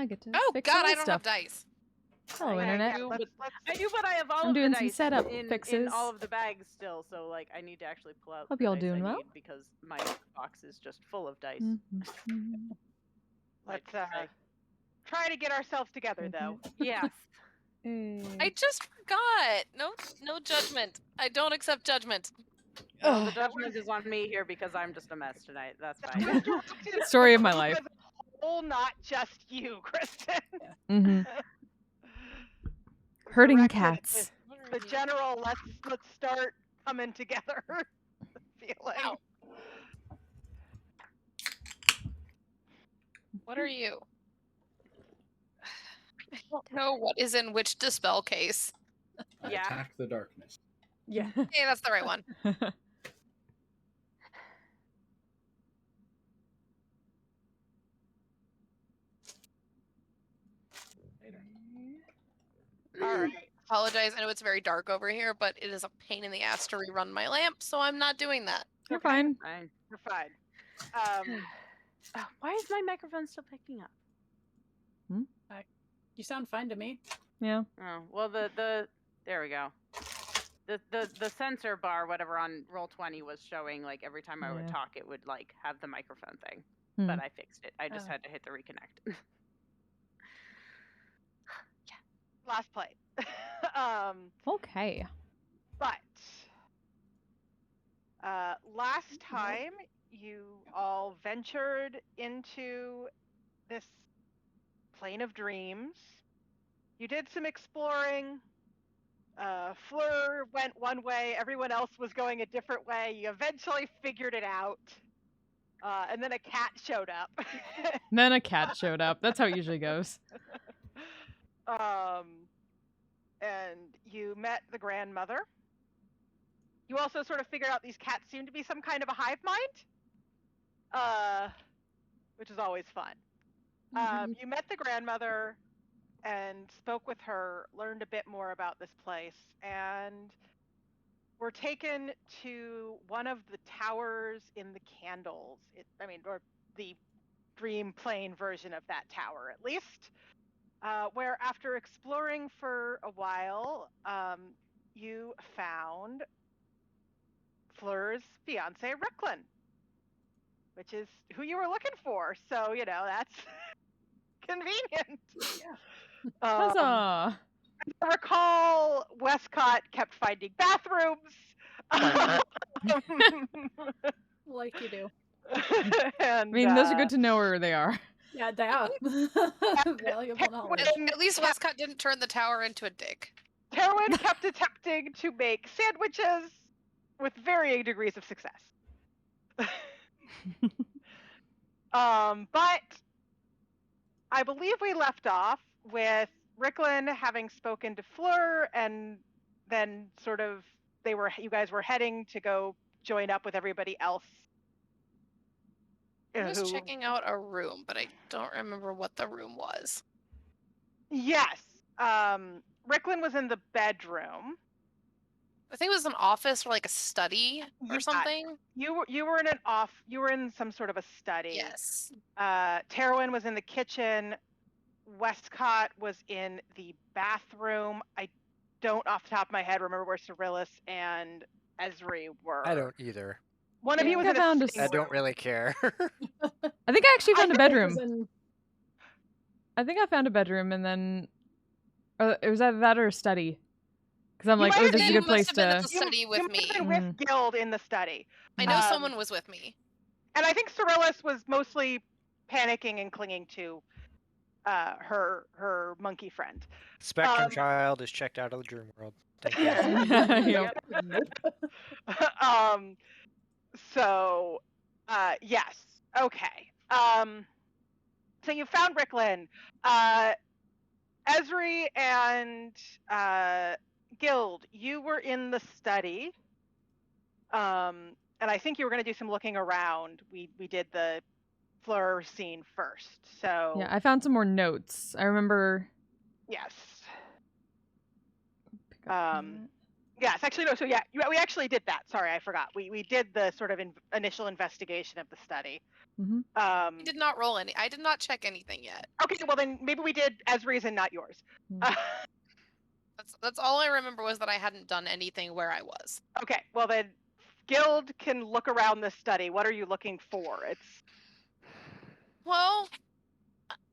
I get to Oh fix God, all I this don't stuff. have dice. Hello, I internet. do, let's but I have all I'm of doing the some dice setup in fixes. all of the bags still, so like I need to actually pull out Hope the y'all dice doing I well. need because my box is just full of dice. let's try to get ourselves together, though. Yes. I just forgot. No judgment. I don't accept judgment. Well, the judgment is on me here because I'm just a mess tonight. That's fine. Story of my life. As a whole, not just you, Kristen. Herding Directed cats. The general, let's start coming together. Feeling. Ow. What are you? I don't know what is in which dispel case. Yeah. Attack the darkness. Yeah. Hey, that's the right one. All right. Apologize. I know it's very dark over here, but it is a pain in the ass to rerun my lamp, so I'm not doing that. You're fine. Fine. You're fine. Why is my microphone still picking up? You sound fine to me. Yeah. Oh, well, the there we go. The sensor bar, whatever, on Roll20 was showing, like, every time I would Yeah. talk, it would, like, have the microphone thing. Hmm. But I fixed it. I just had to hit the reconnect. Last play. Okay. But last time you all ventured into this plane of dreams. You did some exploring. Fleur went one way, everyone else was going a different way. You eventually figured it out. And then a cat showed up. Then a cat showed up. That's how it usually goes. And you met the grandmother. You also sort of figured out these cats seem to be some kind of a hive mind, which is always fun. You met the grandmother and spoke with her, learned a bit more about this place, and were taken to one of the towers in the candles. Or the dream plane version of that tower, at least. Where after exploring for a while, you found Fleur's fiance, Ricklin, which is who you were looking for. So, that's convenient. Yeah. Huzzah! I recall Westcott kept finding bathrooms. Like you do. And, I mean, those are good to know where they are. Yeah, they are. Valuable knowledge. At least Westcott didn't turn the tower into a dick. Terwin kept attempting to make sandwiches with varying degrees of success. But I believe we left off with Ricklin having spoken to Fleur, and then sort of you guys were heading to go join up with everybody else. I was checking out a room, but I don't remember what the room was. Yes. Ricklin was in the bedroom. I think it was an office or like a study or something. You were in some sort of a study. Yes. Terwin was in the kitchen. Westcott was in the bathroom. I don't off the top of my head remember where Cyrillus and Esri were. I don't either. One of you was in a sitting I room. don't really care. I think I actually found a bedroom. In... I think I found a bedroom, and then it was either that or a study. Because I'm You like, might oh, have this is a You good must place have been at to. the study with me. You might have been with Guild in the study. I know someone was with me. And I think Cyrillus was mostly panicking and clinging to her monkey friend. Spectrum Child is checked out of the dream world. Thank you. Yep. So, yes. Okay. So you found Ricklin. Esri and Guild, you were in the study. And I think you were going to do some looking around. We did the Fleur scene first. So Yeah, I found some more notes. I remember. yes. Pick up on Yes, actually, no. So yeah, we actually did that. Sorry, I forgot. We did the sort of initial investigation of the study. Mm-hmm. I did not roll any. I did not check anything yet. Okay, well then maybe we did Ezri's and not yours. That's all I remember was that I hadn't done anything where I was. Okay, well then, Guild can look around this study. What are you looking for? Well,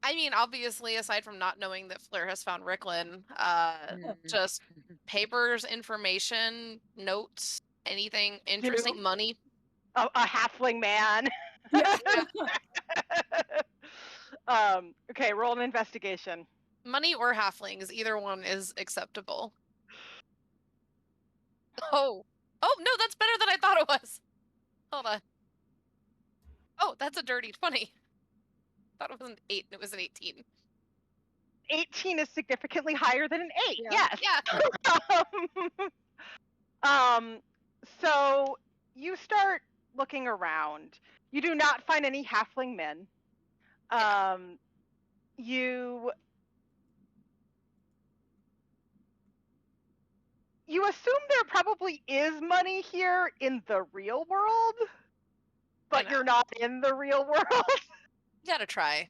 I mean, obviously, aside from not knowing that Fleur has found Ricklin, just papers, information, notes, anything interesting, money. A halfling man. Yeah. Okay, roll an investigation. Money or halflings, either one is acceptable. Oh, no, that's better than I thought it was. Hold on. Oh, that's a dirty 20. I thought it was an 8 and it was an 18. 18 is significantly higher than an 8. Yeah. Yes. So you start looking around. You do not find any halfling men. You assume there probably is money here in the real world, but you're not in the real world. You gotta try.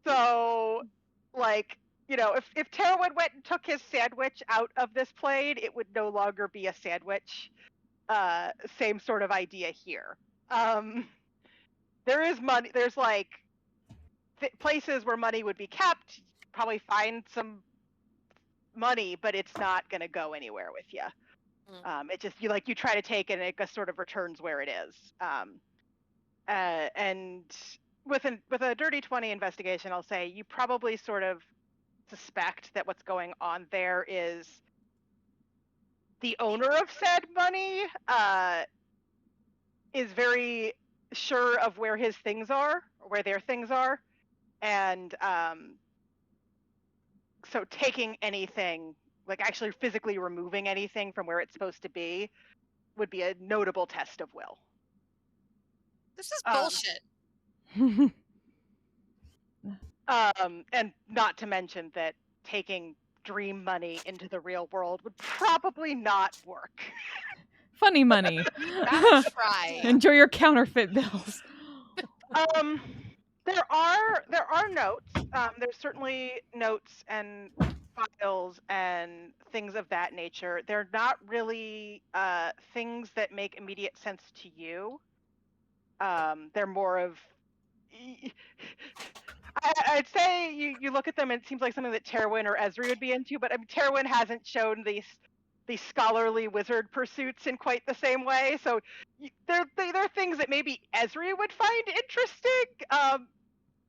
So, like, you know, if Terwin went and took his sandwich out of this plane, it would no longer be a sandwich. Same sort of idea here. There is money. There's like places where money would be kept. You could probably find some money, but it's not going to go anywhere with you. It just you try to take it and it just sort of returns where it is. And with a dirty 20 investigation, I'll say you probably sort of suspect that what's going on there is the owner of said money is very sure of where his things are, or where their things are, and so taking anything, like actually physically removing anything from where it's supposed to be, would be a notable test of will. This is bullshit. And not to mention that taking dream money into the real world would probably not work. Funny money. Gotta try. Enjoy your counterfeit bills. There are notes. There's certainly notes and files and things of that nature. They're not really things that make immediate sense to you. They're more of I'd say you look at them and it seems like something that Terwin or Ezri would be into, but I mean, Terwin hasn't shown these scholarly wizard pursuits in quite the same way. So they're things that maybe Ezri would find interesting,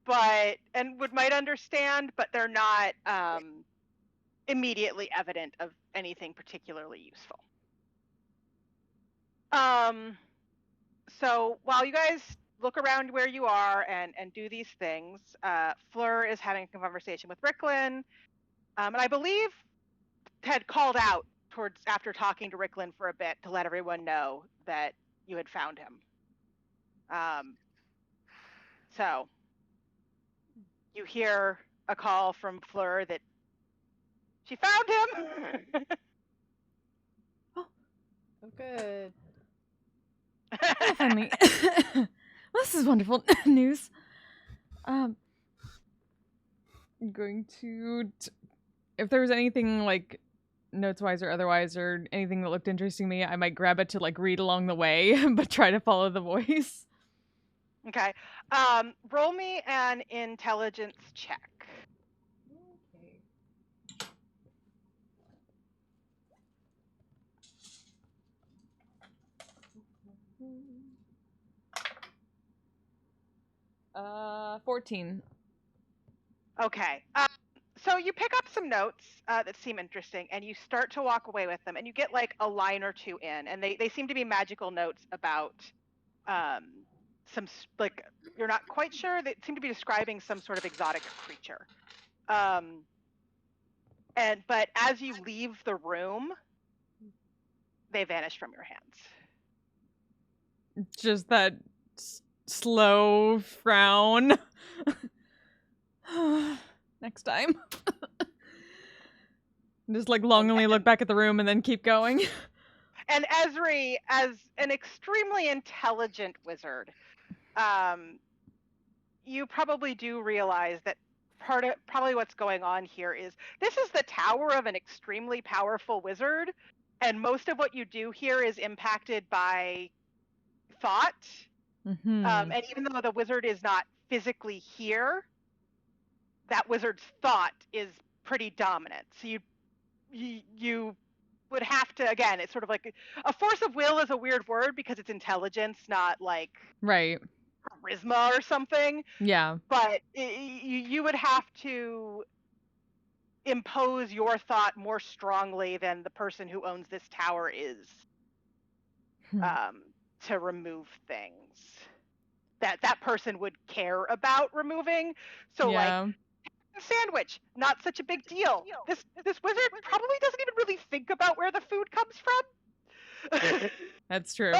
might understand, but they're not immediately evident of anything particularly useful. So while you guys look around where you are and do these things, Fleur is having a conversation with Ricklin, and I believe had called out after talking to Ricklin for a bit to let everyone know that you had found him. So you hear a call from Fleur that she found him. Oh, good. Oh, finally. This is wonderful news. I'm going to, if there was anything like notes-wise or otherwise, or anything that looked interesting to me, I might grab it to like read along the way, but try to follow the voice. Okay. Roll me an intelligence check. Okay. 14. Okay. So you pick up some notes that seem interesting, and you start to walk away with them, and you get like a line or two in, and they seem to be magical notes about some, like, you're not quite sure. They seem to be describing some sort of exotic creature. But as you leave the room, they vanish from your hands. Just that slow frown. Next time. Just like longingly look back at the room and then keep going. And Esri, as an extremely intelligent wizard, you probably do realize that probably what's going on here is this is the tower of an extremely powerful wizard, and most of what you do here is impacted by thought. And even though the wizard is not physically here, that wizard's thought is pretty dominant. So you would have to, again, it's sort of like a force of will is a weird word because it's intelligence, not like Right. charisma or something. Yeah. But you would have to impose your thought more strongly than the person who owns this tower is to remove things that person would care about removing. So like sandwich, not such a big deal. This wizard probably doesn't even really think about where the food comes from. That's true.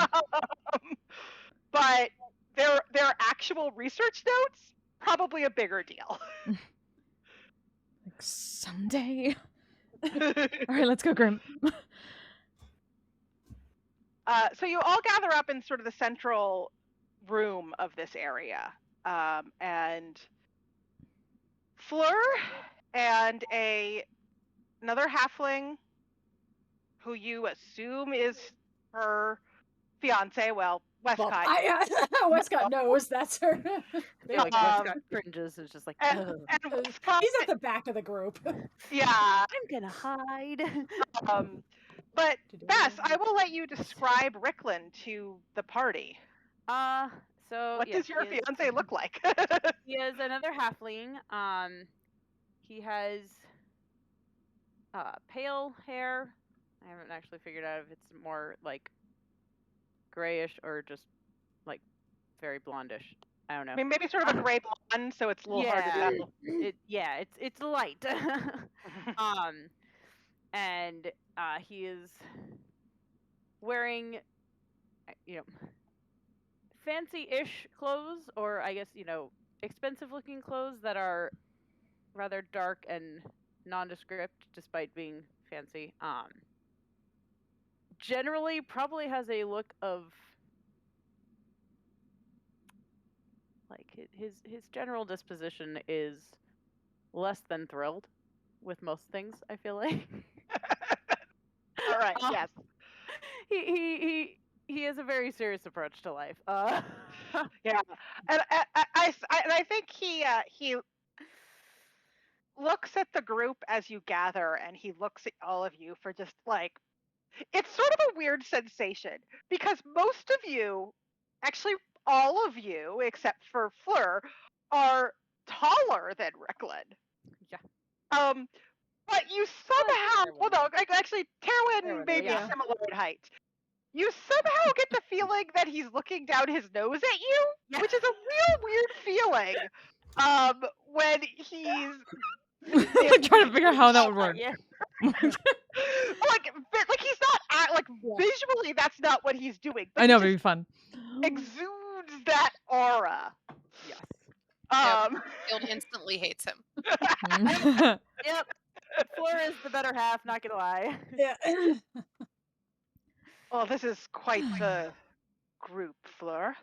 But their actual research notes, probably a bigger deal. Like someday. All right, let's go, Grim. So you all gather up in sort of the central room of this area, and Fleur and another halfling who you assume is her fiance, well, Westcott. Westcott knows that's her. Yeah, like Westcott cringes. It's just like, and Westcott, He's at the back of the group. yeah. I'm gonna hide. But Bess, I will let you describe Ricklin to the party. So What does your fiance look like? He is another halfling. He has pale hair. I haven't actually figured out if it's more like grayish or just like very blondish. I don't know. I mean, maybe sort of a gray blonde, so it's a little hard to tell. It's light. And he is wearing, fancy-ish clothes, or I guess expensive-looking clothes that are rather dark and nondescript, despite being fancy. Generally, probably has a look of like his general disposition is less than thrilled with most things. I feel like. All right. Yes. He has a very serious approach to life. Yeah, and I think he looks at the group as you gather, and he looks at all of you for just like, it's sort of a weird sensation because most of you, actually all of you except for Fleur, are taller than Ricklin. Yeah. But you somehow, well, no, actually, Terwin Terwin, may be yeah. similar in height. You somehow get the feeling that he's looking down his nose at you, which is a real weird feeling. When he's I'm trying to figure out how that would work. Yeah. like he's not like visually, that's not what he's doing. But I know, he it'd be just fun. exudes that aura. Yes. Field instantly hates him. Yep. Fleur is the better half. Not gonna lie. Yeah. Well, this is quite the group, Fleur.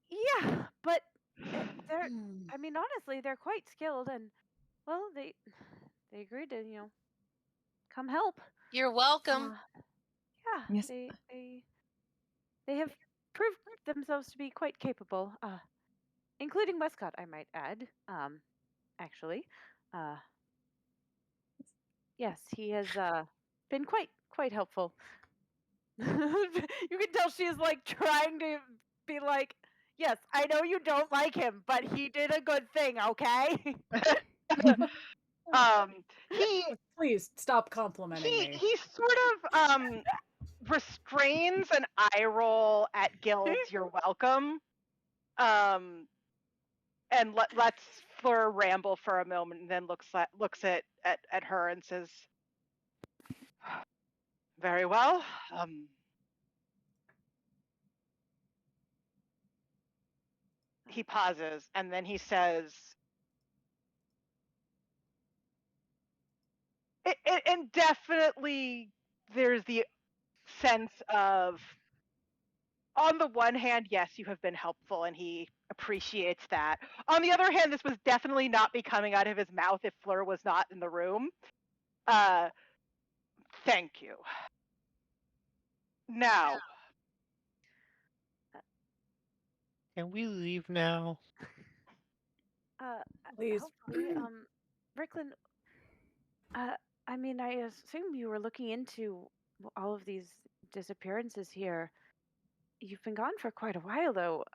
Yeah, but they're. I mean, honestly, they're quite skilled, and well, they agreed to come help. You're welcome. Yeah. Yes. They have proved themselves to be quite capable. Including Westcott, I might add. Actually, yes, he has been quite helpful. You can tell she is like trying to be like, yes, I know you don't like him, but he did a good thing, okay? He Please stop complimenting me. he sort of restrains an eye roll at Gild's "You're welcome," and lets Fleur ramble for a moment, and then looks at her and says, "Very well. He pauses, and then he says, And definitely there's the sense of, on the one hand, yes, you have been helpful and he appreciates that. On the other hand, this was definitely not be coming out of his mouth if Fleur was not in the room. Thank you. Now, Can we leave now? Please. Hopefully, Ricklin, I mean, I assume you were looking into all of these disappearances here. You've been gone for quite a while, though.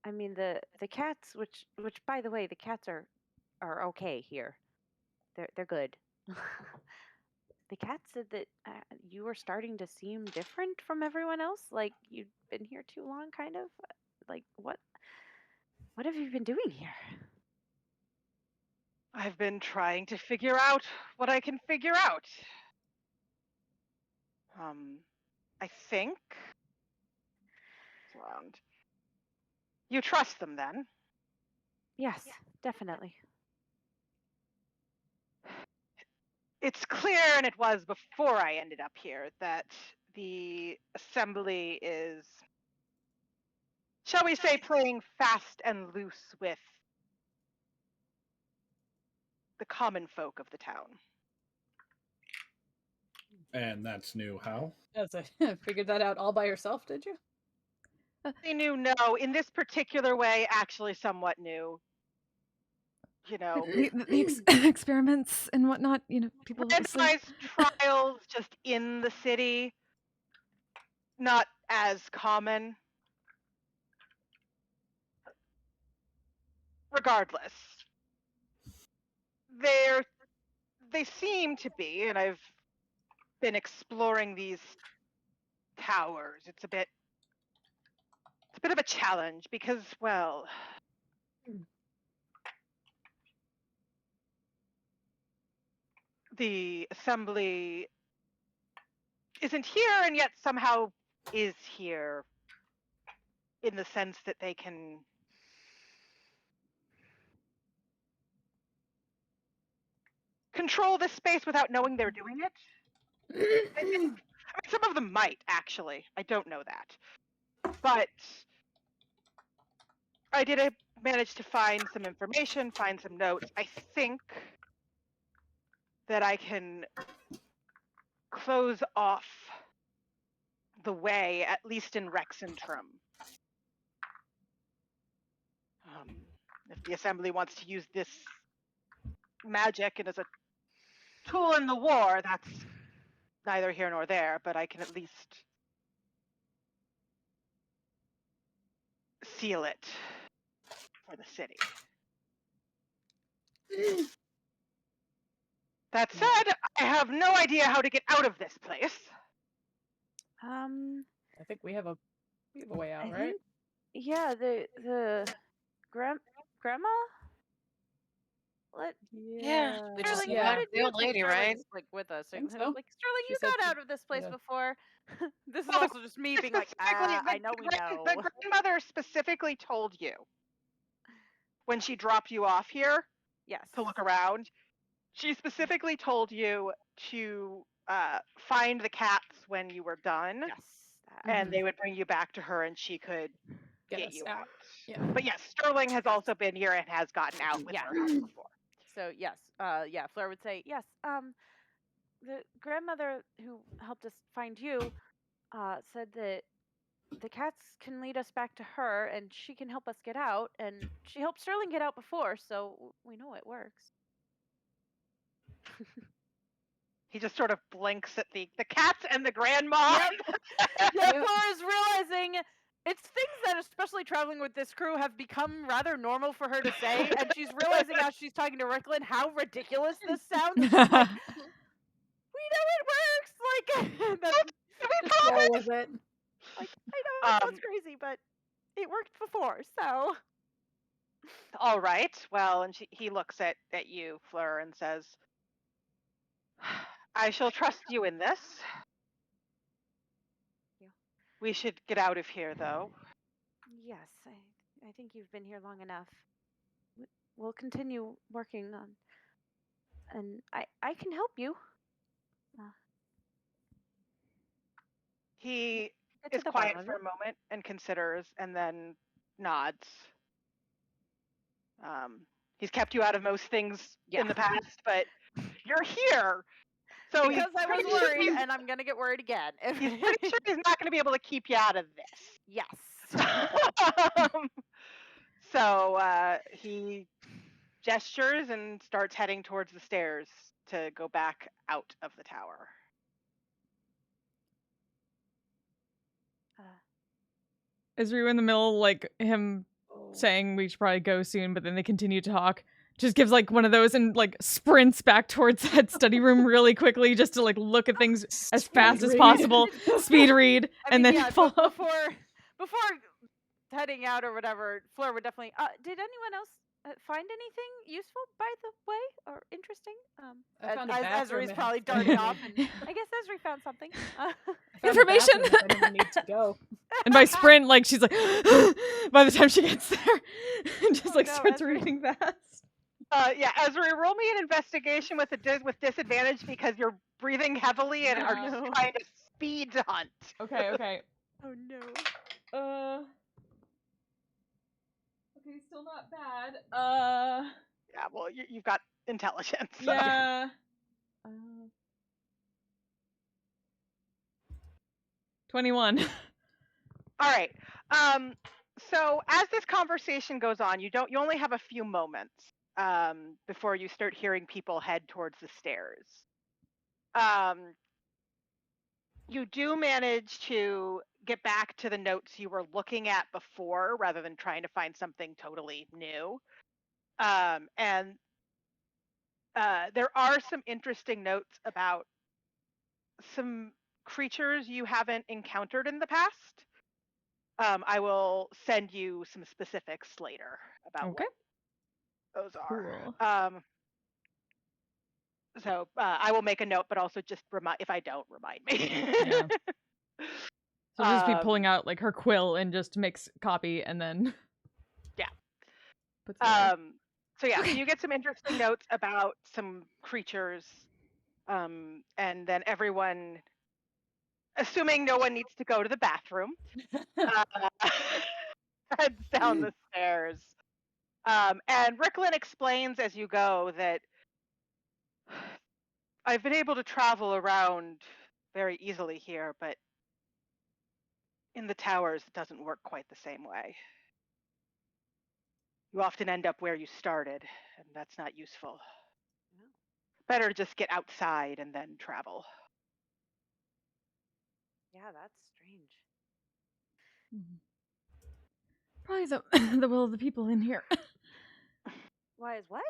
I mean, the cats, which by the way, the cats are okay here. They're good. The cat said that you were starting to seem different from everyone else. Like you'd been here too long, kind of. Like what have you been doing here? I've been trying to figure out what I can figure out. I think. Around. You trust them then? Yes, definitely. It's clear, and it was before I ended up here, that the assembly is, shall we say, playing fast and loose with the common folk of the town. And that's new. How? That's figured that out all by yourself, did you? They knew, no, in this particular way, actually somewhat new. You know, The experiments and whatnot, people asleep. randomized trials just in the city, not as common. Regardless, they seem to be, and I've been exploring these towers. It's a bit of a challenge because, well, the assembly isn't here and yet somehow is here, in the sense that they can control this space without knowing they're doing it. I mean, some of them might, actually. I don't know that. But I did manage to find some information, find some notes. I think that I can close off the way, at least in Rexentrum. If the assembly wants to use this magic and as a tool in the war, that's neither here nor there, but I can at least seal it for the city. That said, I have no idea how to get out of this place. I think we have a way out, I right? think, yeah, the grandma. Yeah, we just Sterling, yeah. how did the you old lady, right? Sterling's, like with us? Think so. Like Sterling, She you said got she- out of this place yeah. before. This is Well, also just me being like, Specifically, I know we know. The grandmother specifically told you when she dropped you off here Yes. to look around. She specifically told you to find the cats when you were done, Yes. and they would bring you back to her, and she could get us you out. out. Yeah. But yes, Sterling has also been here and has gotten out with Yeah. her house before. So yes, yeah, Fleur would say yes. The grandmother who helped us find you, said that the cats can lead us back to her, and she can help us get out. And she helped Sterling get out before, so we know it works. He just sort of blinks at the cats and the grandma. Yeah, Fleur is realizing it's things that, especially traveling with this crew, have become rather normal for her to say, and she's realizing as she's talking to Ricklin how ridiculous this sounds. And she's like, we know it works. Like, that's, We Just roll promise. with it. like I know it sounds crazy, but it worked before. So All right. Well, and he looks at you, Fleur, and says, I shall trust you in this. Yeah. We should get out of here, though. yes, I think you've been here long enough. We'll continue working on and I can help you. He Get to is the quiet bottom of for it. a moment and considers, and then nods. He's kept you out of most things in the past, but you're here. So Because I was pretty sure worried, he's- and I'm gonna get worried again. he's pretty sure he's not going to be able to keep you out of this. Yes. So he gestures and starts heading towards the stairs to go back out of the tower. As we were in the middle, like him saying we should probably go soon, but then they continue to talk. Just gives like one of those and like sprints back towards that study room really quickly just to like look at things as fast as possible. Speed read, and then follow. Before heading out or whatever, Fleur would definitely. Did anyone else find anything useful, by the way, or interesting? I found a as bathroom Ezri's that probably has darting off, toilet. and I guess Ezri found something. I found a Information! bathroom if anyone needs to go. And by sprint, like she's like, by the time she gets there, and just like no, starts Ezri. reading fast. Yeah, Ezra, roll me an investigation with with disadvantage because you're breathing heavily and are just trying to speed hunt. Okay. Oh no. Okay, still not bad. Yeah, well, you've got intelligence. So. Yeah. 21. All right. So as this conversation goes on, you only have a few moments before you start hearing people head towards the stairs. You do manage to get back to the notes you were looking at before rather than trying to find something totally new. And there are some interesting notes about some creatures you haven't encountered in the past. I will send you some specifics later about what those are. Cool. So I will make a note, but also just if I don't, remind me. Yeah. So just be pulling out like her quill and just makes copy and then puts it away. So yeah, so you get some interesting notes about some creatures, and then everyone, assuming no one needs to go to the bathroom, heads down the stairs. And Ricklin explains as you go that I've been able to travel around very easily here, but in the towers it doesn't work quite the same way. You often end up where you started, and that's not useful. Better to just get outside and then travel. Yeah, that's strange. Probably the will of the people in here. Why is what?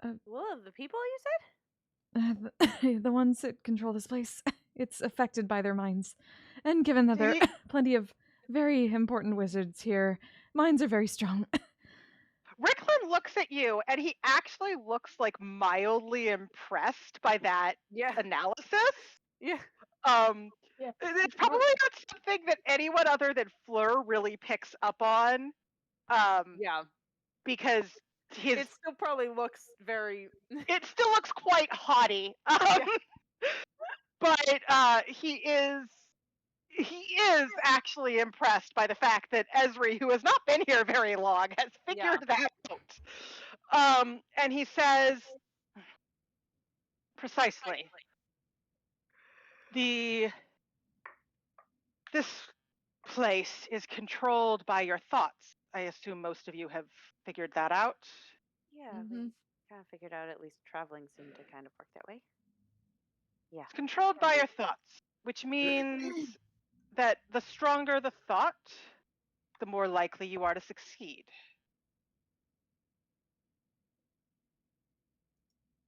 Uh, Will of the people, you said? The ones that control this place. It's affected by their minds. And given that there are plenty of very important wizards here, minds are very strong. Ricklin looks at you, and he actually looks like mildly impressed by that analysis. Yeah. It's probably not something that anyone other than Fleur really picks up on. Because it still probably looks very. It still looks quite haughty. But he is actually impressed by the fact that Ezri, who has not been here very long, has figured that out. And he says, precisely, this place is controlled by your thoughts. I assume most of you have figured that out. Yeah, we kind of figured out at least traveling seemed to kind of work that way. Yeah. It's controlled by your thoughts, which means that the stronger the thought, the more likely you are to succeed.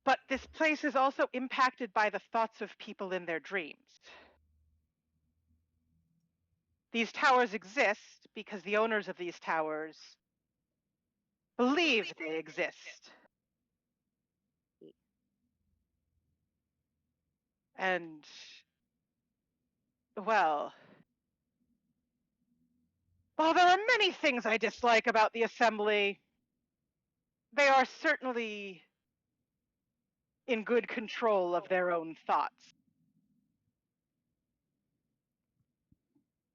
But this place is also impacted by the thoughts of people in their dreams. These towers exist because the owners of these towers believe they exist. And, well, while there are many things I dislike about the Assembly, they are certainly in good control of their own thoughts.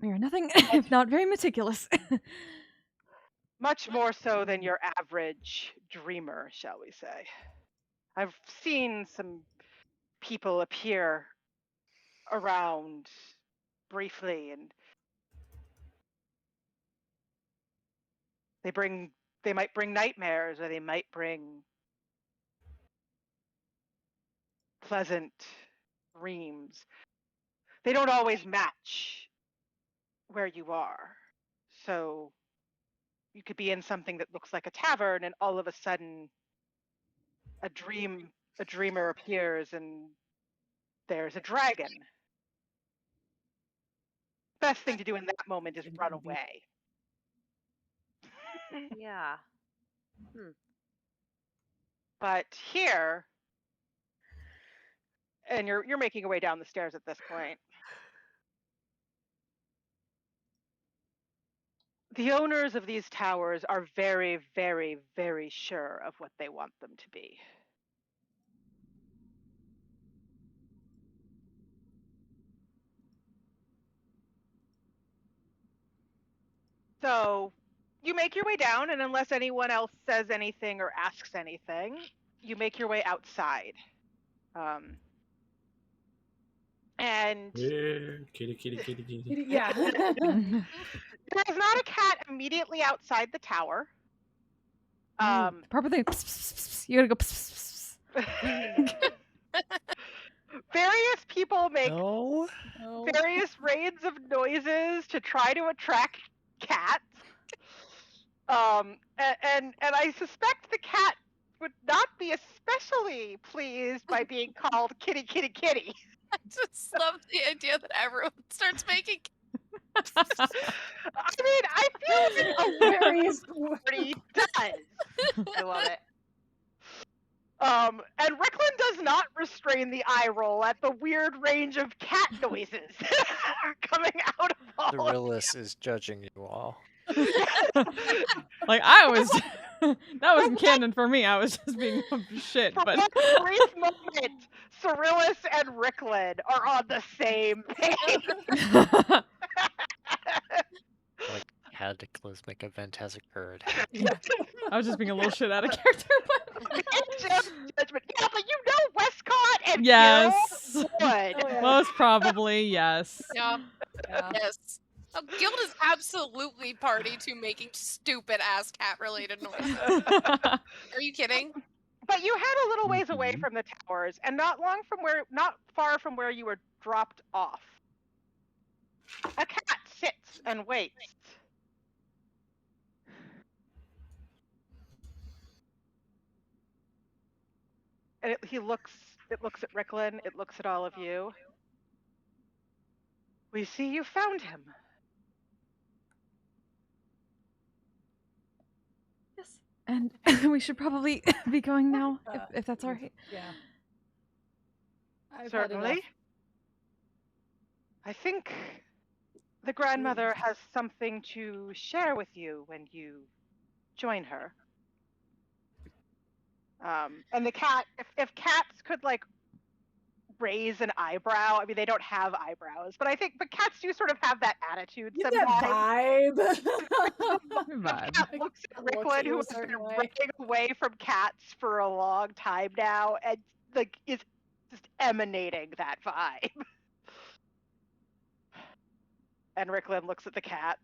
We are nothing if not very meticulous. Much more so than your average dreamer, shall we say. I've seen some people appear around briefly, and they might bring nightmares, or they might bring pleasant dreams. They don't always match where you are. So you could be in something that looks like a tavern, and all of a sudden a dreamer appears, and there's a dragon. Best thing to do in that moment is run away. Yeah. But here, and you're making your way down the stairs at this point. The owners of these towers are very, very, very sure of what they want them to be. So you make your way down, and unless anyone else says anything or asks anything, you make your way outside. And Kitty. Yeah. there's not a cat immediately outside the tower. Proper thing. Pss, pss, pss, pss. You gotta go. Pss, pss, pss. Various people make No. various raids of noises to try to attract cats. And I suspect the cat would not be especially pleased by being called kitty, kitty, kitty. I just love the idea that everyone starts making. I mean, I feel like Various- party does. I love it. And Ricklin does not restrain the eye roll at the weird range of cat noises that are coming out of all The of realist is judging you all. Like I was, that wasn't canon for me. I was just being shit. For But one brief moment, Cyrillus and Ricklin are on the same page. Like cataclysmic event has occurred. I was just being a little shit out of character. But Judgment. Yeah, but you know Westcott and yes, Gil would. Oh, yeah. most probably yes. Yeah. Yeah. Yes. Oh, Guild is absolutely party to making stupid ass cat related noises. Are you kidding? But you had a little ways away Mhm. from the towers, and not far from where you were dropped off. A cat sits and waits. And it looks at Ricklin, it looks at all of you. We see you found him. Yes, and we should probably be going now, if that's all right. Yeah. I've had Certainly. enough. I think the grandmother has something to share with you when you join her. And the cat, if cats could like raise an eyebrow, I mean they don't have eyebrows, but cats do sort of have that attitude Get sometimes. that vibe. The Vibe. cat looks at Looks Ricklin, at you who a has been certain way. running away from cats for a long time now, and like is just emanating that vibe. And Ricklin looks at the cat.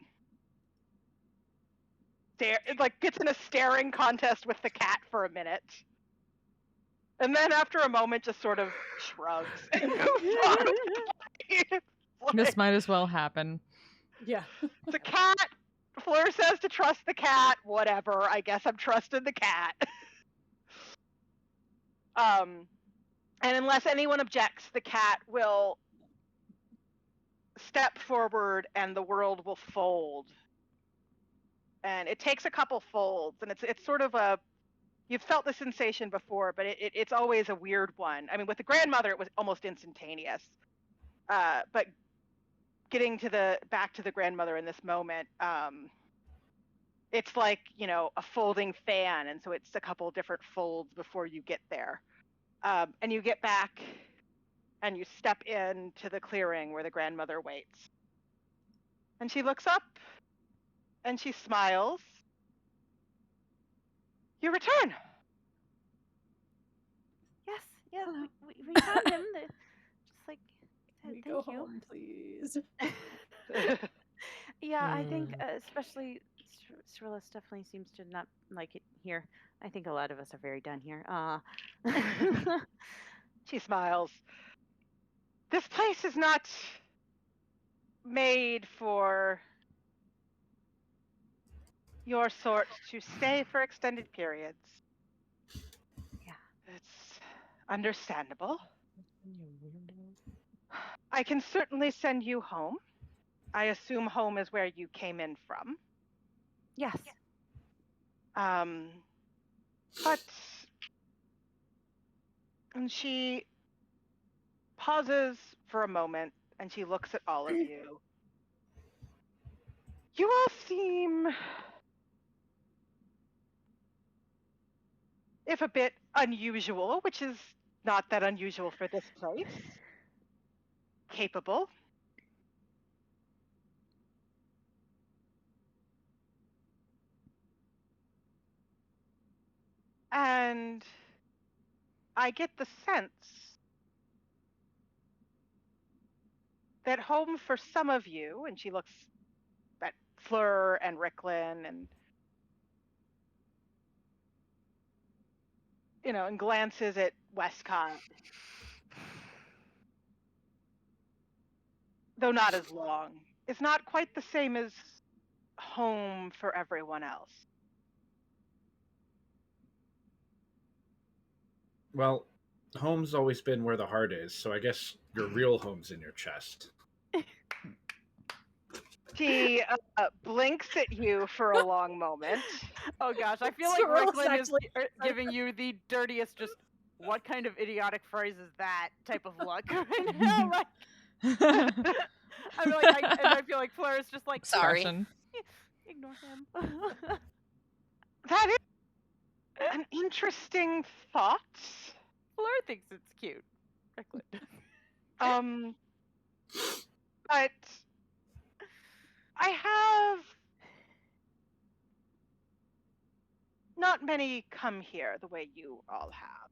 Gets in a staring contest with the cat for a minute. And then after a moment just sort of shrugs and moves on. This might as well happen. Yeah. The cat, Fleur says to trust the cat, whatever, I guess I'm trusting the cat. And unless anyone objects, the cat will step forward and the world will fold. And it takes a couple folds, and it's sort of you've felt the sensation before, but it's always a weird one. I mean, with the grandmother, it was almost instantaneous. But getting back to the grandmother in this moment, it's like, a folding fan, and so it's a couple different folds before you get there. And you get back and you step into the clearing where the grandmother waits. And she looks up and she smiles. You return. Yes, yeah, Hello. we found him. Just like Can we thank go you. home, please? Yeah, I think Mm. especially Cyrillis definitely seems to not like it here. I think a lot of us are very done here. She smiles. This place is not made for your sort to stay for extended periods. Yeah. It's understandable. I can certainly send you home. I assume home is where you came in from. Yes. But, and she pauses for a moment and she looks at all of you. You all seem, if a bit unusual, which is not that unusual for this place, capable. And I get the sense that home for some of you, and she looks at Fleur and Ricklin and, and glances at Westcott, though not as long. It's not quite the same as home for everyone else. Well, home's always been where the heart is, so I guess your real home's in your chest. She blinks at you for a long moment. Oh gosh, I feel like Cyrillis Ricklin is actually- giving you the dirtiest, just what kind of idiotic phrase is that type of look right now. Like, I feel like Fleur is just like, Sorry. Expression. ignore him. That is an interesting thought. Fleur thinks it's cute. Ricklin. But I have not many come here the way you all have.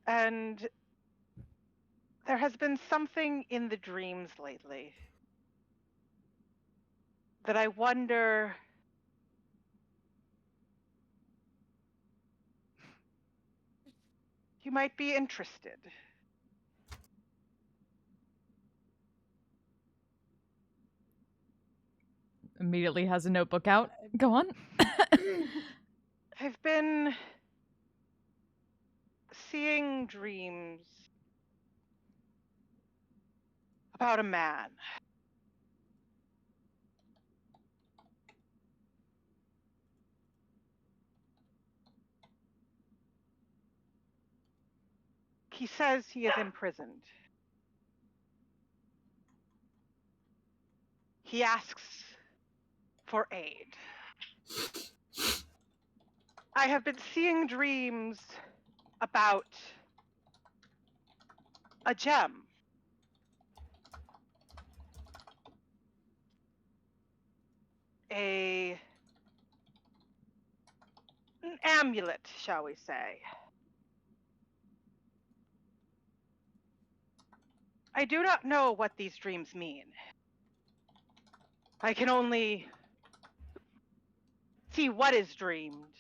And there has been something in the dreams lately that I wonder you might be interested. Immediately has a notebook out. Go on. I've been seeing dreams about a man. He says he is imprisoned. He asks for aid. I have been seeing dreams about a gem. An amulet, shall we say. I do not know what these dreams mean. I can only see what is dreamed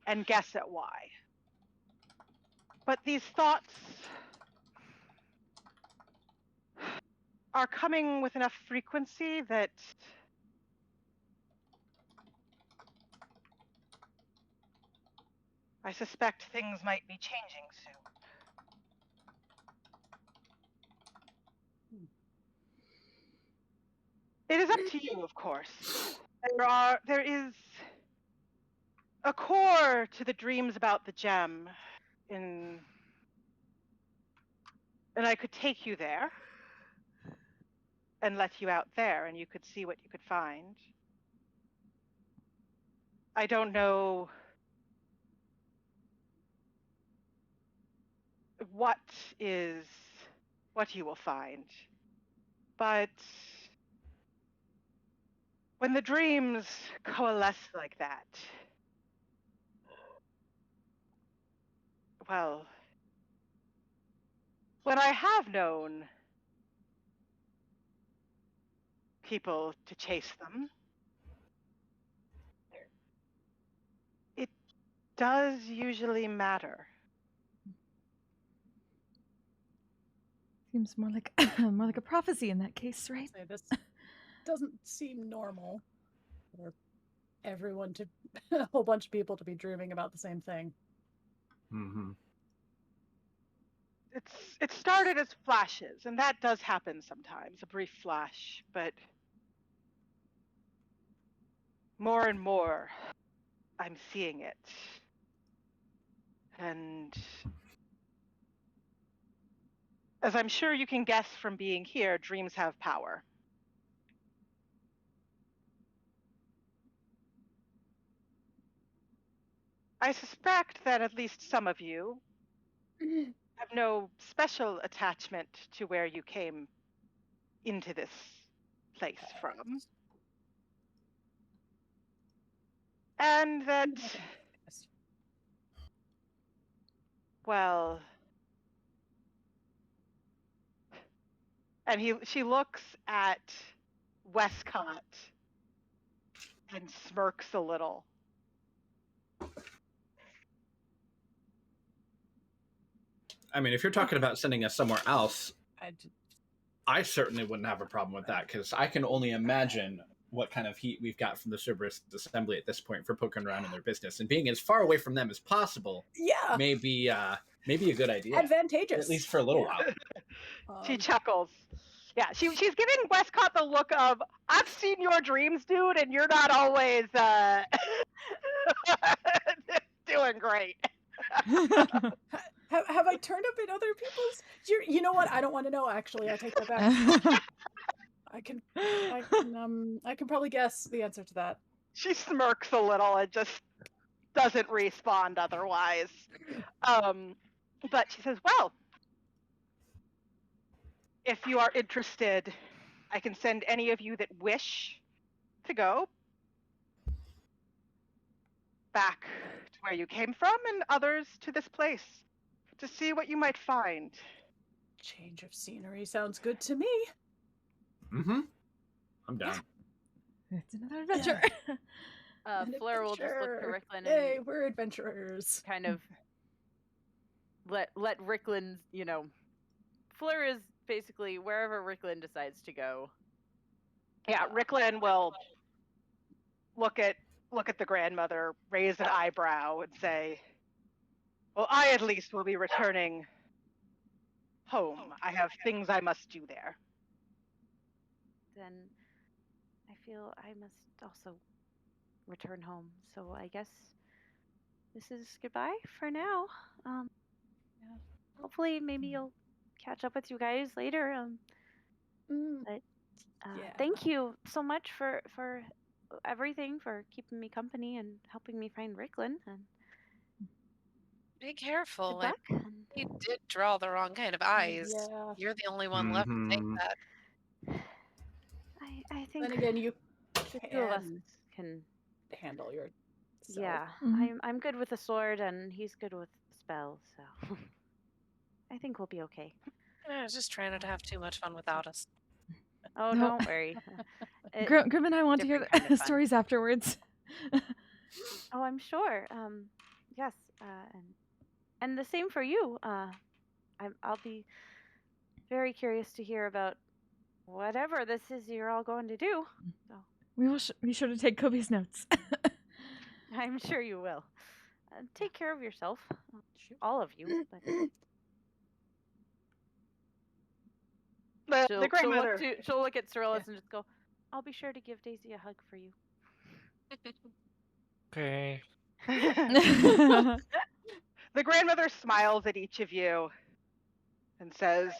and guess at why. But these thoughts are coming with enough frequency that I suspect things might be changing soon. It is up to you, of course. There is a core to the dreams about the gem, and I could take you there and let you out there, and you could see what you could find. I don't know what you will find. But when the dreams coalesce like that, well, when I have known people to chase them, it does usually matter. Seems more like more like a prophecy in that case, right? Say this doesn't seem normal for everyone to, a whole bunch of people to be dreaming about the same thing. Mm-hmm. It started as flashes, and that does happen sometimes, a brief flash, but more and more I'm seeing it. And as I'm sure you can guess from being here, dreams have power. I suspect that at least some of you have no special attachment to where you came into this place from. And that, well, and she looks at Westcott and smirks a little. I mean, if you're talking about sending us somewhere else, I certainly wouldn't have a problem with that, because I can only imagine what kind of heat we've got from the Cerberus Assembly at this point for poking around in their business, and being as far away from them as possible may be a good idea. Advantageous. At least for a little while. She chuckles. Yeah, she's giving Westcott the look of, I've seen your dreams, dude, and you're not always doing great. Have I turned up in other people's? You know what? I don't want to know. Actually, I take that back. I can probably guess the answer to that. She smirks a little and just doesn't respond otherwise. But she says, well, if you are interested, I can send any of you that wish to go back to where you came from, and others to this place to see what you might find. Change of scenery sounds good to me. Mm-hmm. I'm down. It's another adventure. Fleur will just look to Ricklin Yay, and we're adventurers. kind of let Ricklin, Fleur is basically wherever Ricklin decides to go. Yeah, Ricklin will look at the grandmother, raise an eyebrow, and say, well, I at least will be returning home. I have things I must do there. Then I feel I must also return home. So I guess this is goodbye for now. Hopefully maybe you'll catch up with you guys later. But thank you so much for everything, for keeping me company and helping me find Ricklin. And Be careful. good luck. He did draw the wrong kind of eyes. Yeah. You're the only one left to take that. I think Then again, you the two of us can can. handle your. Yeah, Mhm. I'm good with the sword, and he's good with spells, so I think we'll be okay. I was just trying not to have too much fun without us. Oh, No. don't worry. Grim and I want to hear different kind the of fun. stories afterwards. Oh, I'm sure. Yes, and the same for you. I'll be very curious to hear about whatever this is you're all going to do. So We will be sure to take copious notes. I'm sure you will. Take care of yourself, all of you. But The grandmother. she'll look at Cyrillus and just go, I'll be sure to give Daisy a hug for you. Okay. The grandmother smiles at each of you and says,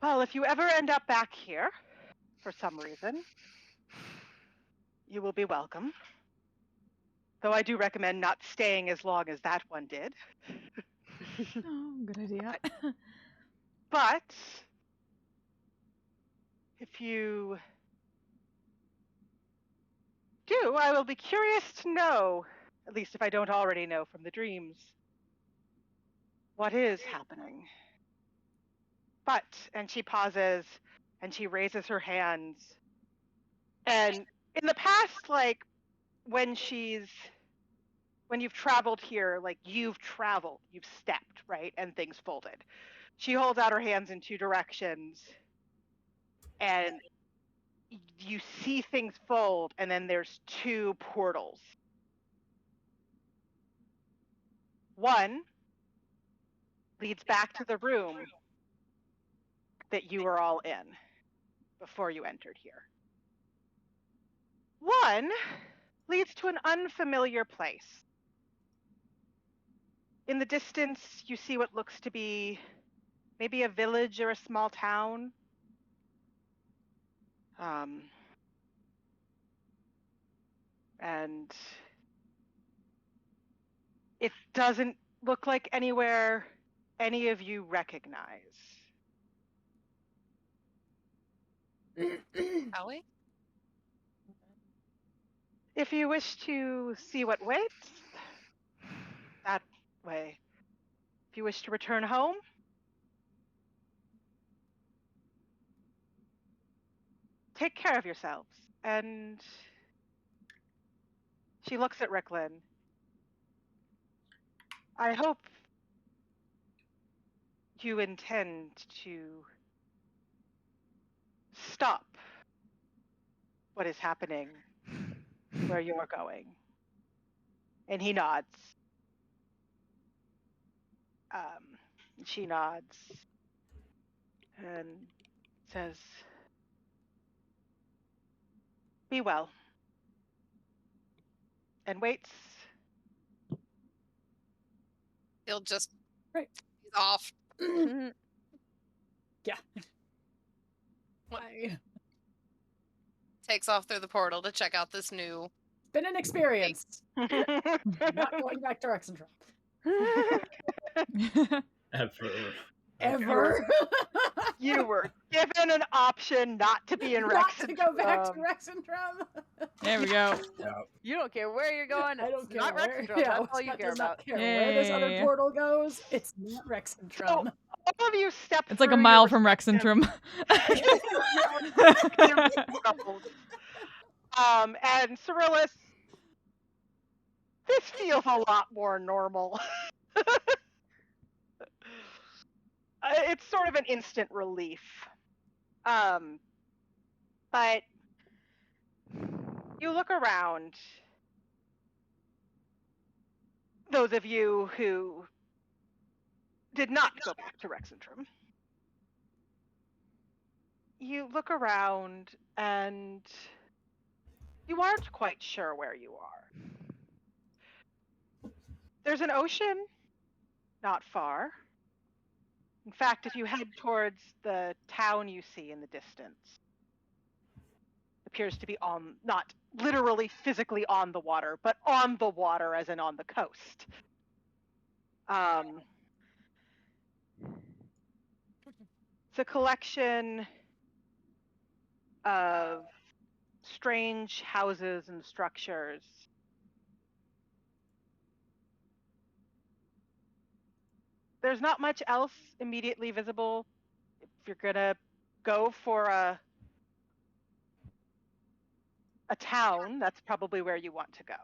well, if you ever end up back here for some reason, you will be welcome. Though I do recommend not staying as long as that one did. Oh, good idea. But if you do, I will be curious to know, at least if I don't already know from the dreams, what is happening. But, and she pauses and she raises her hands. And in the past, like, when you've traveled here, like, you've traveled, you've stepped, right? And things folded. She holds out her hands in two directions, and you see things fold, and then there's two portals. One leads back to the room that you were all in before you entered here. One leads to an unfamiliar place. In the distance, you see what looks to be maybe a village or a small town. And it doesn't look like anywhere any of you recognize. Allie? If you wish to see what waits, that way. If you wish to return home, take care of yourselves. And she looks at Ricklin. I hope you intend to stop what is happening where you're going. And he nods. She nods and says, be well. And waits. He'll just Right. he's off. Yeah. What? It's Takes off through the portal to check out this new. been an experience. Not going back to Rexendrum. Ever. You were given an option not to be in Rexendrum. Not to go back to Rexendrum. There we go. You don't care where you're going. I don't It's care. not where, Rexendrum. yeah, That's all you Scott care does not about. care where this other Yay. portal goes. It's not Rexendrum. All of you step It's like a through mile your from Rexentrum. and Cyrillus, this feels a lot more normal. It's sort of an instant relief. But you look around, those of you who did not go back to Rexentrum. You look around and you aren't quite sure where you are. There's an ocean not far. In fact, if you head towards the town you see in the distance, appears to be on, not literally physically on the water, but on the water as in on the coast. It's a collection of strange houses and structures. There's not much else immediately visible. If you're gonna go for a town, that's probably where you want to go.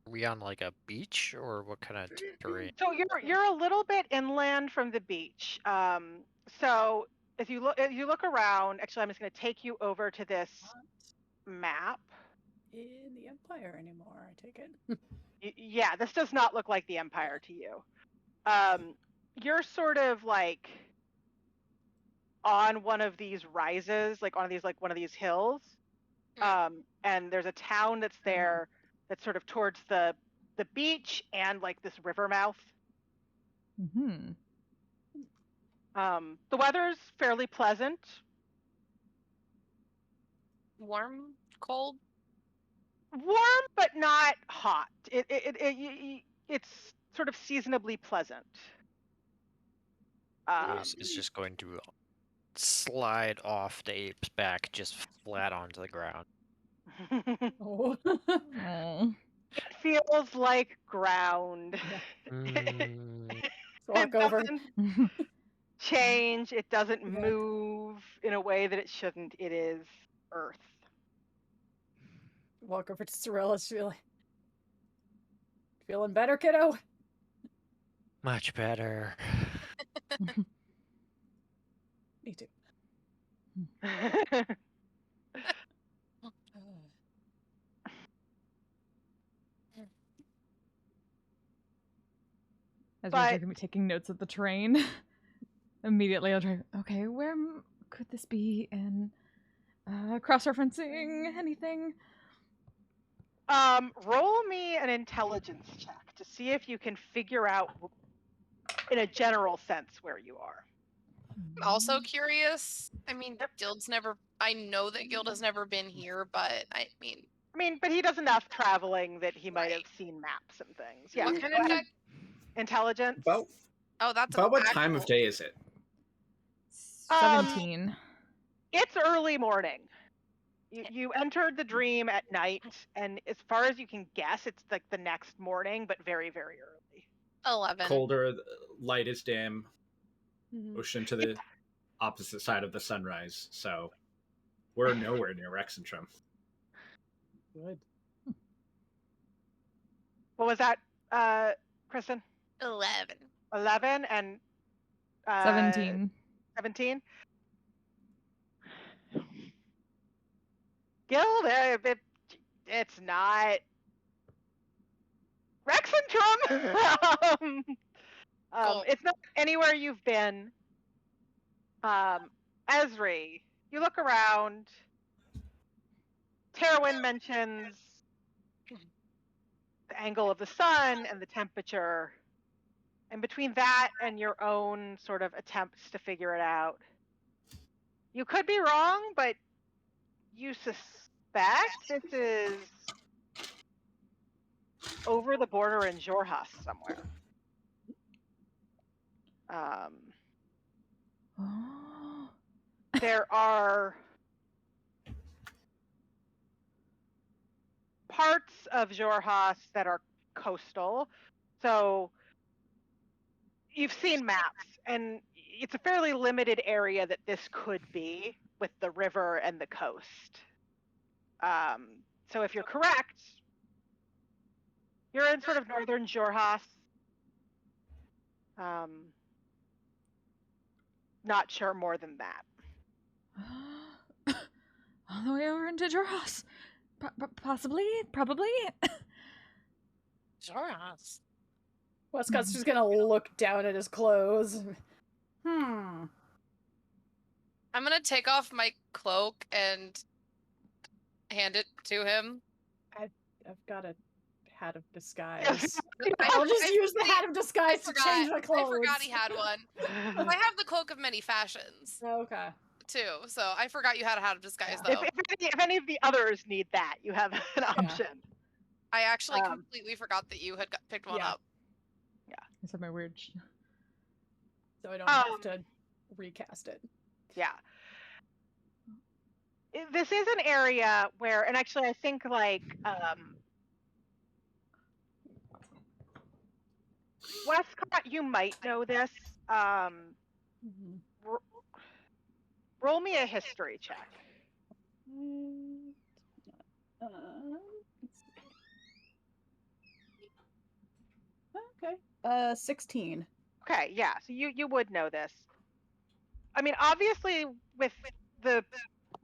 Are we on like a beach or what kind of terrain? So you're a little bit inland from the beach. So if you look around, actually, I'm just going to take you over to this map. In the Empire anymore, I take it. Yeah, this does not look like the Empire to you. You're sort of like on one of these rises, like one of these hills. And there's a town that's there that's sort of towards the beach and like this river mouth. Mm-hmm. The weather's fairly pleasant. Warm, cold. warm but not hot. It's sort of seasonably pleasant. Is just going to slide off the ape's back, just flat onto the ground. Oh. Oh. It feels like ground. Mm, Walk It over. doesn't change. It doesn't move in a way that it shouldn't. It is earth. Walk over to Cirilla. She'll be like, feeling better, kiddo? much better. Me too. As But- we're going to be taking notes of the train, immediately I'll try. Okay, where could this be? And cross-referencing anything? Roll me an intelligence check to see if you can figure out, in a general sense, where you are. I'm also curious. I mean, Guild's never. I know that Guild has never been here, but I mean, but he does enough traveling that he might have Right. seen maps and things. Yeah. what kind go of ahead. check? Intelligence. About, Oh, that's about an what time of actual- day is it? 17. It's early morning. You entered the dream at night, and as far as you can guess, it's like the next morning, but very, very early. 11. Colder, light is dim, Mhm. ocean to the opposite side of the sunrise. So we're nowhere near Rexentrum. Good. What was that, Kristen? 11. 11 and 17. 17. Guild, it's not Rexentrum. Cool. It's not anywhere you've been. Esri, you look around. Terwin mentions the angle of the sun and the temperature. And between that and your own sort of attempts to figure it out, you could be wrong, but you suspect this is over the border in Jorhas somewhere. Oh. There are parts of Jorhas that are coastal. So you've seen maps, and it's a fairly limited area that this could be with the river and the coast. So if you're correct, you're in sort of northern Jorhas. Not sure more than that. All the way over into Jorhas. Possibly, probably. Jorhas. Westcott's just gonna look down at his clothes. Hmm. I'm gonna take off my cloak and hand it to him. I've got a hat of disguise. I- I'll just I- use the I hat of disguise to change my clothes. I forgot he had one. I have the cloak of many fashions Okay. too, so I forgot you had a hat of disguise Yeah. though. If any of the others need that, you have an option. I actually Um, completely forgot that you had picked one yeah. up. I said my weird. So I don't have to recast it. Yeah. This is an area where, and actually I think like Westcott, you might know this. Mhm. Roll me a history check. Let's see. Okay. 16. Okay, yeah, so you would know this. I mean, obviously with the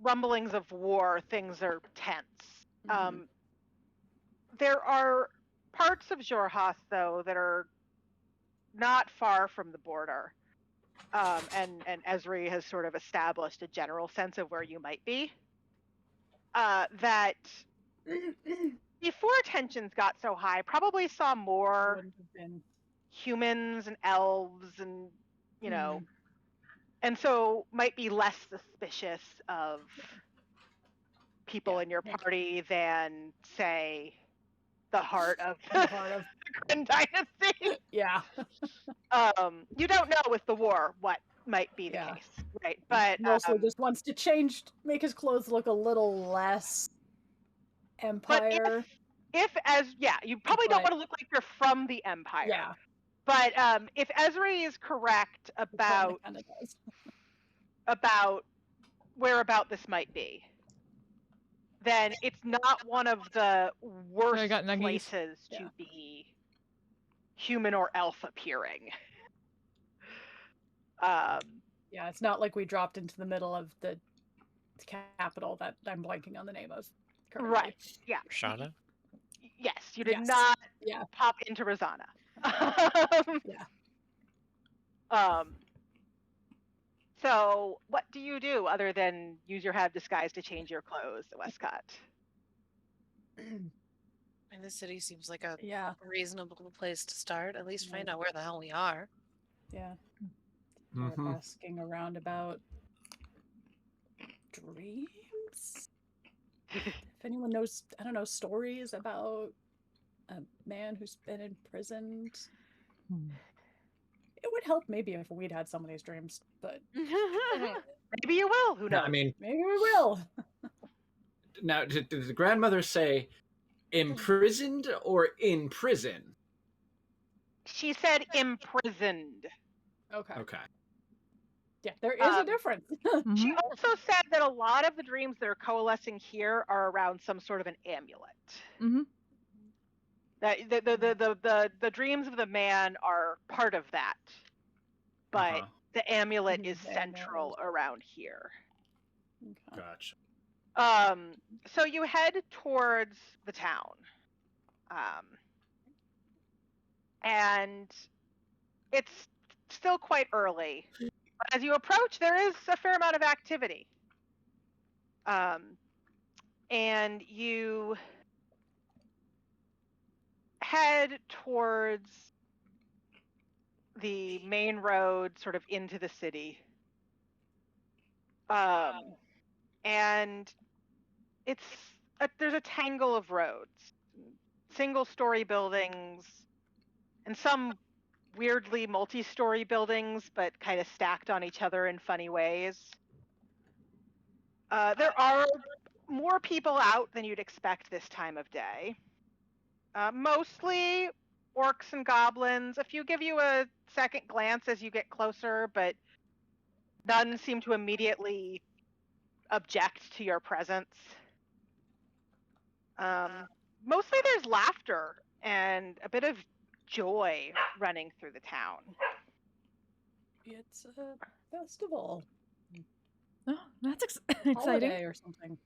rumblings of war, things are tense. Mhm. There are parts of Jorhas, though, that are not far from the border. And Esri has sort of established a general sense of where you might be. That before tensions got so high, probably saw more Wouldn't have been. humans and elves and, you know, and so might be less suspicious of people in your party than, say, the heart of The heart of the Kryn dynasty. yeah. You don't know with the war what might be the Yeah. case, right? But Mostly just wants to make his clothes look a little less empire. If you probably don't want to look like you're from the Empire. Yeah. But if Ezri is correct about whereabout this might be, then it's not one of the worst places to be human or elf appearing. Yeah, it's not like we dropped into the middle of the capital that I'm blanking on the name of currently. Right. Yeah. Rashana? Yes, you did not pop into Razana. So what do you do other than use your have disguise to change your clothes, Westcott? And the city seems like a reasonable place to start. At least find out where the hell we are. Yeah. We're asking around about dreams. If anyone knows, I don't know, stories about a man who's been imprisoned. It would help maybe if we'd had some of these dreams, but maybe you will. Who knows? I mean, maybe we will. Now, did the grandmother say imprisoned or in prison? She said imprisoned. Okay. Okay. Yeah, there is a difference. She also said that a lot of the dreams that are coalescing here are around some sort of an amulet. That the dreams of the man are part of that, but the amulet is central around here. Okay. Gotcha. So you head towards the town, and it's still quite early. But as you approach, there is a fair amount of activity, and you head towards the main road, sort of into the city. And there's a tangle of roads, single-story buildings, and some weirdly multi-story buildings, but kind of stacked on each other in funny ways. There are more people out than you'd expect this time of day. Mostly orcs and goblins. A few give you a second glance as you get closer, but none seem to immediately object to your presence. Mostly there's laughter and a bit of joy running through the town. It's a festival. Oh, that's exciting. Holiday or something.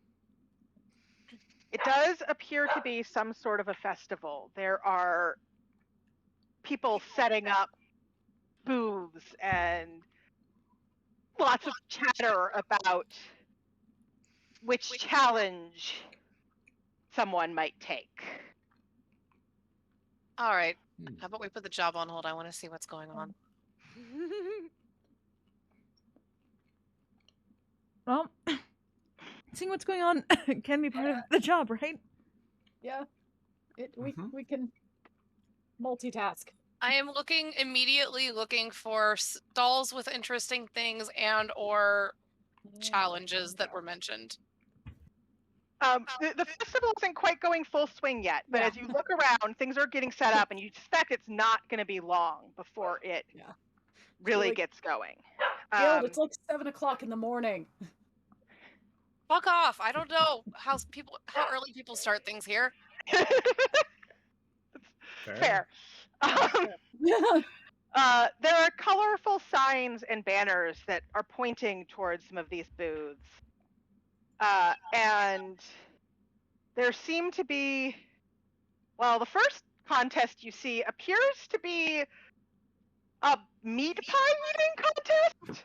It does appear to be some sort of a festival. There are people setting up booths and lots of chatter about which challenge someone might take. All right. How about we put the job on hold? I want to see what's going on. Well, seeing what's going on can be part of the job, right? Yeah. We can multitask. I am immediately looking for stalls with interesting things and or challenges that were mentioned. The festival isn't quite going full swing yet, but as you look around, things are getting set up, and you suspect it's not going to be long before it really gets going. It's like 7 o'clock in the morning. Fuck off! I don't know how early people start things here. Fair. There are colorful signs and banners that are pointing towards some of these booths. And there seem to be, the first contest you see appears to be a meat pie eating contest.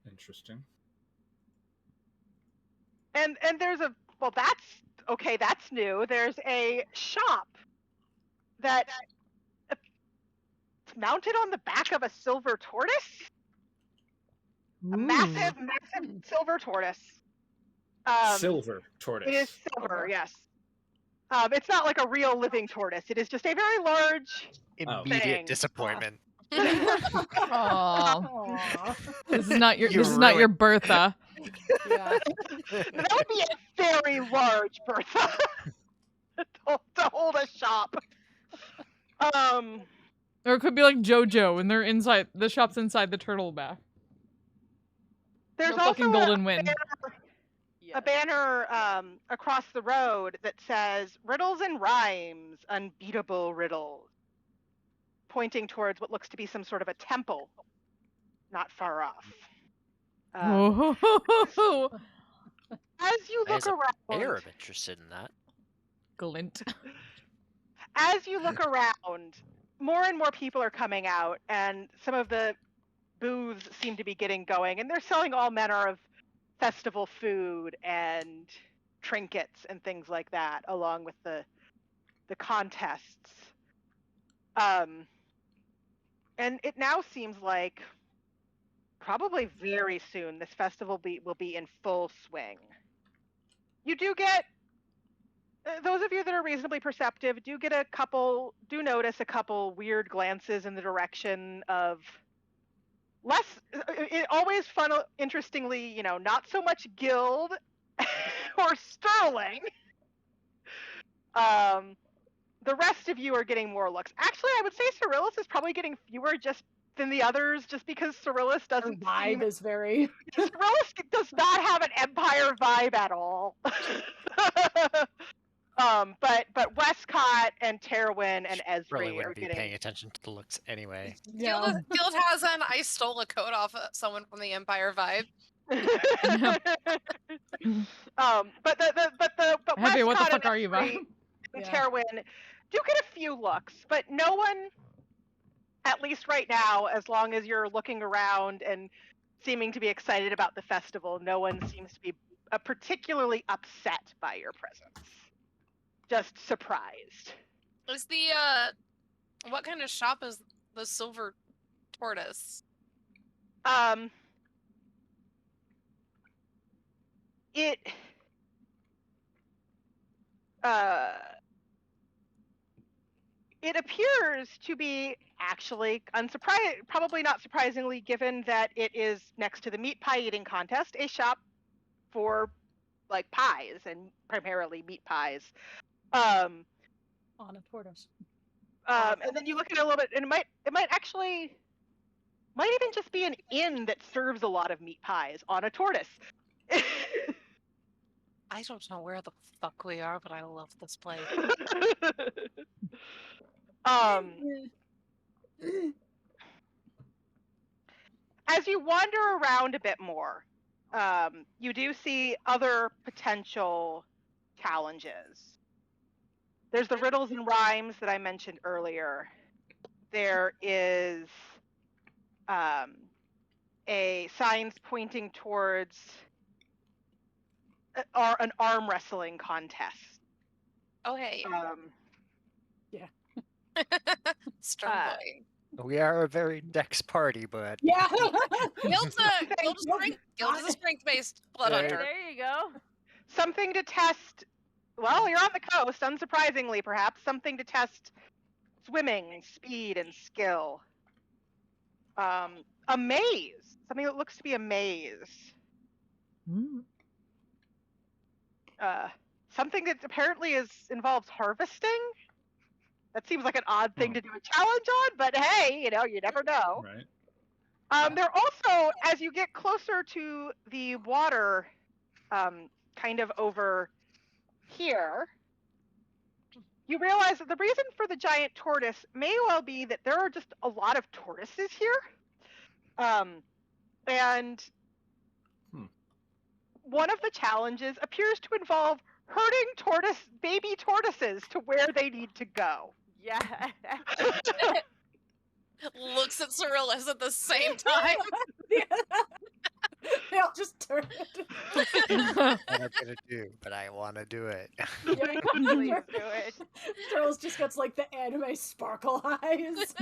Interesting. And there's that's new. There's a shop that mounted on the back of a silver tortoise. A massive silver tortoise. Silver tortoise. It is silver, yes. It's not like a real living tortoise. It is just a very large Immediate thing. disappointment. Oh, Aw. this is not your You this is not your ruined- Bertha. Yeah. That would be a very large Bertha to hold a shop. Or it could be like JoJo, and they're inside the shop's inside the turtle bath. There's No also fucking golden wind. a banner across the road that says "Riddles and Rhymes, Unbeatable Riddles," pointing towards what looks to be some sort of a temple, not far off. Oh, As you look There's a around, pair of interested in that. glint. as you look around, more and more people are coming out, and some of the booths seem to be getting going, and they're selling all manner of festival food and trinkets and things like that, along with the contests. And it now seems like probably very soon this festival will be in full swing. You do get those of you that are reasonably perceptive do notice a couple weird glances in the direction of always fun, interestingly, not so much Guild or Sterling. The rest of you are getting more looks. Actually, I would say Cyrillus is probably getting fewer than the others, just because Cyrillus Her doesn't vibe is very. Cyrillus does not have an Empire vibe at all. But Westcott and Terwin and Probably Esri are wouldn't be getting. paying attention to the looks anyway. Yeah. Guild has an I stole a coat off someone from the Empire vibe. But Heavy, what the Westcott fuck and are you, Esri Bob? and Yeah. Terwin do get a few looks, but no one, at least right now, as long as you're looking around and seeming to be excited about the festival, no one seems to be particularly upset by your presence. Just surprised. Is the what kind of shop is the Silver Tortoise? It appears to be actually probably not surprisingly, given that it is next to the meat pie eating contest, a shop for like pies and primarily meat pies. On a tortoise. And then you look at it a little bit, and it might even just be an inn that serves a lot of meat pies on a tortoise. I don't know where the fuck we are, but I love this place. As you wander around a bit more, you do see other potential challenges. There's the riddles and rhymes that I mentioned earlier. There is a signs pointing towards an arm wrestling contest. Oh hey, Yeah. strong boy. We are a very dex party, but Yeah. Guild is a strength-based blood There- hunter. There you go. Something to test. Well, you're on the coast, unsurprisingly, perhaps. Something to test swimming, speed, and skill. A maze. Something that looks to be a maze. Something that apparently involves harvesting. That seems like an odd thing to do a challenge on, but hey, you never know. Right. There also, as you get closer to the water, kind of over here, you realize that the reason for the giant tortoise may well be that there are just a lot of tortoises here. And one of the challenges appears to involve herding baby tortoises to where they need to go. Yeah. Looks at Cyrillus at the same time. They all just turn. what I'm gonna do, but I want to do it. Please do it. Turtles just gets like the anime sparkle eyes.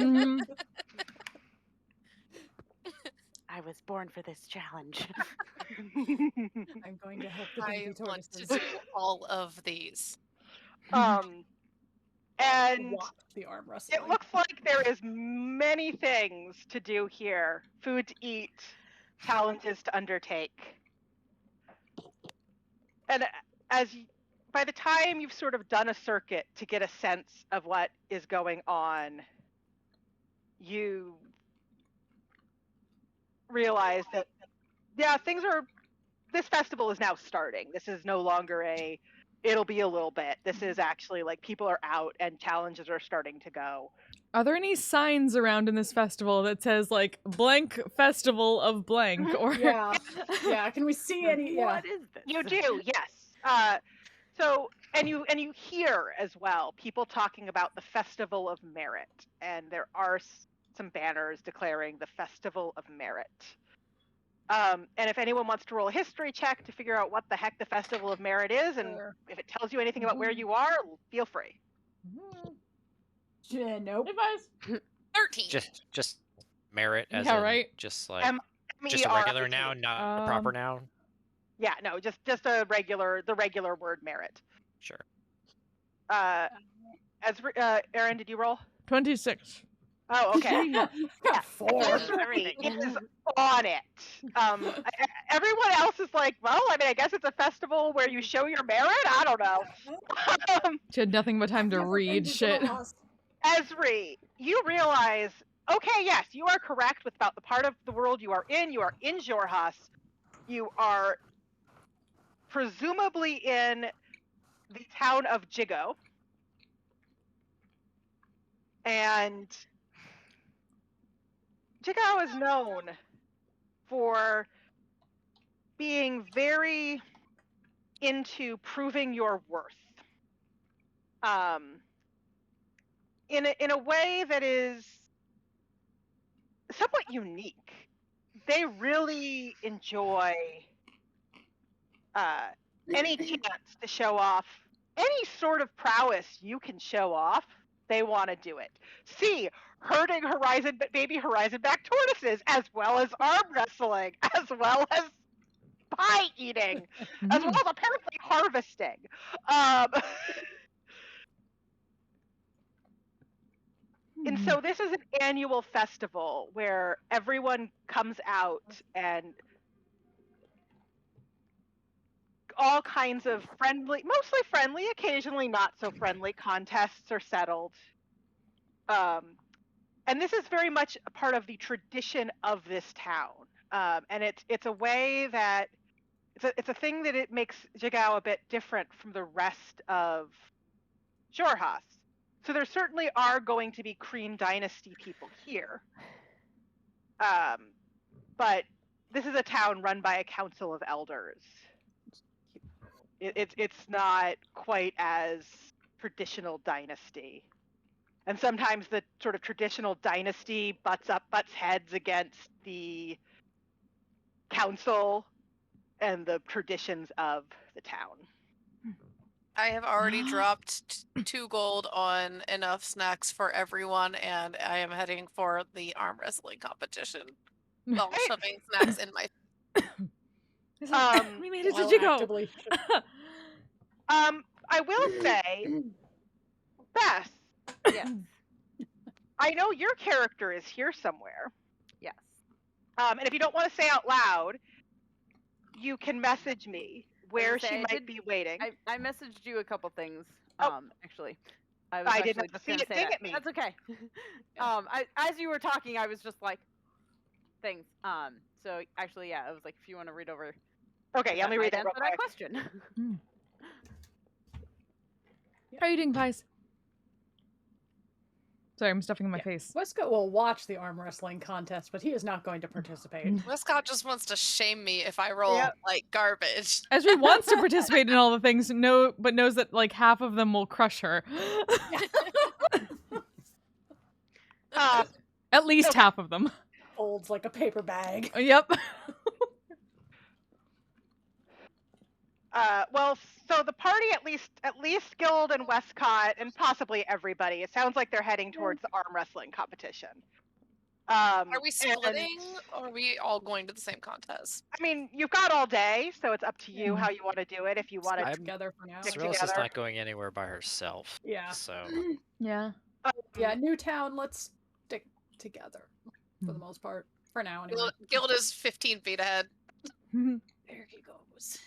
I was born for this challenge. I'm going to help the I baby want to tortoises. do all of these. And Watch the arm wrestling. it looks like there is many things to do here. Food to eat, challenges to undertake. And by the time you've sort of done a circuit to get a sense of what is going on, you realize that, yeah, this festival is now starting. This is no longer it'll be a little bit. This is actually like people are out and challenges are starting to go. Are there any signs around in this festival that says like blank festival of blank or Yeah. Can we see any? Yeah. What is this? You do, yes. And you hear as well people talking about the Festival of Merit, and there are some banners declaring the Festival of Merit. And if anyone wants to roll a history check to figure out what the heck the Festival of Merit is, and if it tells you anything about where you are, feel free. Nope. Advice. 13. Just merit as Yeah, in right. just like just a M-E-R-I-T. regular noun, not a proper noun. Yeah, no, just the regular word merit. Sure. Aaron, did you roll? 26. Oh, okay. Got 4. History is on it. Everyone else is like, well, I mean, I guess it's a festival where you show your merit. I don't know. She had nothing but time to read shit. Esri, you realize, okay, yes, you are correct with about the part of the world you are in. You are in Jorhas. You are presumably in the town of Jigo. And Jigo is known for being very into proving your worth. In a way that is somewhat unique. They really enjoy any chance to show off any sort of prowess you can show off. They want to do it. See, herding baby horizonback tortoises, as well as arm wrestling, as well as pie eating, as well as apparently harvesting. And so this is an annual festival where everyone comes out and all kinds of mostly friendly, occasionally not so friendly contests are settled. And this is very much a part of the tradition of this town. And it's a way that it's a thing that it makes Jigao a bit different from the rest of Jorhas. So there certainly are going to be Kreen Dynasty people here. But this is a town run by a council of elders. It's not quite as traditional dynasty. And sometimes the sort of traditional dynasty butts heads against the council and the traditions of the town. I have already dropped 2 gold on enough snacks for everyone, and I am heading for the arm wrestling competition while shoving snacks in my. We made it to Jigo. I will say, Beth. Yes. I know your character is here somewhere. Yes. And if you don't want to say out loud, you can message me where she might be waiting. I messaged you a couple things. Actually, I didn't see it ding at me. That's okay. As you were talking, I was just like, things. So actually, yeah, I was like, if you want to read over. Okay, let me read that real quick. Question. How are you doing, Pies? Sorry, I'm stuffing in my face. Westcott will watch the arm wrestling contest, but he is not going to participate. Westcott just wants to shame me if I roll like garbage. Esri wants to participate in all the things, but knows that like half of them will crush her. At least half of them. Folds like a paper bag. Yep. Well, so the party, at least Guild and Westcott, and possibly everybody, it sounds like they're heading towards the arm wrestling competition. Are Are we splitting, or are we all going to the same contest? I mean, you've got all day, so it's up to you Mhm. how you want to do it. If you want Stick to, together for now. Stick Cyrilus is together. not going anywhere by herself. Yeah. So Yeah. Yeah, Newtown, let's stick together for the most part. For now, anyway. Gilda's 15 feet ahead. There he goes.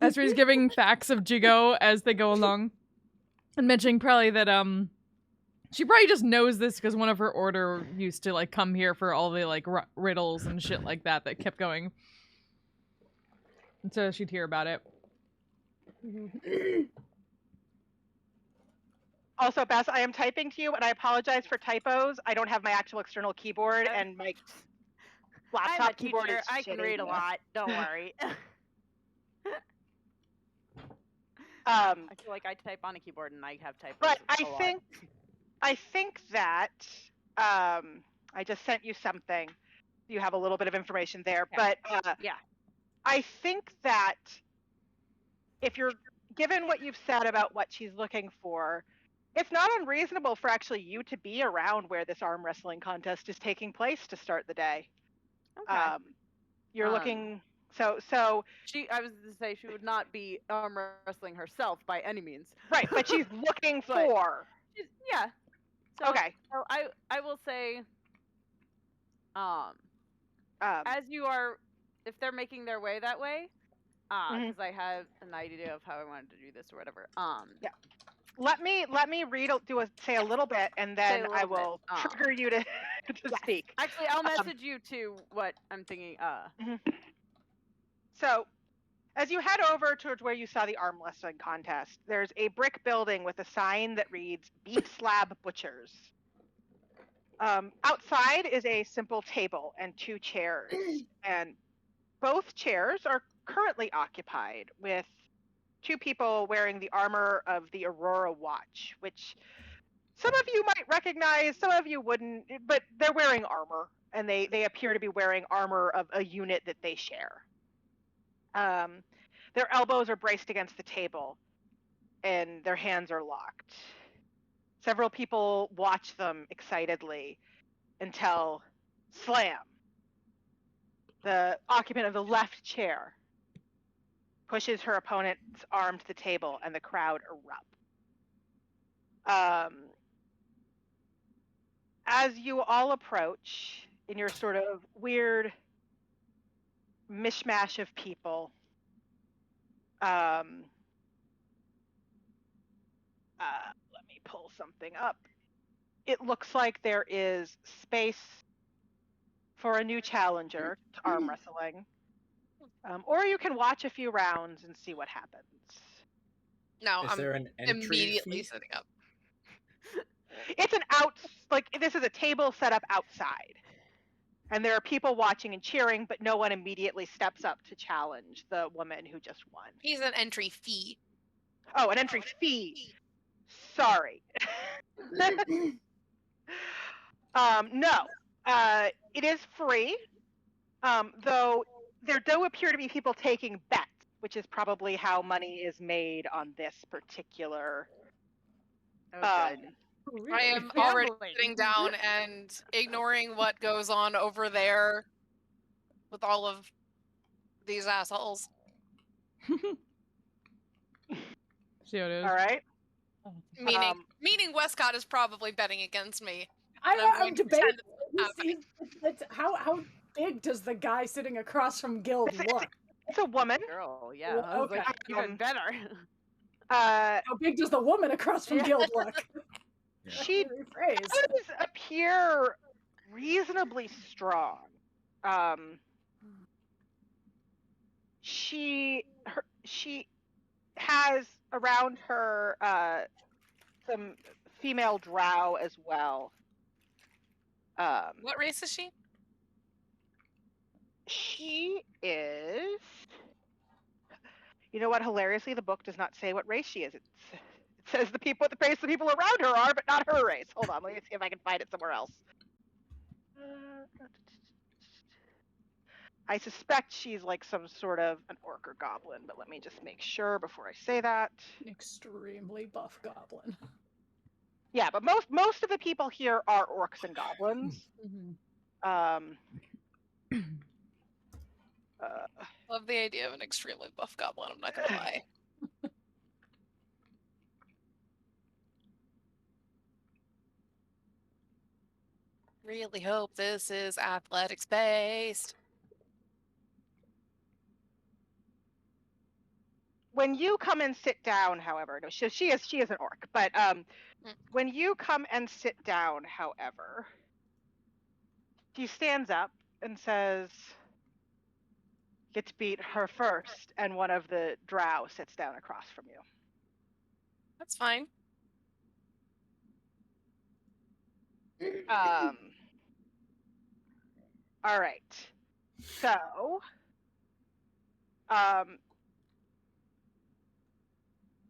Esri's giving facts of Jigo as they go along, and mentioning probably that she probably just knows this because one of her order used to like come here for all the like riddles and shit like that kept going, and so she'd hear about it. Also, Bess, I am typing to you, and I apologize for typos. I don't have my actual external keyboard, and my I'm a laptop keyboard teacher. is I can shitty. read a lot. Don't worry. I feel like I type on a keyboard and I have typos. But a lot. I think that I just sent you something. You have a little bit of information there, but yeah, I think that if you're given what you've said about what she's looking for, it's not unreasonable for actually you to be around where this arm wrestling contest is taking place to start the day. okay. You're looking so I was to say she would not be arm wrestling herself by any means. right, but she's looking But- for. Yeah. So, Okay. So I will say, as you are, if they're making their way that way, because I have an idea of how I wanted to do this or whatever. Yeah. Let me say a little bit, and then I will trigger you to speak. Actually, I'll message you to what I'm thinking. So, as you head over towards where you saw the arm wrestling contest, there's a brick building with a sign that reads Beef Slab Butchers. Outside is a simple table and 2 chairs, and both chairs are currently occupied with 2 people wearing the armor of the Aurora Watch, which some of you might recognize, some of you wouldn't, but they're wearing armor, and they appear to be wearing armor of a unit that they share. Their elbows are braced against the table, and their hands are locked. Several people watch them excitedly until slam. The occupant of the left chair pushes her opponent's arm to the table, and the crowd erupt. As you all approach in your sort of weird mishmash of people, let me pull something up. It looks like there is space for a new challenger to arm wrestling. Or you can watch a few rounds and see what happens. No, Is I'm there an entry immediately fee? setting up. It's this is a table set up outside. And there are people watching and cheering, but no one immediately steps up to challenge the woman who just won. He's an entry fee. Oh, an entry fee. Sorry. No. It is free. Though there do appear to be people taking bets, which is probably how money is made on this particular. I am already sitting down and ignoring what goes on over there with all of these assholes. See how it is. All right. Meaning Westcott is probably betting against me. I'm debating. happening. How big does the guy sitting across from Guild look? It's a woman. Girl, yeah. I was Okay. like, even better. How big does the woman across from Guild look? She does appear reasonably strong. She has around her some female drow as well. What race is she? She is. You know what? Hilariously, the book does not say what race she is. It says the race the people around her are, but not her race. Hold on, let me see if I can find it somewhere else. I suspect she's like some sort of an orc or goblin, but let me just make sure before I say that. An extremely buff goblin. Yeah, but most of the people here are orcs and goblins. Um, Love the idea of an extremely buff goblin, I'm not gonna lie. Really hope this is athletics based. when you come and sit down, however, no, she is an orc, but when you come and sit down, however, she stands up and says, "Get to beat her first," and one of the drow sits down across from you. That's fine. All right. So,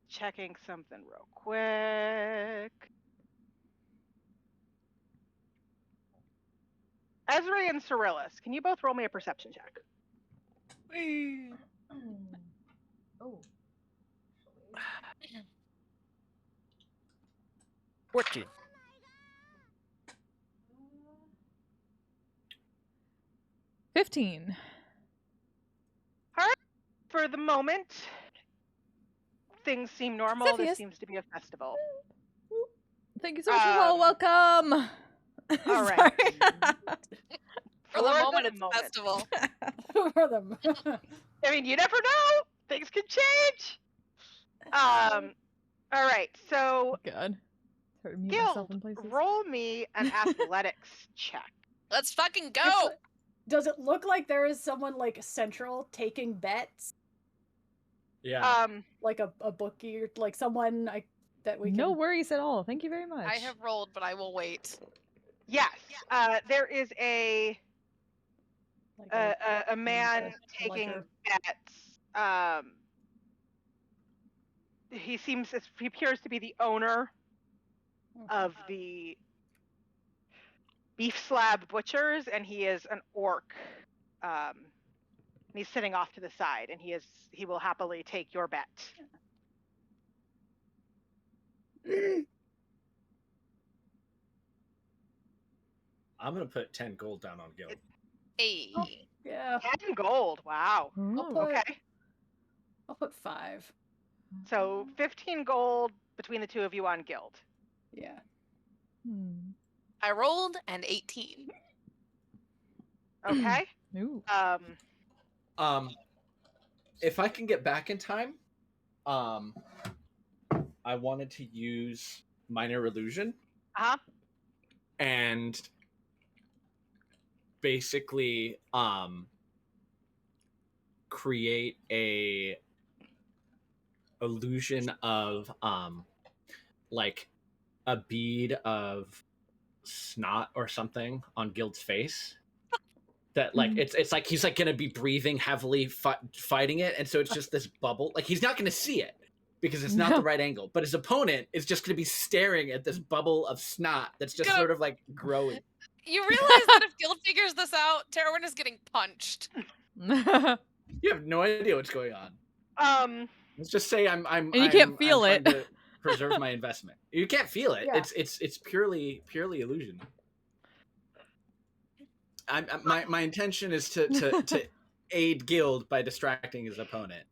checking something real quick. Ezri and Cyrillus, can you both roll me a perception check? Oh. 14. 15. For the moment, things seem normal. Ziphius. This seems to be a festival. Thank you so much for the follow. Welcome. All right. For the moment, it's a festival. For them. I mean, you never know. Things can change. All right. So, God. Started muting myself Guild, in places. roll me an athletics check. Let's fucking go! Does it look like there is someone like central taking bets? Yeah. Like a bookie or like someone that we can... No worries at all. Thank you very much. I have rolled, but I will wait. Yes. There is a man taking bets. He appears to be the owner of the Beef Slab Butchers, and he is an orc. And he's sitting off to the side, and he will happily take your bet. I'm gonna put 10 gold down on Guild. Hey. Oh, yeah. 10 gold. Wow. Okay. I'll put 5. So 15 gold between the two of you on Guild. Yeah. I rolled an 18. Okay. Ooh. If I can get back in time, I wanted to use Minor Illusion. And basically create a illusion of like a bead of snot or something on Guild's face. That like it's like he's like gonna be breathing heavily, fighting it, and so it's just this bubble. Like he's not gonna see it because it's not the right angle, but his opponent is just gonna be staring at this bubble of snot that's just sort of like growing. You realize that if Guild figures this out, Terwin is getting punched. You have no idea what's going on. Let's just say I'm and you can't feel I'm it. trying to preserve my investment. You can't feel it. Yeah. It's purely illusion. My intention is to aid Guild by distracting his opponent.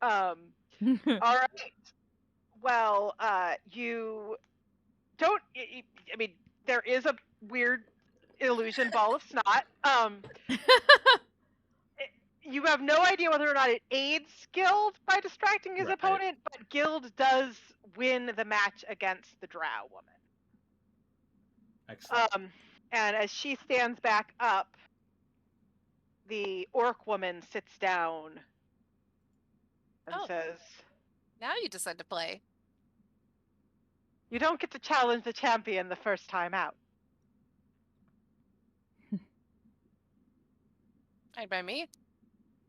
All right. Well, you don't. I mean, there is a weird illusion ball of snot. You have no idea whether or not it aids Guild by distracting his opponent, but Guild does win the match against the drow woman. Excellent. And as she stands back up, the orc woman sits down and says, "Now you decide to play. You don't get to challenge the champion the first time out." Fine by me.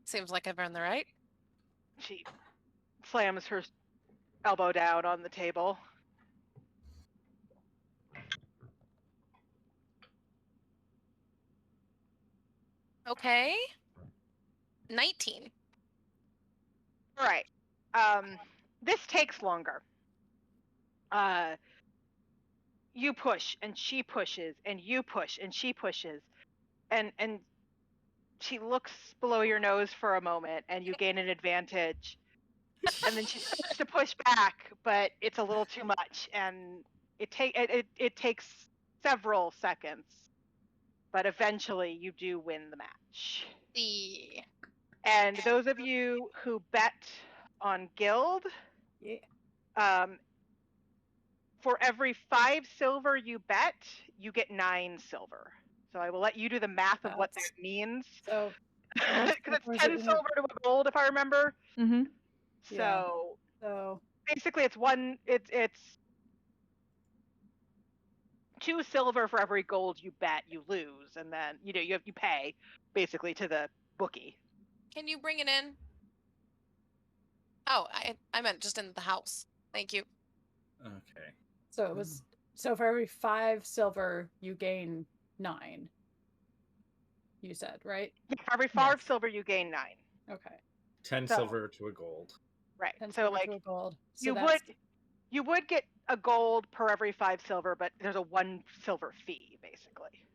Seems like I've earned the right. She slams her elbow down on the table. Okay. 19. All right. This takes longer. you push and she pushes and you push and she pushes and she looks below your nose for a moment and you gain an advantage. And then she starts to push back, but it's a little too much and it takes several seconds. But eventually you do win the match. The And those of you who bet on Guild, for every 5 silver you bet, you get 9 silver. So I will let you do the math of what that means. So, Because it's 10 silver to a gold, if I remember. Mm-hmm. Yeah. So basically, it's 2 silver for every gold you bet, you lose, and then you pay basically to the bookie. Can you bring it in? Oh, I meant just in the house. Thank you. Okay. So it was for every 5 silver you gain 9. You said, right? Yeah, for every 5 silver you gain 9. Okay. 10 So- silver to a gold. Right. 10 So silver like to a gold. So you that's- would get a gold per every 5 silver, but there's a 1 silver fee basically.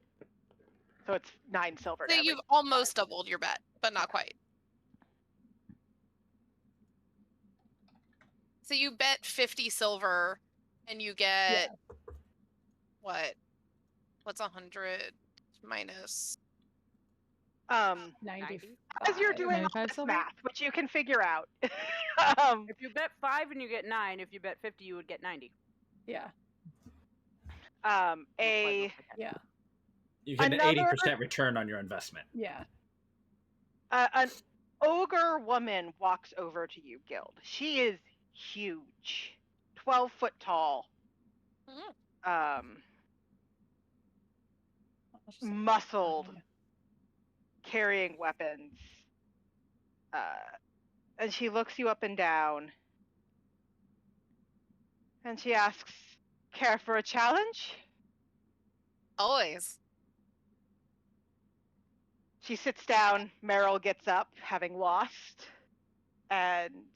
So it's 9 silver. So to every you've almost doubled your bet, but not quite. So you bet 50 silver, and you get what? What's 100 minus? 90. As you're doing all 95 this silver? math, which you can figure out. If you bet 5 and you get 9, if you bet 50, you would get 90. Yeah. Yeah. You get Another- an 80% return on your investment. Yeah. An ogre woman walks over to you, Guild. She is huge, 12 foot tall, muscled, carrying weapons, and she looks you up and down, and she asks, "Care for a challenge?" Always. She sits down. Meryl gets up, having lost, and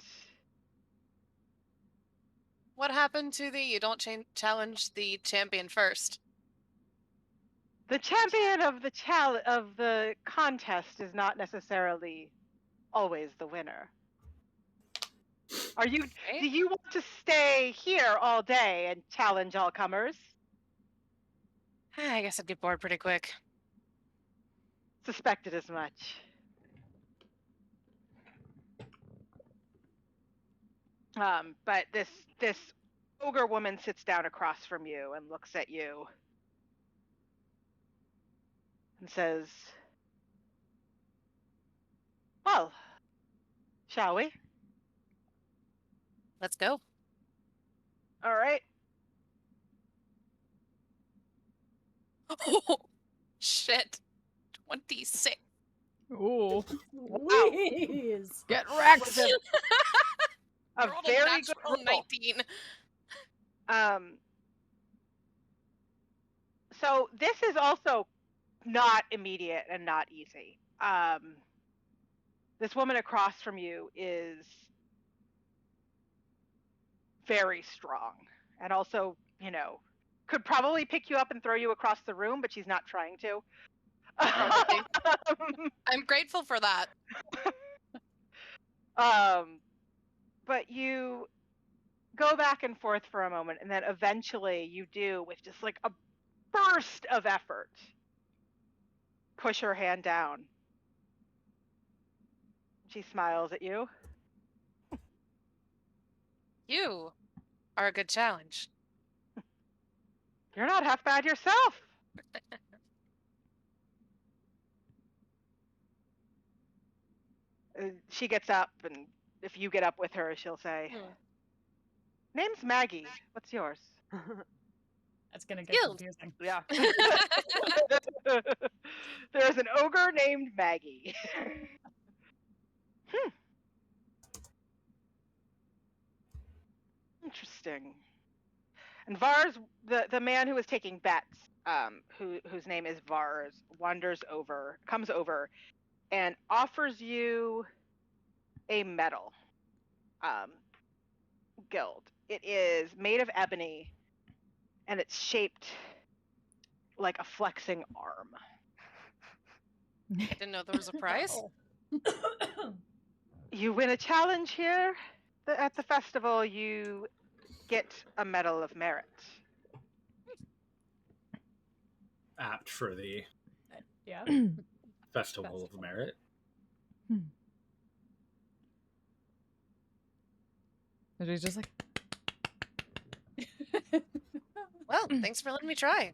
What happened to the you don't challenge the champion first? the champion of the contest is not necessarily always the winner. Do you want to stay here all day and challenge all comers? I guess I'd get bored pretty quick. Suspected as much. But this ogre woman sits down across from you and looks at you and says, "Well, shall we?" Let's go. All right. Oh, shit. 26. Ooh. Please. Get wrecked. A Rolled very natural good roll. 19. So this is also not immediate and not easy. This woman across from you is very strong and also, could probably pick you up and throw you across the room, but she's not trying to. Probably. I'm grateful for that. But you go back and forth for a moment, and then eventually you do, with just like a burst of effort, push her hand down. She smiles at you. You are a good challenge. You're not half bad yourself. She gets up, and if you get up with her, she'll say, "Name's Maggie. What's yours?" That's gonna get Guild. confusing. Yeah. There's an ogre named Maggie. Interesting. And Vars, the man who was taking bets, whose name is Vars, comes over, and offers you a medal. Guild. It is made of ebony, and it's shaped like a flexing arm. I didn't know there was a prize. Oh. You win a challenge here at the festival, you get a Medal of Merit. Apt for the Yeah. Festival of Merit. She's just like, Well, thanks for letting me try.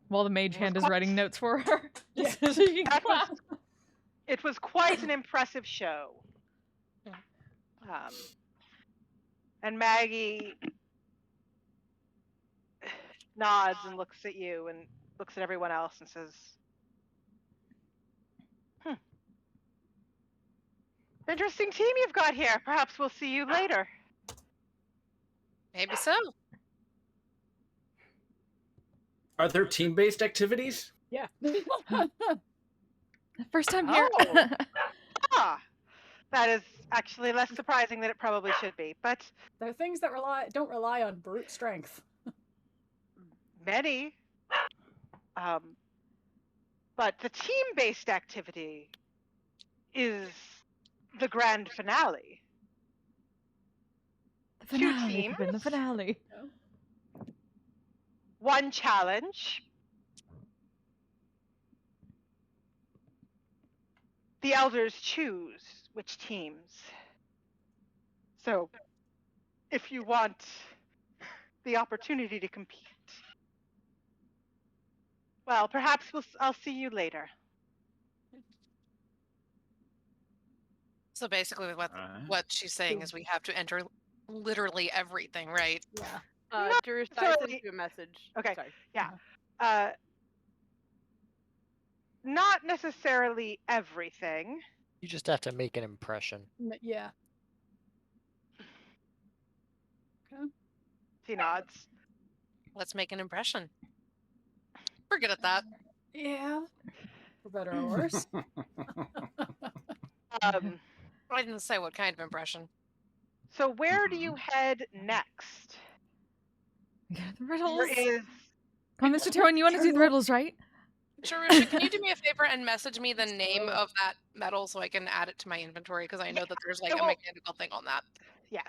while the mage hand is writing notes for her. Yeah. So she can That was- clap. It was quite an impressive show. And Maggie nods and looks at you and looks at everyone else and says, Interesting team you've got here. Perhaps we'll see you later. Maybe so. Are there team-based activities? Yeah. First time here. Oh. Ah, that is actually less surprising than it probably should be, but There are things that don't rely on brute strength. many. But the team-based activity is the grand finale. The finale. teams. The finale. One challenge. The elders choose which teams. So, if you want the opportunity to compete, well, perhaps I'll see you later. So basically, Alright. what she's saying is we have to enter literally everything, right? Yeah. Drew, I so sent the- you a message. Okay, Sorry. yeah. Not necessarily everything. You just have to make an impression. Yeah. She nods. Let's make an impression. We're good at that. Yeah. For better or worse. I didn't say what kind of impression. So where do you head next? Yeah, the riddles. There is Come on, Mr. Tyrone, you want to do the riddles, right? Sharusha, can you do me a favor and message me the name of that metal so I can add it to my inventory? Because I know that there's like it a will- mechanical thing on that. yes.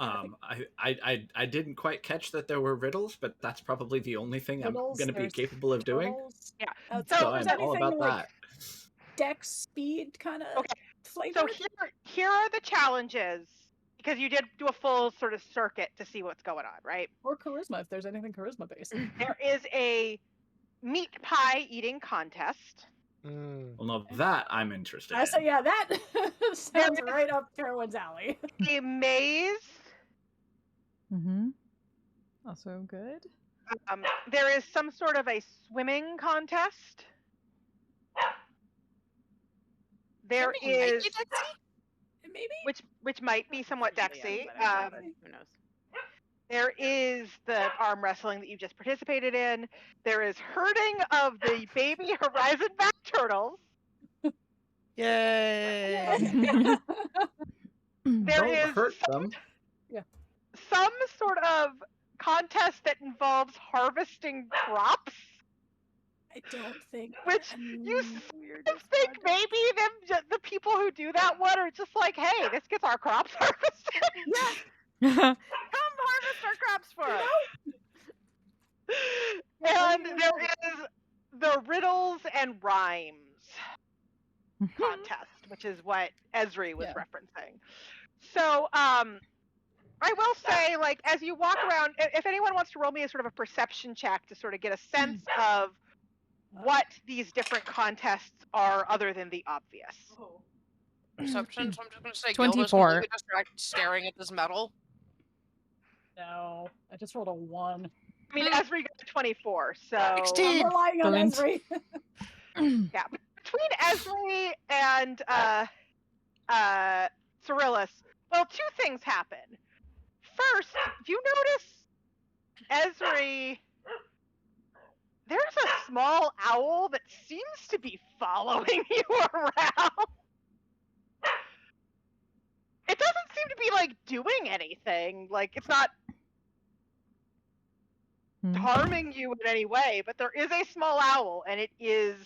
I didn't quite catch that there were riddles, but that's probably the only thing Riddles, I'm going to be there's capable of doing. Turtles. Yeah. So So if there's I'm all anything about like that. dex speed kind of Okay, flavor. So here are the challenges, because you did do a full sort of circuit to see what's going on, right? Or charisma, if there's anything charisma based. There is a meat pie eating contest. Well, no, that I'm interested I in. say, yeah, that sounds right up Carowin's alley. A maze. Mm-hmm. Also good. There is some sort of a swimming contest. There Swimming might is, be Dexy? Maybe. which might be somewhat Dexy. Who knows? There is the arm wrestling that you just participated in. There is herding of the baby horizon back turtles. Yay! There Don't is hurt them. some sort of contest that involves harvesting crops, I don't think. which you weird. think maybe the people who do that one are just like, hey, this gets our crops harvested. Come harvest our crops for us. And there is the riddles and rhymes contest, which is what Esri was Yeah. referencing. So, I will say, like, as you walk around, if anyone wants to roll me a sort of a perception check to sort of get a sense of what these different contests are other than the obvious. Perception, so I'm just going to say 24. Gilda's completely distracted staring at this metal. No, I just rolled a 1. I mean, Esri got a 24, so 16. I'm relying on Brilliant. Esri. yeah. Between Esri and Cyrillus, well, two things happen. First, you notice Esri. There's a small owl that seems to be following you around. It doesn't seem to be like doing anything. Like it's not harming you in any way, but there is a small owl, and it is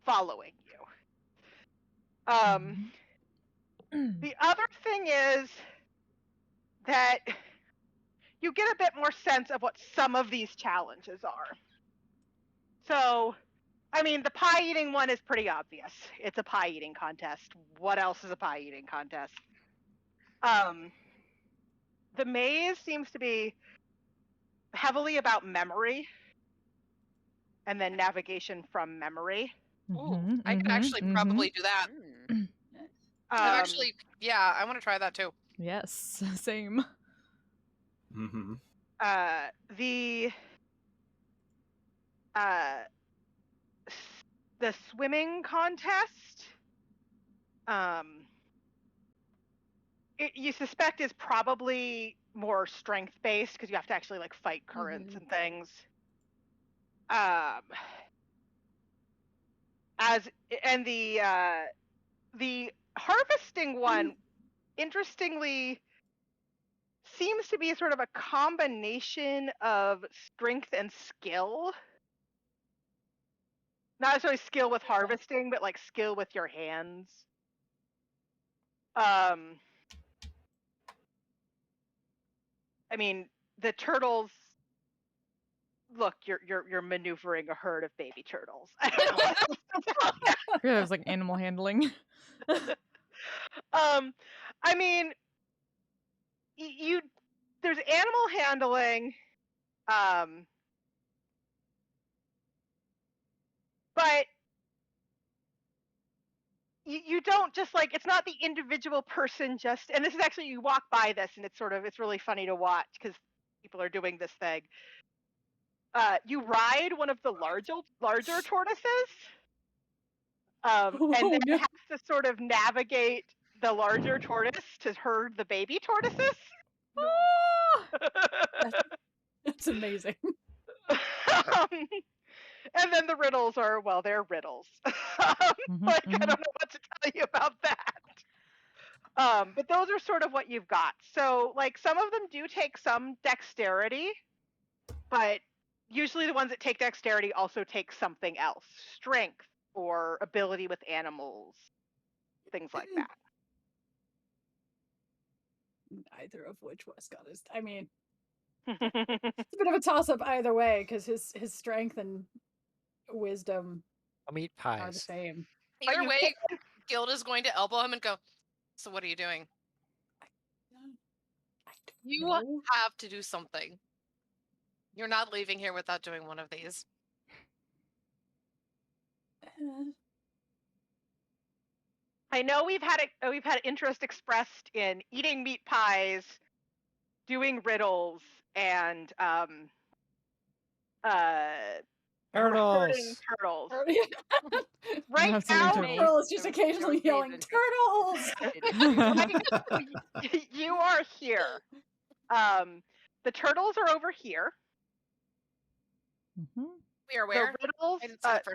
following you. The other thing is that you get a bit more sense of what some of these challenges are. So, I mean, the pie eating one is pretty obvious. It's a pie eating contest. What else is a pie eating contest? The maze seems to be heavily about memory and then navigation from memory. Ooh, I could actually probably do that. I'm actually, yeah, I want to try that too. Yes, same. The swimming contest, you suspect is probably more strength based because you have to actually like fight currents and things. The harvesting one, interestingly, seems to be sort of a combination of strength and skill. Not necessarily skill with harvesting, but like skill with your hands. I mean, the turtles. Look, you're maneuvering a herd of baby turtles. It was like animal handling. I mean, there's animal handling, but you don't just like, it's not the individual person just, and this is actually, you walk by this and it's really funny to watch because people are doing this thing. You ride one of the larger tortoises, and then it has to sort of navigate the larger tortoise to herd the baby tortoises. That's amazing. And then the riddles are, well, they're riddles. I don't know what to tell you about that. But those are sort of what you've got. So, like, some of them do take some dexterity, but usually the ones that take dexterity also take something else. Strength or ability with animals, things like that. Neither of which Westcott is. I mean, it's a bit of a toss-up either way, because his strength and wisdom meat are the pies. same. Either way, Guild is going to elbow him and go, so what are you doing? You have to do something. You're not leaving here without doing one of these. I know we've had interest expressed in eating meat pies, doing riddles, and herding turtles. Right now, Turtle is just occasionally yelling, "Turtles!" You are here. The turtles are over here. We are where? The riddles,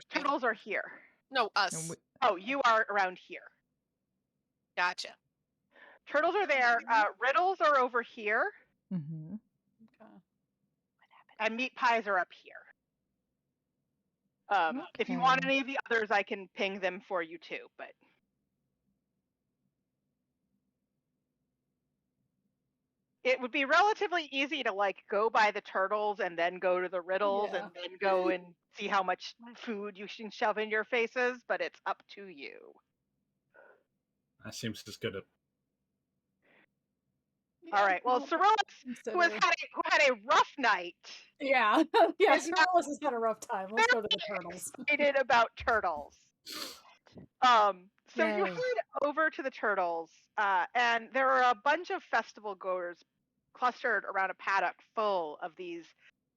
turtles are here. No, us. Oh, you are around here. Gotcha. Turtles are there. Riddles are over here. And meat pies are up here. If you want any of the others, I can ping them for you too, but it would be relatively easy to like go by the turtles and then go to the riddles and then go and see how much food you can shove in your faces, but it's up to you. That seems as good. All right. Well, Cyrillus, who had a rough night. Yeah, Cyrillus has had a rough time. Let's go to the turtles. Excited about turtles. So you head over to the turtles, and there are a bunch of festival goers clustered around a paddock full of these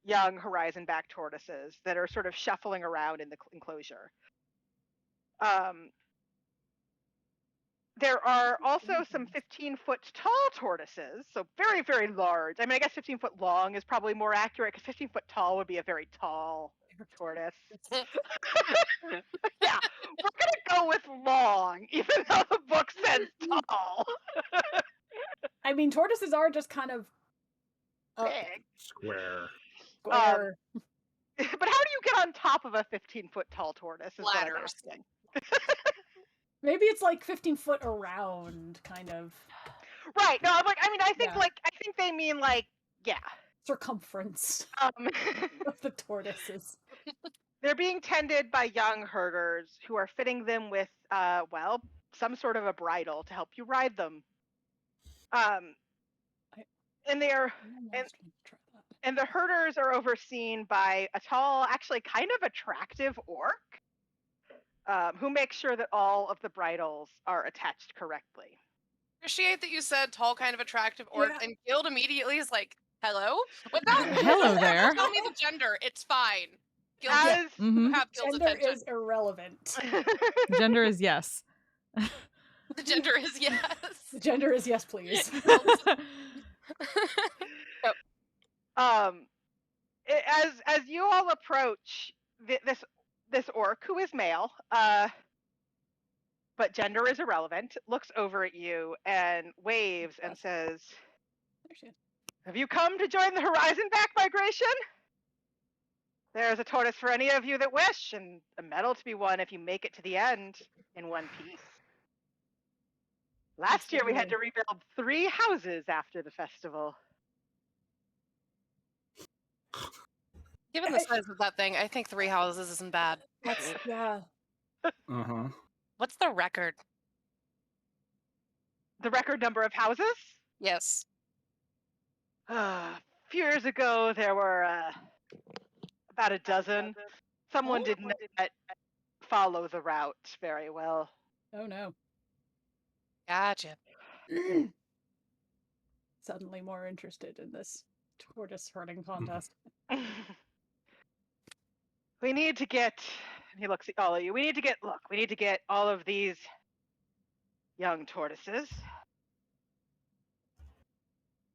young horizon-back tortoises that are sort of shuffling around in the enclosure. There are also some 15-foot tall tortoises, so very, very large. I mean, I guess 15-foot long is probably more accurate, because 15-foot tall would be a very tall tortoise. Yeah, we're going to go with long, even though the book says tall. I mean, tortoises are just kind of big. Square. Square. But how do you get on top of a 15-foot tall tortoise? Is what I'm Ladders. asking. Maybe it's like 15 foot around, kind of Right. No, I'm like, I mean, I think Yeah. I think they mean like, yeah. circumference Um, of the tortoises. they're being tended by young herders who are fitting them with, well, some sort of a bridle to help you ride them. And they are, and the herders are overseen by a tall, actually kind of attractive orc, who makes sure that all of the bridles are attached correctly. Appreciate that you said tall, kind of attractive orc, Yeah. and Guild immediately is like, hello? Without Hello there. Tell me the gender. It's fine. Guilds As Mhm. have Guild's Gender attention. is irrelevant. Gender is yes. The gender is yes. The gender is yes, please. As you all approach this orc, who is male, but gender is irrelevant, looks over at you and waves and says, There she is. "Have you come to join the Horizon back migration? There's a tortoise for any of you that wish, and a medal to be won if you make it to the end in one piece. Last year we had to rebuild 3 houses after the festival." Given the size of that thing, I think 3 houses isn't bad. Yeah. Uh-huh. What's the record? The record number of houses? Yes. A few years ago, there were about a dozen. Someone did not follow the route very well. Oh no. Gotcha. Suddenly more interested in this tortoise herding contest. We need to get, and he looks at all of you, we need to get all of these young tortoises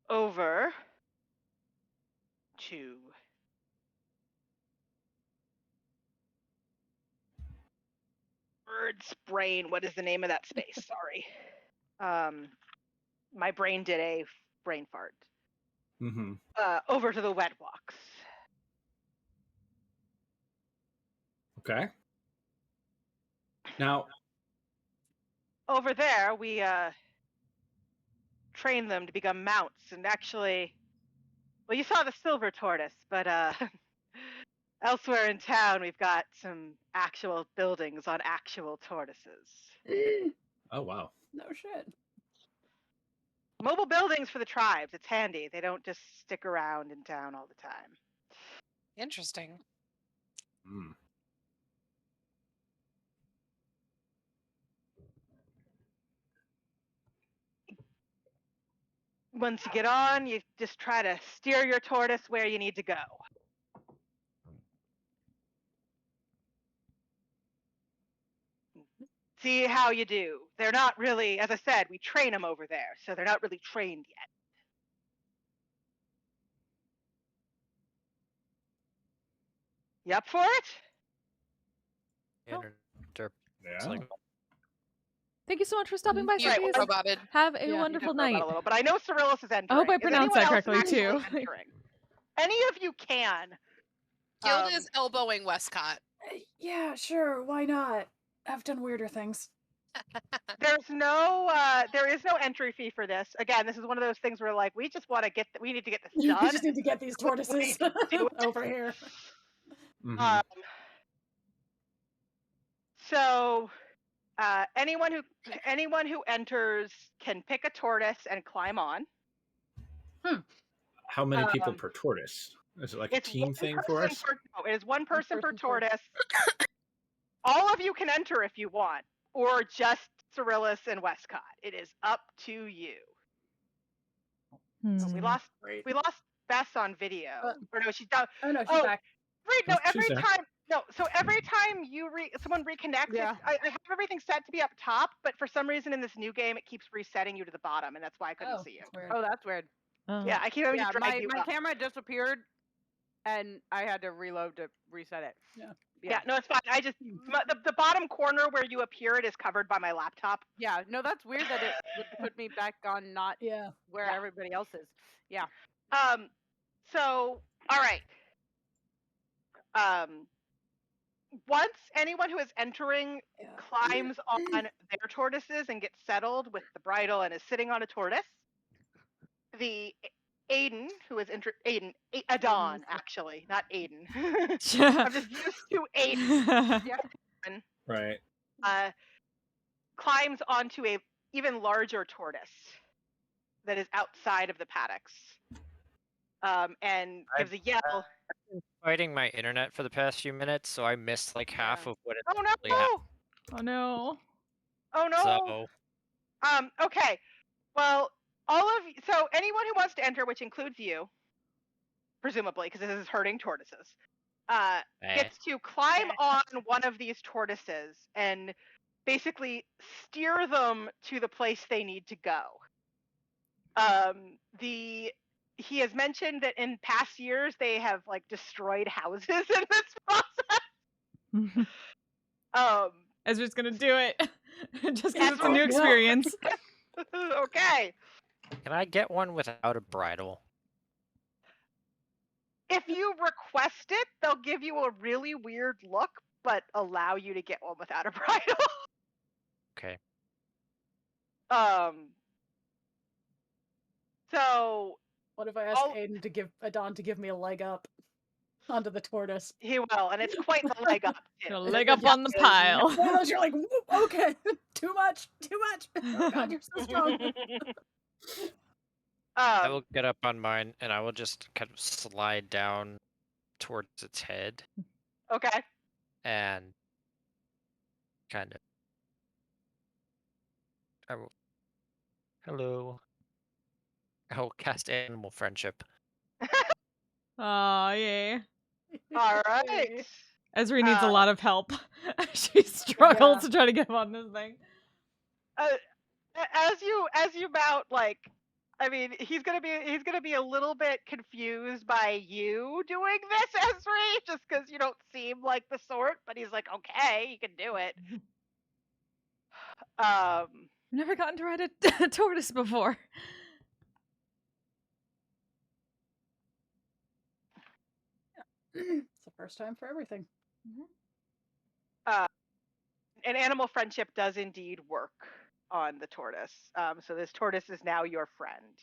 over to Bird's Brain. What is the name of that space? Sorry. My brain did a brain fart. Mm-hmm. Over to the wet walks. Okay. Now, Over there, we train them to become mounts, and actually, well, you saw the silver tortoise, but elsewhere in town, we've got some actual buildings on actual tortoises. oh wow. No shit. Mobile buildings for the tribes. It's handy. They don't just stick around in town all the time. Interesting. Mm. Once you get on, you just try to steer your tortoise where you need to go. See how you do. They're not really, as I said, we train them over there, so they're not really trained yet. You up for it? Yeah. It's like, Thank you so much for stopping by, You Sophie. roboted. Have a Yeah. wonderful Robot night. a little, but I know Cyrillus is entering. I hope I Is pronounced anyone that else correctly, actually too. entering? Any of you can. Guild is elbowing Westcott. Yeah, sure. Why not? I've done weirder things. There is no entry fee for this. Again, this is one of those things where like we need to get this We done. just need to get these tortoises do it. over here. Mhm. So anyone who enters can pick a tortoise and climb on. How many people per tortoise? Is it like a It's team one thing for person us? no, it is one person per person per- tortoise. All of you can enter if you want, or just Cyrillus and Westcott. It is up to you. Hmm. We lost Bess on video. Or no, she's down. Oh no, she's Oh, back. Right, no, She's every there. time. No, so every time someone reconnects, Yeah. I have everything set to be up top, but for some reason in this new game, it keeps resetting you to the bottom, and that's why I couldn't see you. That's weird. Oh, that's weird. Yeah, I keep having Yeah, to drag my you up. camera disappeared, and I had to reload to reset it. Yeah, no, it's fine. I just the bottom corner where you appear, it is covered by my laptop. Yeah, no, that's weird that it would put me back on not Yeah. where Yeah. everybody else is. Yeah. So all right, Once anyone who is entering climbs on their tortoises and gets settled with the bridle and is sitting on a tortoise, the Aiden, who is Adon, actually, not Aiden. I'm just used to Aiden. Right. Climbs onto a even larger tortoise that is outside of the paddocks, and gives a yell. I've been fighting my internet for the past few minutes, so I missed like half of what it Oh really happened. no! Oh no. Oh no! So Okay. Well, so anyone who wants to enter, which includes you, presumably, because this is herding tortoises, gets to climb on one of these tortoises and basically steer them to the place they need to go. He has mentioned that in past years they have like destroyed houses in this process. Ezra's gonna do it. Just because it's a Ezra, new no. experience. Okay. can I get one without a bridle? If you request it, they'll give you a really weird look, but allow you to get one without a bridle. Okay. So What if I ask Aiden to give Adon to give me a leg up onto the tortoise? he will, and it's quite the leg up. Too. A leg up on the pile. One of those you're like, okay, too much. Oh God, you're so strong. I will get up on mine, and I will just kind of slide down towards its head. Okay. And kind of. Hello. I will cast Animal Friendship. Aw, yay. All right. Ezra needs a lot of help. She struggles to try to get on this thing. As you mount, like, I mean, he's gonna be a little bit confused by you doing this, Ezri, just because you don't seem like the sort. But he's like, okay, you can do it. I've never gotten to ride a tortoise before. It's the first time for everything. And animal friendship does indeed work on the tortoise. So this tortoise is now your friend.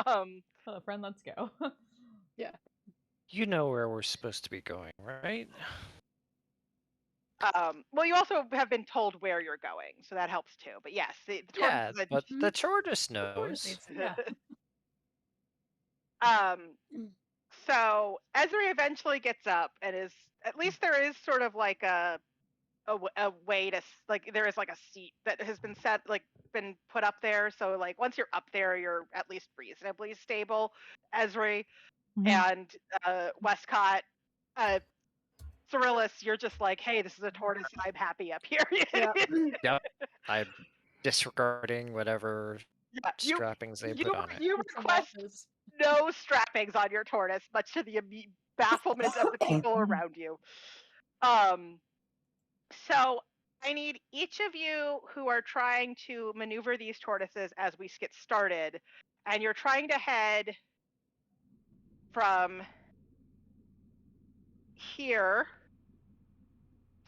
Hello, friend, let's go. Yeah. You know where we're supposed to be going, right? Well, you also have been told where you're going, so that helps too. But yes, the tortoise is but the tortoise knows. Yeah. So Ezri eventually gets up and is, at least there is sort of like a way to, like, there is like a seat that has been set, like been put up there. So like once you're up there, you're at least reasonably stable, Ezri. And Westcott, Cyrillus, you're just like, hey, this is a tortoise and I'm happy up here. Yep. I'm disregarding whatever strappings they put on it. You request no strappings on your tortoise, much to the bafflement of the people around you. So I need each of you who are trying to maneuver these tortoises as we get started, and you're trying to head from here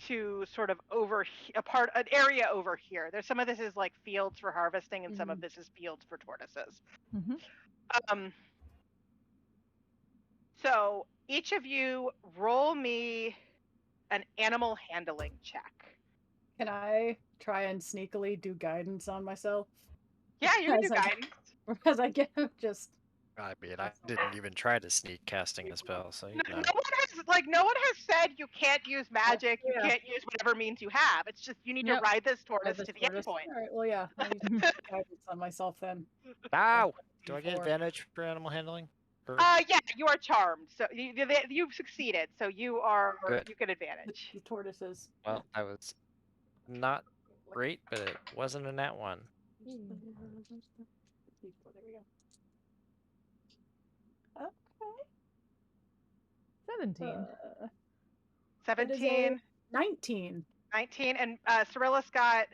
to sort of an area over here. There's some of this is like fields for harvesting, and some of this is fields for tortoises. So each of you roll me an animal handling check. Can I try and sneakily do guidance on myself? Yeah, you can do guidance. Because I get just. I mean, I didn't even try to sneak casting a spell, so you know. No one has said you can't use magic, you can't use whatever means you have. It's just you need to ride this tortoise to the end point. All right, well, yeah, I need to do guidance on myself then. Ow! Do I get advantage for animal handling? Yeah, you are charmed, so you've succeeded. So you get advantage. The tortoises. Well, I was not great, but it wasn't a nat one. There we go. Okay. 17. 17. 19. 19, and Cyrillus got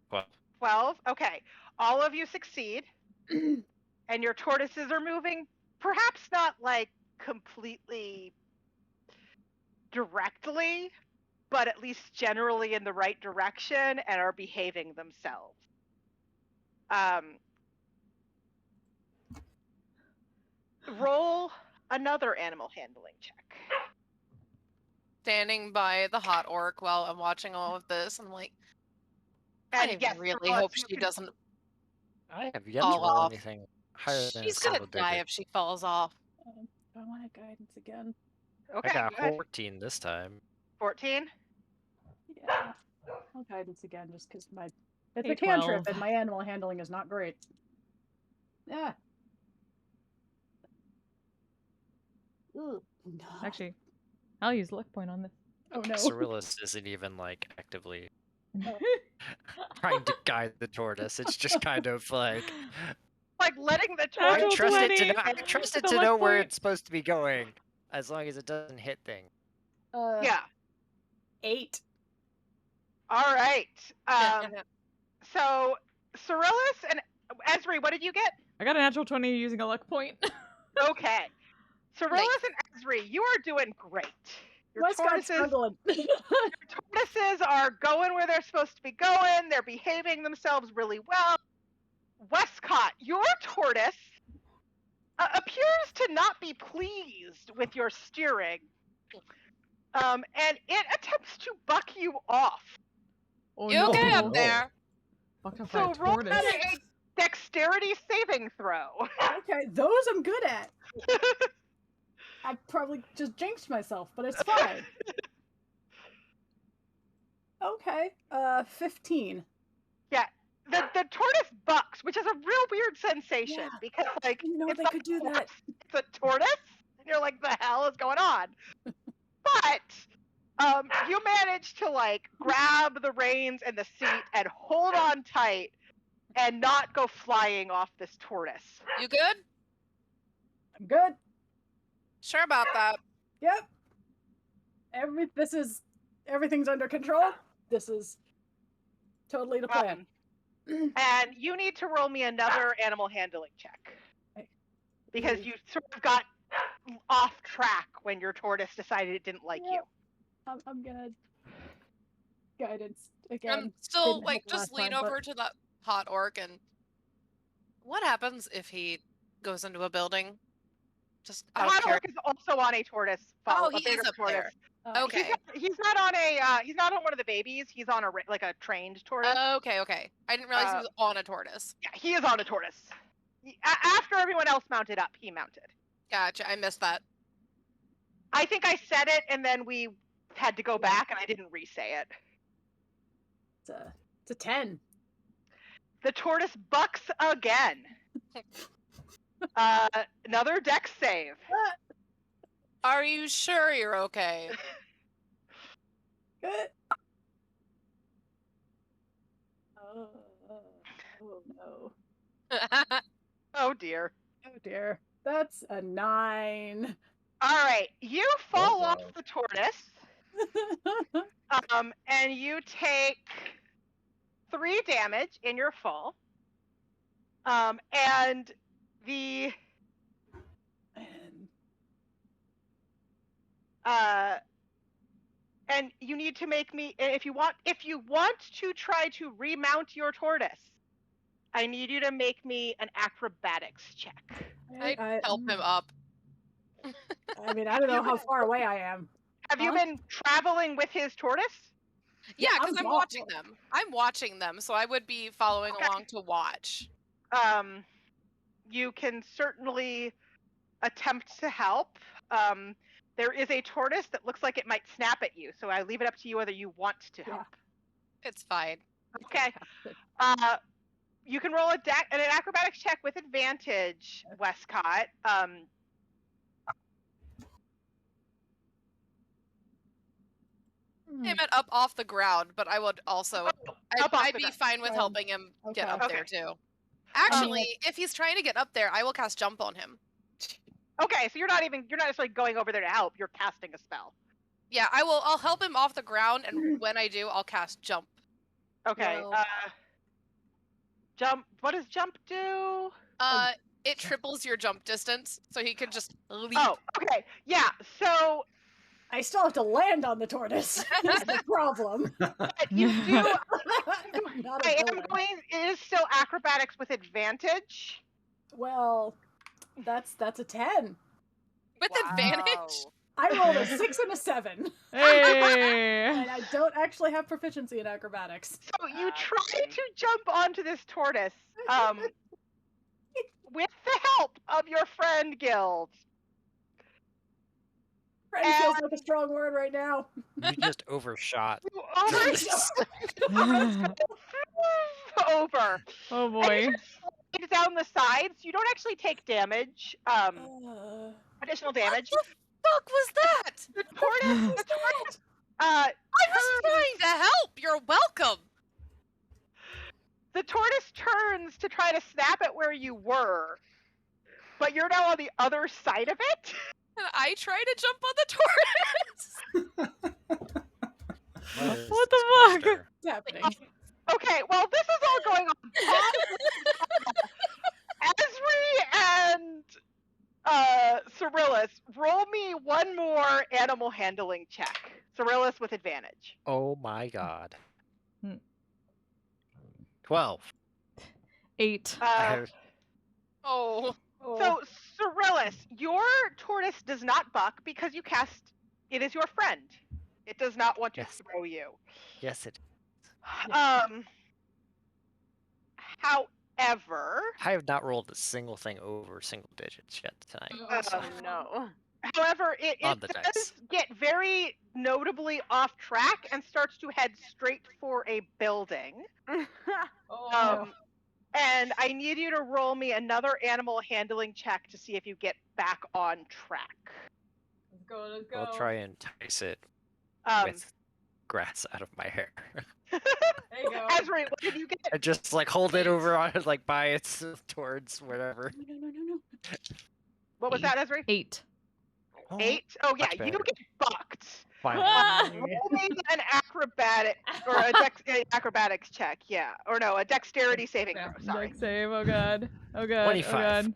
12. 12. Okay, all of you succeed, and your tortoises are moving. Perhaps not like completely directly, but at least generally in the right direction and are behaving themselves. Roll another animal handling check. Standing by the hot orc while I'm watching all of this, I'm like, And I yes, really Sorella, hope you she can- doesn't I have yet to fall roll off. anything higher than a She's gonna single die digit. if she falls off. I want a guidance again. Okay, I got go ahead. 14 this time. 14. Yeah. I'll guidance again just because it's a A cantrip 12. and my animal handling is not great. Yeah. Ugh. No. Actually, I'll use luck point on this. Oh no. Cyrillus isn't even like actively Oh. trying to guide the tortoise. It's just kind of like Like letting the I Natural tortoise trust it to 20. know, I trust it The to luck know where point. it's supposed to be going, as long as it doesn't hit things. Yeah. 8. All right. So Cyrillus and Esri, what did you get? I got a natural 20 using a luck point. Okay. Cyrillus and Esri, you are doing great. Your Westcott's tortoises, struggling. tortoises are going where they're supposed to be going. They're behaving themselves really well. Westcott, your tortoise appears to not be pleased with your steering. And it attempts to buck you off. Oh, You no. okay no. up there? Fucked up by So a roll tortoise. a dexterity saving throw. Okay, those I'm good at. I probably just jinxed myself, but it's fine. Okay, 15. Yeah, the tortoise bucks, which is a real weird sensation Yeah. because like I didn't know it's they not could do a that. horse, it's a tortoise, and you're like, the hell is going on? But you manage to like grab the reins and the seat and hold on tight and not go flying off this tortoise. You good? I'm good. Sure about that. Yep. Everything's under control. This is totally the plan. And you need to roll me another animal handling check. Okay. Because you sort of got off track when your tortoise decided it didn't like you. I'm gonna guidance again. I'm still Didn't like help just last lean time, but- over to the hot orc and what happens if he goes into a building? Just The out of hot orc curiosity. is also on a tortoise. Oh, a he bigger is up tortoise. there. Okay. He's not on one of the babies. He's on a trained tortoise. Okay. I didn't realize he was on a tortoise. Yeah, he is on a tortoise. After everyone else mounted up, he mounted. Gotcha. I missed that. I think I said it, and then we had to go back, and I didn't re-say it. It's a 10. The tortoise bucks again. Another dex save. Are you sure you're okay? Good. Oh no. Oh dear. Oh dear. That's a 9. All right, you fall Oh, off no. the tortoise, and you take 3 damage in your fall. And the and you need to make me if you want to try to remount your tortoise, I need you to make me an acrobatics check. I help him up. I mean, I don't know how far away I am. Have you been traveling with his tortoise? Yeah, I'm because I'm not- watching them. I'm watching them, so I would be following Okay. along to watch. You can certainly attempt to help. There is a tortoise that looks like it might snap at you, so I leave it up to you whether you want to Yeah. help. It's fine. Okay. You can roll an acrobatics check with advantage, Westcott. I meant up off the ground, but I would also up off I'd the be ground. fine with Fine. helping him get Okay. up there too. Actually, if he's trying to get up there, I will cast jump on him. Okay, so you're not necessarily going over there to help. You're casting a spell. Yeah, I'll help him off the ground, and when I do, I'll cast jump. Okay. Well- Jump. What does jump do? It triples your jump distance, so he could just leap. Oh, okay. Yeah. So I still have to land on the tortoise. That's the problem. you do. Not I a am villain. going. It is still acrobatics with advantage. Well, that's a 10. With advantage? I rolled a 6 and a 7. Hey. And I don't actually have proficiency in acrobatics. So you try to jump onto this tortoise with the help of your friend Guild. Friend feels like a strong word right now. You just overshot. You over. Oh boy. Slide down the sides. You don't actually take damage. Additional damage. What the fuck was that? The tortoise. I was trying to help. You're welcome. The tortoise turns to try to snap at where you were, but you're now on the other side of it. And I try to jump on the tortoise. What the fuck? What's happening? Okay, well, this is all going on. Esri and Cyrillus, roll me one more animal handling check. Cyrillus with advantage. Oh my god. Hmm. 12. 8. Oh. So, Cyrillus, your tortoise does not buck because you cast it is your friend. It does not want to Yes. throw you. Yes, it. However, I have not rolled a single thing over single digits yet tonight. Oh, no. However, it On the does dice. get very notably off track and starts to head straight for a building. And I need you to roll me another animal handling check to see if you get back on track. Let's go, let's go. I'll try and entice it with grass out of my hair. There you go. Esri, what did you get? And just like hold it over on it, like by its towards whatever. No. What was that, Esri? 8. 8? Oh yeah, much you better. get bucked. Finally. Roll me an acrobatic or an acrobatics check, yeah, or no, a dexterity saving throw. Sorry. Dex save. Oh god. Oh god. 25. Oh god.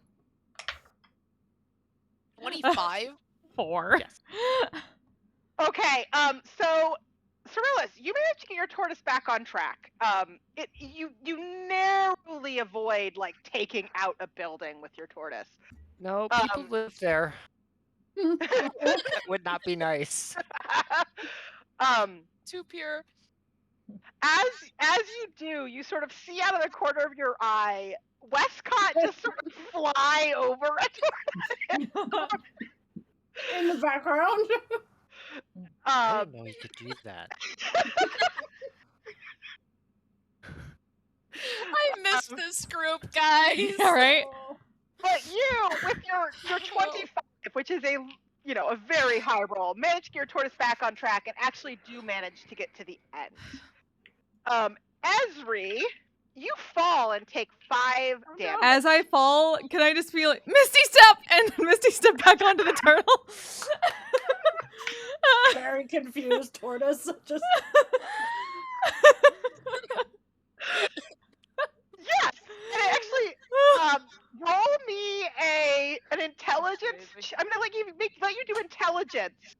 25? 4. Yes. Okay, so Cyrillus, you managed to get your tortoise back on track. You narrowly avoid like taking out a building with your tortoise. No, people live there. That would not be nice. Too pure. As you do, you sort of see out of the corner of your eye Westcott just sort of fly over a tortoise. In the background. I didn't know you could do that. I missed this group, guys. All right. But you, with your 25, which is a very high roll, manage to get your tortoise back on track and actually do manage to get to the end. Esri, you fall and take 5 damage. As I fall, can I just be like, Misty Step! And Misty Step back onto the turtle? Very confused tortoise. Just Yes! And actually, roll me an intelligence. I'm gonna let you do intelligence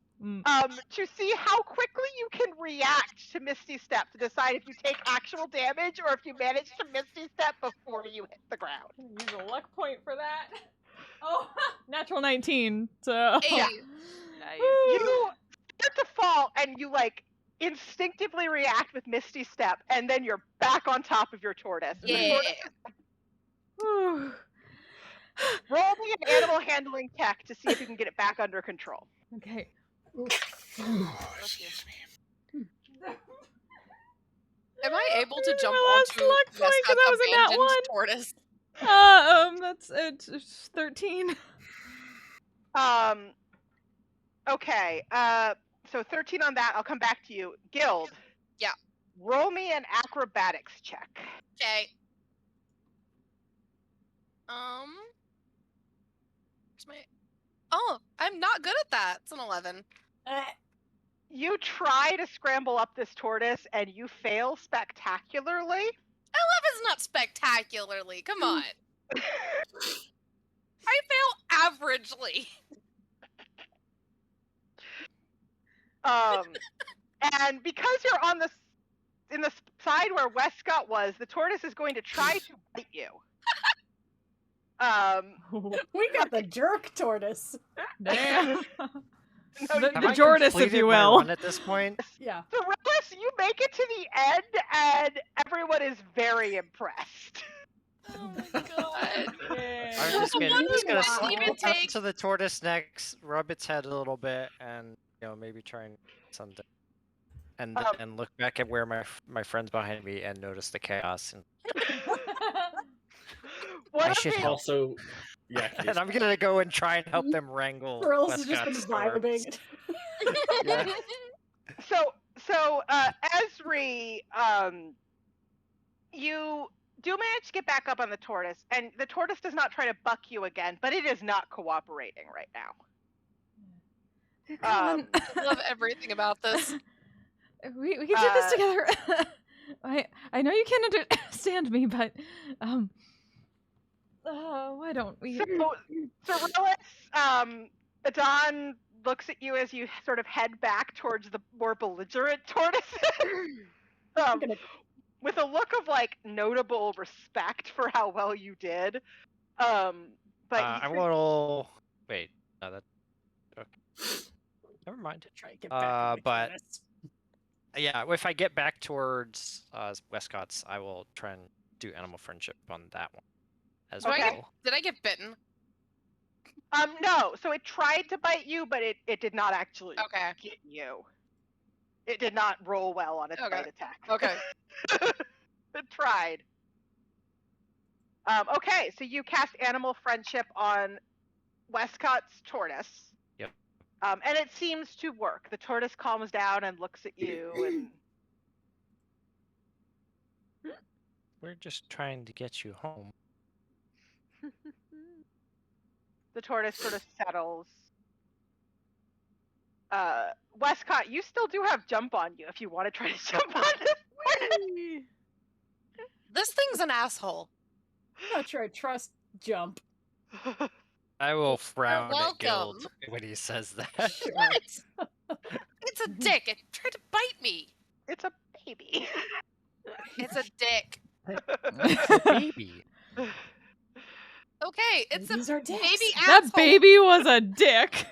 to see how quickly you can react to Misty Step to decide if you take actual damage or if you manage to Misty Step before you hit the ground. Use a luck point for that. Oh, natural 19. So Hey, Yeah. Nice. You start to fall and you instinctively react with Misty Step, and then you're back on top of your tortoise. And the yeah. tortoise roll me an animal handling check to see if you can get it back under control. Okay. Excuse me. Am I able to jump My last onto luck point, 'cause Westcott's that was a nat abandoned 1. tortoise? That's it's 13. Okay, so 13 on that. I'll come back to you. Guild. Yeah. Roll me an acrobatics check. Okay. Where's my... Oh, I'm not good at that. It's an 11. You try to scramble up this tortoise and you fail spectacularly. 11's not spectacularly. Come on. I fail averagely. And because you're on in the side where Westcott was, the tortoise is going to try to bite you. We got the jerk tortoise. Damn. No, the Have I Jordis, if completed you my will. run at this point? Yeah. Cerilus, you make it to the end, and everyone is very impressed. Oh my god. I'm just gonna Meanwhile- slide even up take- to the tortoise next, rub its head a little bit, and maybe try and something, and look back at where my friends behind me and notice the chaos. And What I should if help. Also, yeah. And I'm gonna go and try and help them wrangle. Cerilus has just been Westcott's tortoise. vibing. Yeah. So, Esri, you do manage to get back up on the tortoise, and the tortoise does not try to buck you again, but it is not cooperating right now. Come on. I love everything about this. we can do this together. I know you can't understand me, but why don't we? So, Cerilus, Adon looks at you as you sort of head back towards the more belligerent tortoises, with a look of like notable respect for how well you did. But I'm a little. Wait. No, that. Okay. Never mind. Try to get back on the But tortoise. yeah, if I get back towards Westcott's, I will try and do animal friendship on that one as well. Did I get bitten? No. So it tried to bite you, but it did not actually Okay. get you. It did not roll well on its Okay. bite attack. Okay. It tried. Okay, so you cast Animal Friendship on Westcott's tortoise. Yep. And it seems to work. The tortoise calms down and looks at you, and We're just trying to get you home. the tortoise sort of settles. Westcott, you still do have jump on you if you want to try to jump on this tortoise. This thing's an asshole. I'm not sure I trust jump. I will frown at Guild welcome. when he says that. Sure. What? It's a dick. It tried to bite me. It's a baby. It's a dick. Baby. Okay, it's These a are dicks. baby That asshole. baby was a dick.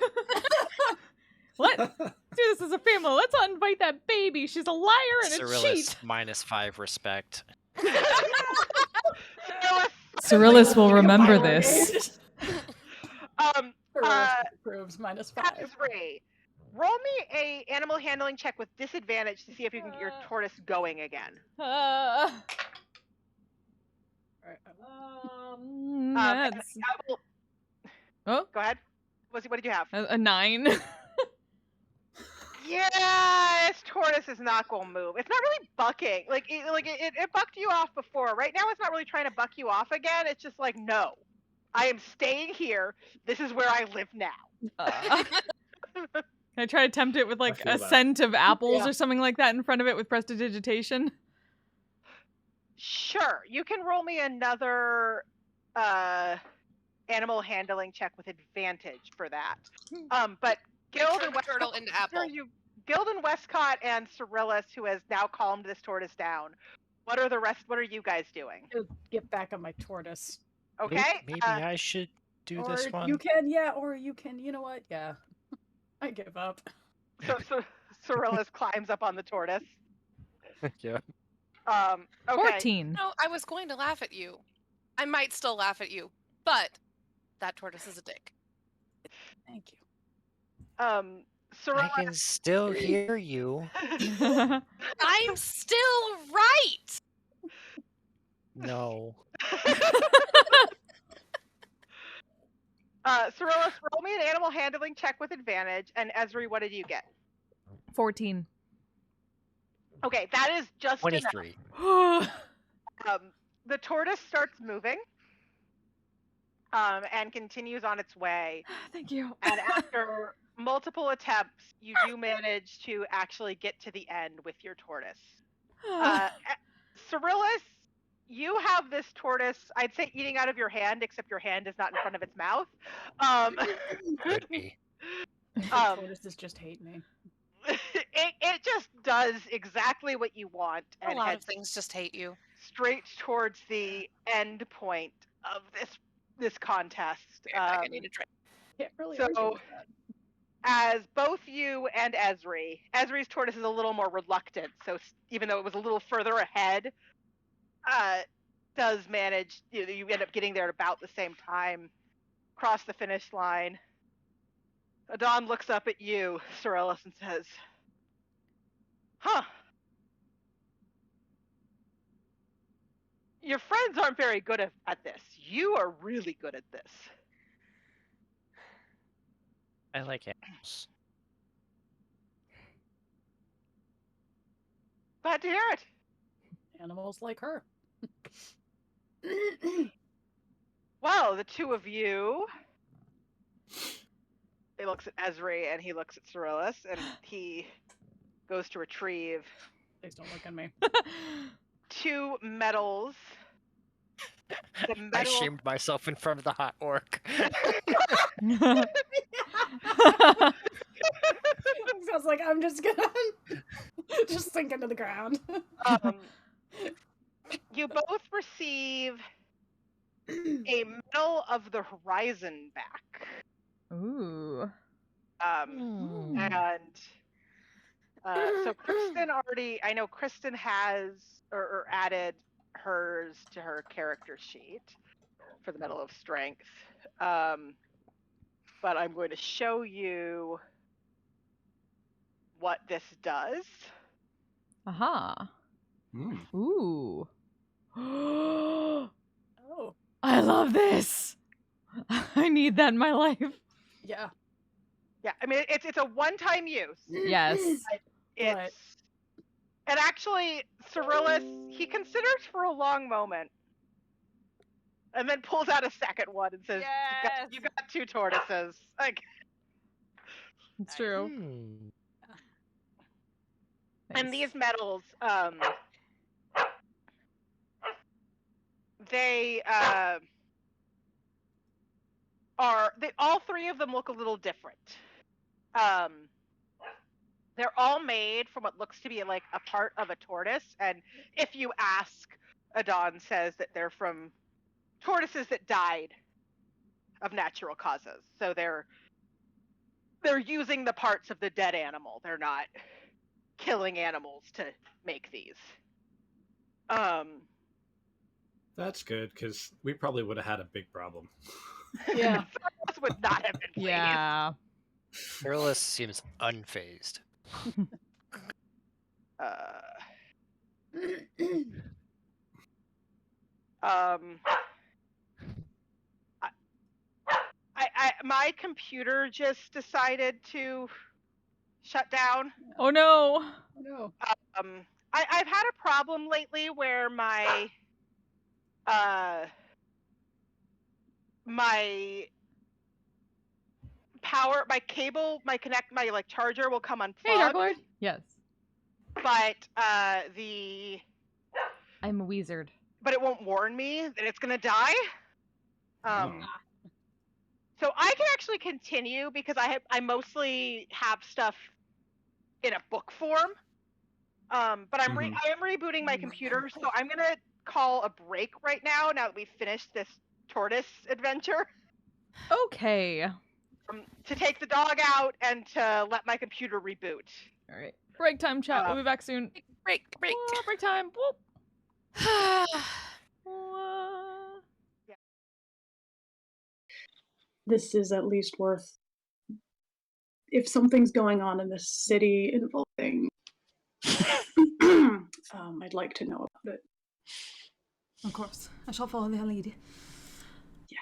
Let's do this as a family. Let's invite that baby. She's a liar and a cheat. Cerilus -5 respect. Cerilus will remember Fire this. Um, Cerilus approves -5. Esri, roll me a animal handling check with disadvantage to see if you can get your tortoise going again. That's oh, Go ahead. What did you have? a 9. Yeah, this tortoise is not going to move. It's not really bucking. It bucked you off before. Right now, it's not really trying to buck you off again. It's just like, no, I am staying here. This is where I live now. Can I try to tempt it with like feel a that. scent of apples Yeah. or something like that in front of it with prestidigitation? Sure, you can roll me another animal handling check with advantage for that. But Guild Turn and the turtle Westcott, into apple. Guild and Westcott and Cerilus, who has now calmed this tortoise down. What are you guys doing? Get back on my tortoise. Okay. Maybe I should do Or this one. you can, yeah, or you can, you know what? Yeah. I give up. So Cerilus climbs up on the tortoise. Yeah. Okay. 14. No, I was going to laugh at you. I might still laugh at you, but that tortoise is a dick. Thank you. I Cerilus. can still hear you. I'm still right. No. Cerilus, roll me an animal handling check with advantage. And Esri, what did you get? 14. Okay, that is just enough. 23. The tortoise starts moving and continues on its way. Thank you. And after multiple attempts, you do manage to actually get to the end with your tortoise. Cerilus, you have this tortoise, I'd say eating out of your hand, except your hand is not in front of its mouth. Could be. Tortoises just hate me. It just does exactly what you want A and lot heads of things just hate you. straight towards the end point of this contest. I need a drink. Can't really So- argue with that. As both you and Esri's tortoise is a little more reluctant, so even though it was a little further ahead, does manage, you end up getting there at about the same time, cross the finish line. Adon looks up at you, Sorellis, and says, huh. Your friends aren't very good at this. You are really good at this. I like animals. Glad to hear it. Animals like her. Well, the two of you. He looks at Esri and he looks at Sorellis and he goes to retrieve Please don't look at me. 2 medals. The I medal. shamed myself in front of the hot orc. I was like, I'm just gonna just sink into the ground. You both receive a Medal of the Horizon back. Ooh. And so Kristen already, I know Kristen has or added hers to her character sheet for the Medal of Strength. But I'm going to show you what this does. Aha. Ooh. Oh. I love this. I need that in my life. Yeah. Yeah, I mean it's a one-time use. Yes. It's and actually Cyrillus, he considers for a long moment and then pulls out a second one and says, Yes! you got 2 tortoises. Like, It's true. and these medals, they all 3 of them look a little different. They're all made from what looks to be like a part of a tortoise, and if you ask, Adon says that they're from tortoises that died of natural causes. So they're using the parts of the dead animal. They're not killing animals to make these. That's good, because we probably would have had a big problem. Yeah. This would not have been pleased. Yeah. Fearless seems unfazed. My computer just decided to shut down. Oh no. No. I've had a problem lately where my power, my cable, my charger will come unplugged. Hey, Dark Lord. Yes. But I'm a wizard. but it won't warn me that it's gonna die. So I can actually continue because I mostly have stuff in a book form. But I am rebooting my computer, so I'm gonna call a break right now. Now that we've finished this tortoise adventure, Okay. to take the dog out and to let my computer reboot. All right. Break time, chat. We'll be back soon. Break. Break time. Whoop. This is at least worth. If something's going on in this city involving, I'd like to know about it. Of course, I shall follow their lead. Yeah.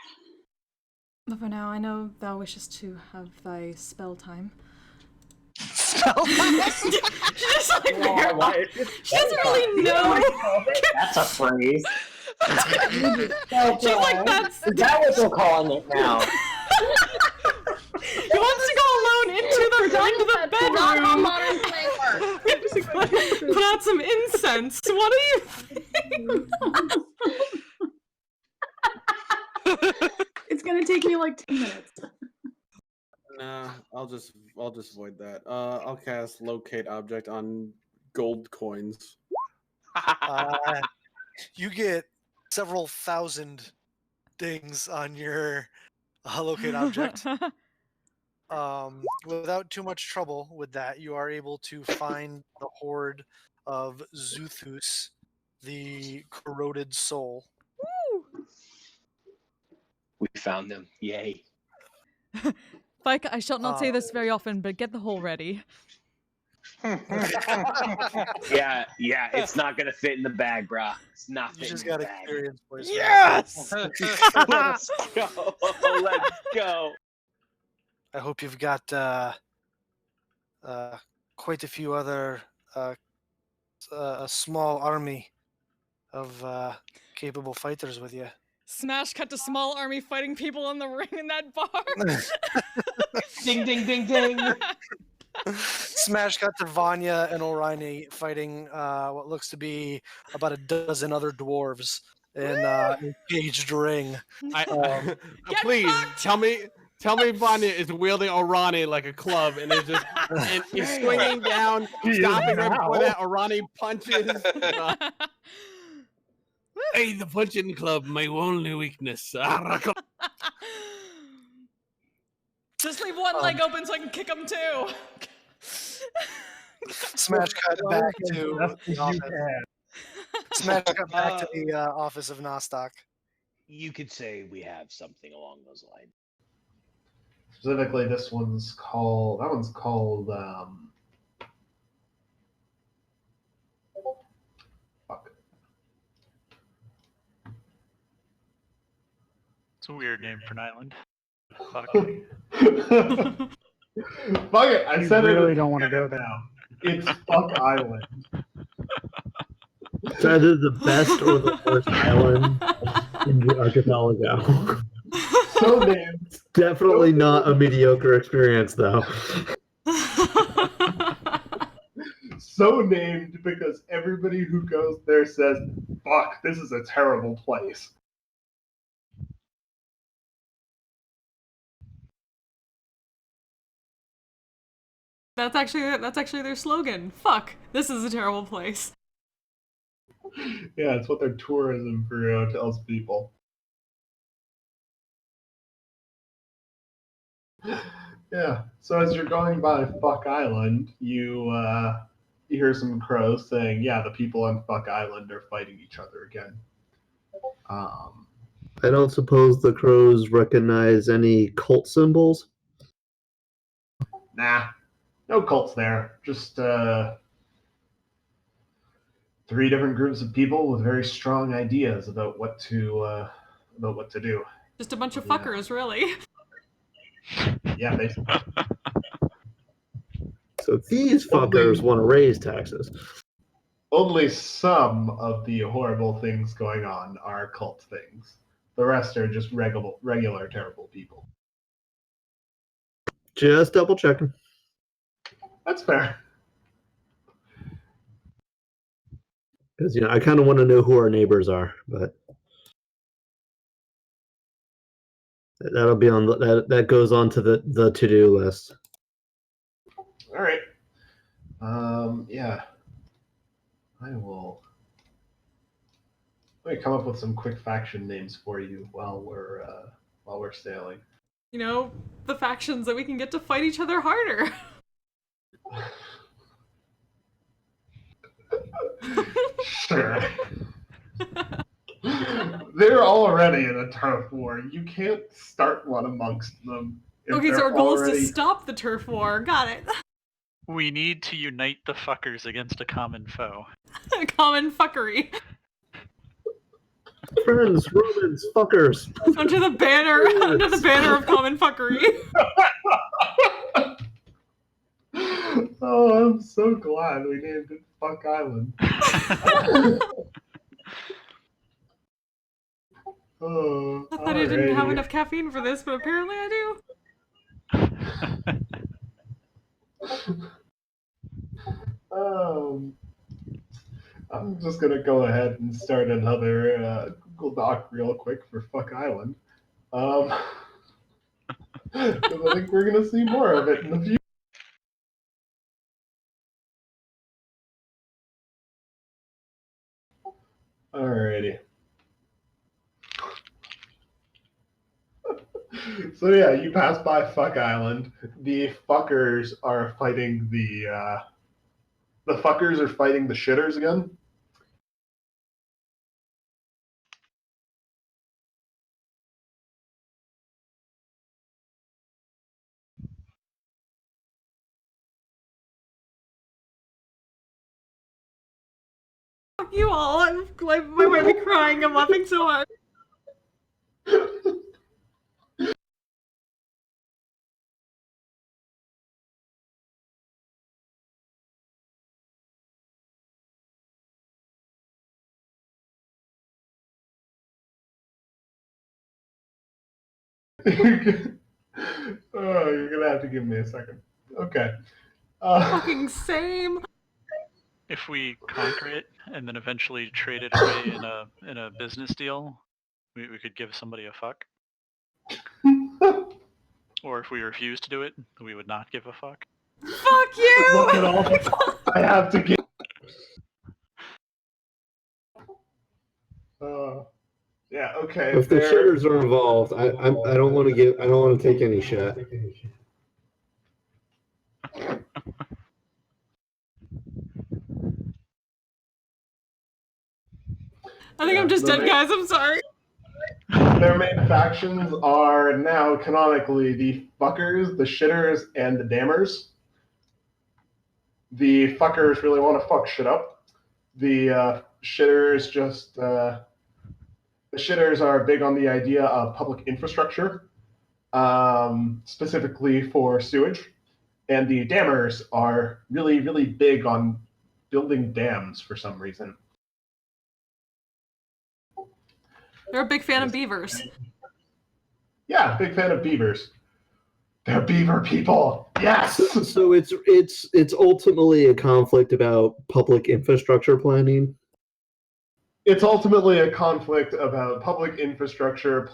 But for now, I know thou wishes to have thy spell time. Spell time? She just like she doesn't really know. That's a phrase. She's like, that's. Is that what they're calling it now? He wants to go alone into the bedroom. Not how modern slang works. Put out some incense. What do you think? take me like 10 minutes. Nah, I'll just void that. I'll cast locate object on gold coins. You get several thousand dings on your locate object. Without too much trouble with that, you are able to find the horde of Zuthus, the corroded soul. We found them. Yay. Fike, I shall not say this very often, but get the hole ready. Yeah, it's not gonna fit in the bag, brah. It's not You fitting just in the got bag. experience points. Yes! Let's go. Let's go. I hope you've got quite a few other a small army of capable fighters with you. Smash cut to small army fighting people in the ring in that bar. Ding, ding, ding, ding. Smash cut to Vanya and Orion fighting what looks to be about a dozen other dwarves in a caged ring. Please tell me Vanya is wielding Orani like a club and is just and is swinging down, stopping right before that Orani punches. Hey, the punching club, my only weakness. Just leave one leg open so I can kick him too. Smash cut back to the office. Smash cut back to the office of Nostock. You could say we have something along those lines. Specifically, that one's called, fuck. It's a weird name for an island. Fuck. Fuck it, I said really it. don't want to go there. Now. It's Fuck Island. It's either the best or the worst island in the archipelago. So named. Definitely not a mediocre experience, though. So named because everybody who goes there says, fuck, this is a terrible place. That's actually their slogan. Fuck, this is a terrible place. Yeah, it's what their tourism bureau tells people. Yeah, so as you're going by Fuck Island, you hear some crows saying, yeah, the people on Fuck Island are fighting each other again. I don't suppose the crows recognize any cult symbols? Nah, no cults there. Just 3 different groups of people with very strong ideas about what to do. Just a bunch of fuckers, really. Yeah, basically. So these fuckers want to raise taxes. Only some of the horrible things going on are cult things. The rest are just regular terrible people. Just double checking. That's fair. Because I kind of want to know who our neighbors are, but that'll be on that goes on to the to-do list. All right. Yeah. Let me come up with some quick faction names for you while we're sailing. The factions that we can get to fight each other harder. Sure. They're already in a turf war. You can't start one amongst them. Okay, so our goal is to stop the turf war. Got it. We need to unite the fuckers against a common foe. Common fuckery. Friends, Romans, fuckers. Under the banner of common fuckery. Oh, I'm so glad we named it Fuck Island. Oh, I thought I didn't have enough caffeine for this, but apparently I do. I'm just gonna go ahead and start another Google Doc real quick for Fuck Island. Because I think we're gonna see more of it in the future. Alrighty. So yeah, you pass by Fuck Island. The fuckers are fighting the fuckers are fighting the shitters again. Fuck you all. I might be crying. I'm laughing so hard. Oh, you're gonna have to give me a second. Okay. Fucking same. If we conquer it and then eventually trade it away in a business deal, we could give somebody a fuck. Or if we refuse to do it, we would not give a fuck. Fuck you! Look at all the fuck I have to give. Yeah. Okay. If the shitters are involved, I don't want to I don't want to take any shit. I think I'm just dead, guys. I'm sorry. Their main factions are now canonically the fuckers, the shitters, and the dammers. The fuckers really want to fuck shit up. The shitters just the shitters are big on the idea of public infrastructure, specifically for sewage, and the dammers are really, really big on building dams for some reason. They're a big fan of beavers. Yeah, big fan of beavers. They're beaver people. Yes. So it's ultimately a conflict about public infrastructure planning. It's ultimately a conflict about public infrastructure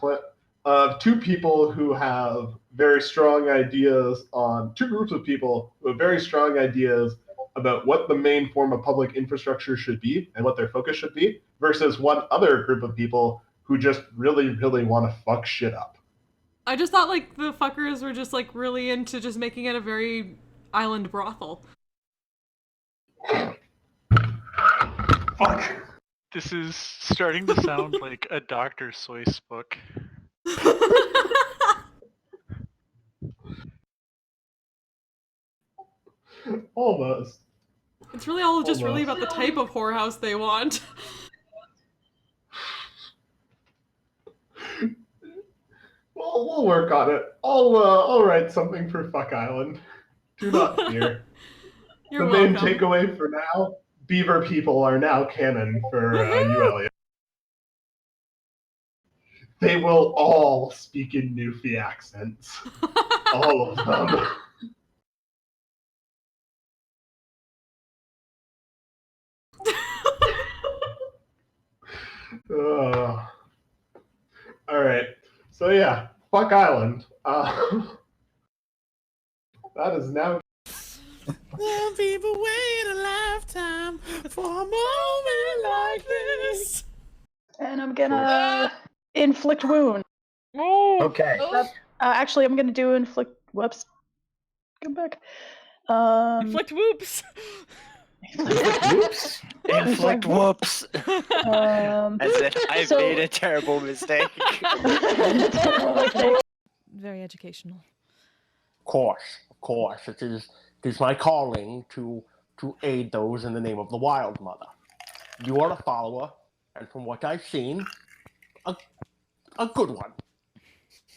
of two people who have very strong ideas on two groups of people who have very strong ideas about what the main form of public infrastructure should be and what their focus should be, versus one other group of people who just really, really want to fuck shit up. I just thought like the fuckers were just like really into just making it a very island brothel. Fuck. This is starting to sound like a Dr. Seuss book. Almost. It's really all just really about the type of whorehouse they want. Well, we'll work on it. I'll write something for Fuck Island. Do not fear. You're the main welcome. takeaway for now: beaver people are now canon for ULEA. They will all speak in Newfie accents. All of them. All right. So yeah, Fuck Island. That is now. Some people wait a lifetime for a moment like this. And I'm gonna inflict wound. Okay. Actually, I'm gonna do inflict. Whoops. Come back. Inflict whoops. Whoops. Inflict whoops. As if I've made a terrible mistake. Very educational. Of course. It is my calling to aid those in the name of the Wild Mother. You are a follower, and from what I've seen, a good one.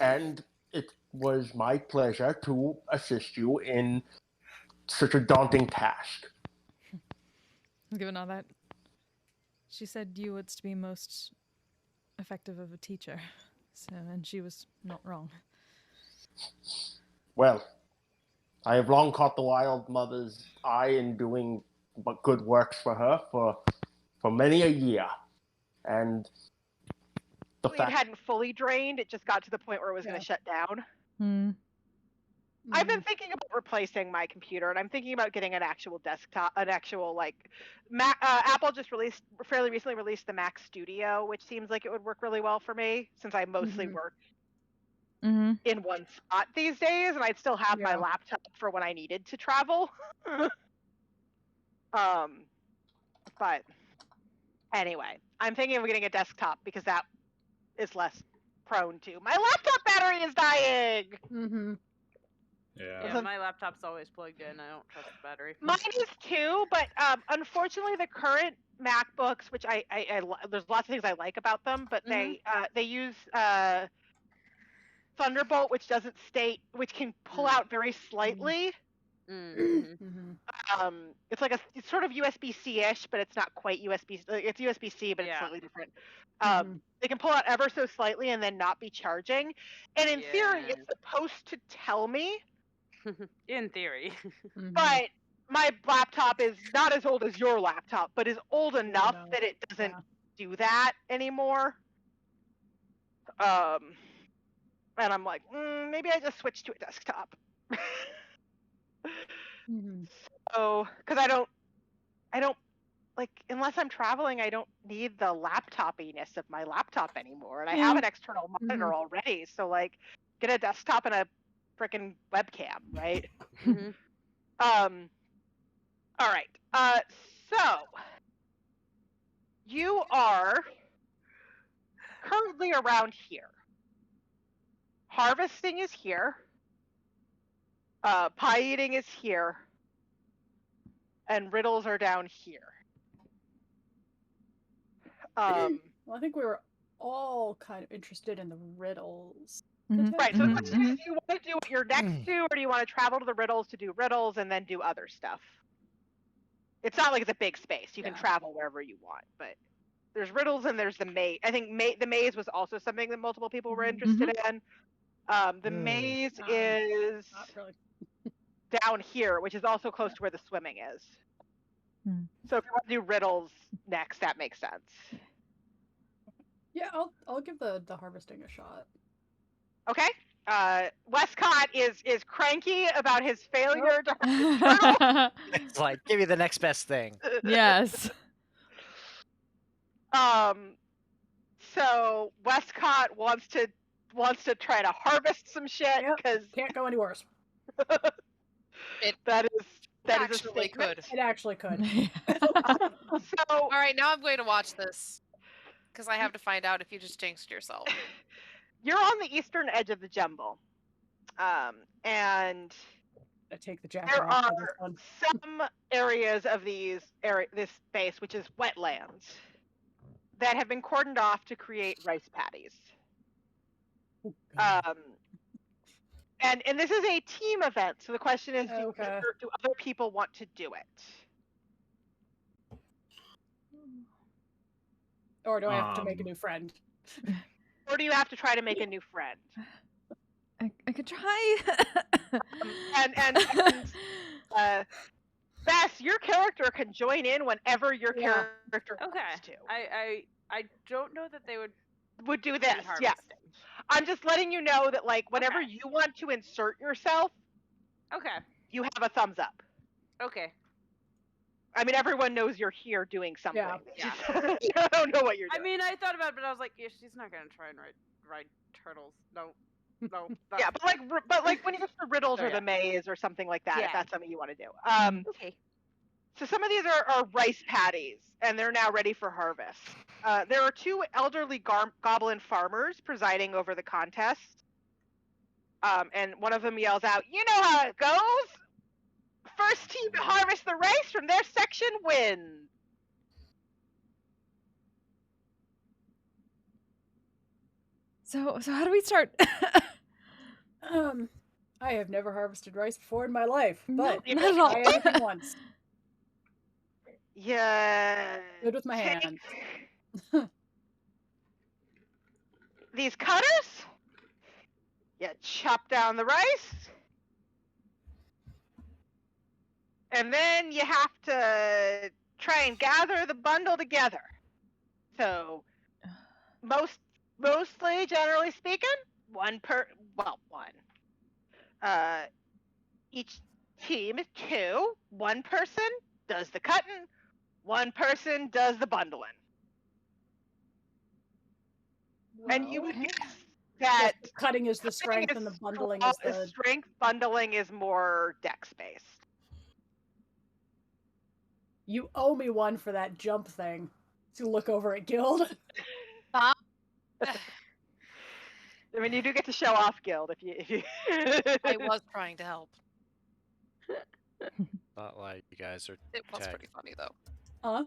And it was my pleasure to assist you in such a daunting task. Given all that, she said you would be most effective of a teacher, and she was not wrong. Well, I have long caught the Wild Mother's eye in doing good works for her for many a year, and the It fact hadn't fully drained; it just got to the point where it was going to shut down. I've been thinking about replacing my computer, and I'm thinking about getting an actual desktop, an actual like Mac. Apple just fairly recently released the Mac Studio, which seems like it would work really well for me since I mostly work in one spot these days, and I'd still have my laptop for when I needed to travel. But anyway, I'm thinking of getting a desktop because that is less prone to my laptop battery is dying. Yeah, my laptop's always plugged in. I don't trust the battery. Mine is too, but unfortunately, the current MacBooks, which I there's lots of things I like about them, but they use Thunderbolt, which which can pull out very slightly. It's like it's sort of USB-C-ish, but it's not quite USB. It's USB-C, but it's slightly different. They can pull out ever so slightly and then not be charging. And in theory, it's supposed to tell me. In theory. But my laptop is not as old as your laptop, but is old enough that it doesn't do that anymore. And I'm like, maybe I just switch to a desktop. So, because I don't like, unless I'm traveling, I don't need the laptopiness of my laptop anymore, and I have an external monitor already. So, like, get a desktop and a freaking webcam, right? All right. So you are currently around here. Harvesting is here. Pie eating is here. And riddles are down here. Well, I think we were all kind of interested in the riddles. Right, so the question is, do you want to do what you're next to, or do you want to travel to the riddles to do riddles and then do other stuff? It's not like it's a big space. You can travel wherever you want, but there's riddles and there's the maze. I think the maze was also something that multiple people were interested in. The maze is down here, which is also close to where the swimming is. So if you want to do riddles next, that makes sense. Yeah, I'll give the harvesting a shot. Okay. Westcott is cranky about his failure to harvest turtle. It's like, give me the next best thing. Yes. So Westcott wants to try to harvest some shit because can't go any worse. that is actually could. It actually could. So all right, now I'm going to watch this because I have to find out if you just jinxed yourself. You're on the eastern edge of the jumble, and I take the jacket there off are for this one. some areas of this space, which is wetlands, that have been cordoned off to create rice paddies. And this is a team event, so the question is, do other people want to do it? Or do I have to make a new friend? Or do you have to try to make a new friend? I could try. Bess, your character can join in whenever your character wants to. I don't know that they would do this. Yes. I'm just letting you know that, like, whenever you want to insert yourself, you have a thumbs up. Okay. I mean, everyone knows you're here doing something. Yeah. I don't know what you're doing. I mean, I thought about it, but I was like, yeah, she's not gonna try and ride turtles. No. Yeah, but like when you get to riddles or the maze or something like that, if that's something you want to do. Okay. So some of these are rice paddies, and they're now ready for harvest. There are two elderly goblin farmers presiding over the contest. And one of them yells out, "You know how it goes! First team to harvest the rice from their section wins." So how do we start? I have never harvested rice before in my life, but not at all. I have once. Yeah. Good with my hands. These cutters, you chop down the rice, and then you have to try and gather the bundle together. So, mostly, generally speaking, one. each team is 2. One person does the cutting, one person does the bundling. And you would guess that the cutting is the strength and the bundling is the strength. Bundling is more dex based. You owe me one for that jump thing. To look over at Guild. I mean, you do get to show off, Guild, if you. I was trying to help. Not like you guys are. It was tag. pretty funny though. Huh?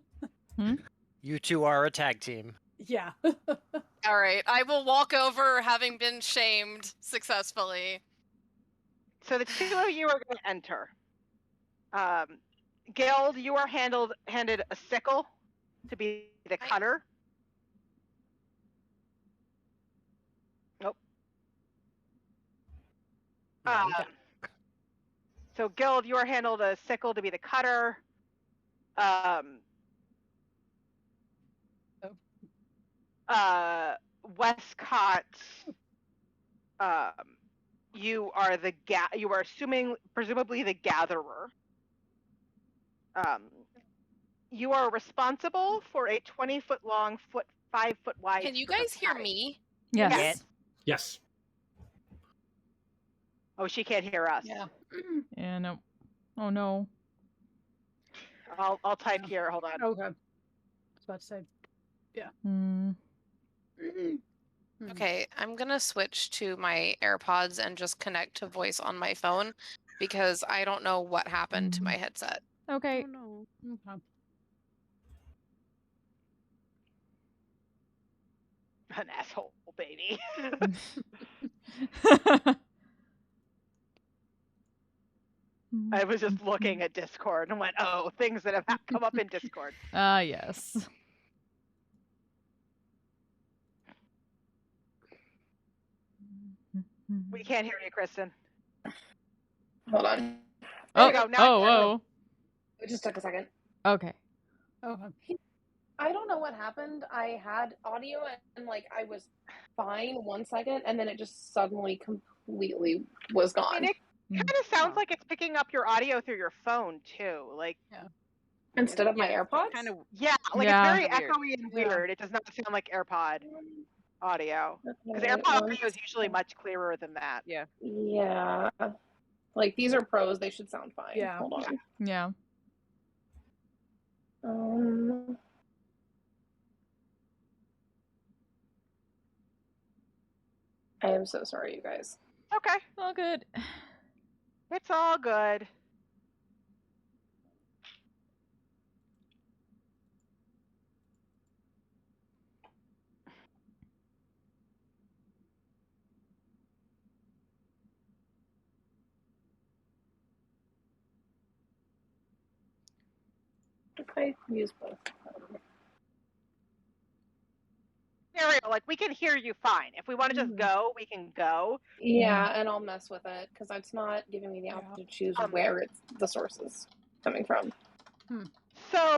You two are a tag team. Yeah. All right, I will walk over, having been shamed successfully. So the 2 of you are going to enter. Guild, you are handed a sickle to be the cutter. Nope. So Guild, you are handled a sickle to be the cutter. Westcott, you are you are presumably the gatherer. You are responsible for a 20-foot long, 5-foot wide. Can you guys hear me? Yes. Yes. Oh, she can't hear us. Yeah. Yeah, no. Oh no. I'll type here. Hold on. Okay. I was about to say. Yeah. Okay, I'm gonna switch to my AirPods and just connect to voice on my phone because I don't know what happened to my headset. Okay. Oh no. Okay. An asshole, baby. I was just looking at Discord and went, oh, things that have come up in Discord. Yes. We can't hear you, Kristen. Hold on. There you go. Now Whoa. It just took a second. Okay. Okay. I don't know what happened. I had audio and like I was fine 1 second, and then it just suddenly completely was gone. I mean, it kind of sounds like it's picking up your audio through your phone too, like Instead of my AirPods. it's It's very weird. echoey and weird. It does not sound like AirPod audio because Okay, AirPod one audio is usually much clearer than that. Yeah. Like these are pros. They should sound fine. Yeah. Hold on. Yeah. I am so sorry, you guys. Okay. All good. It's all good. If I use both. Scenario, like we can hear you fine. If we want to just go, we can go. Yeah, and I'll mess with it because it's not giving me the option to choose where the source is coming from. So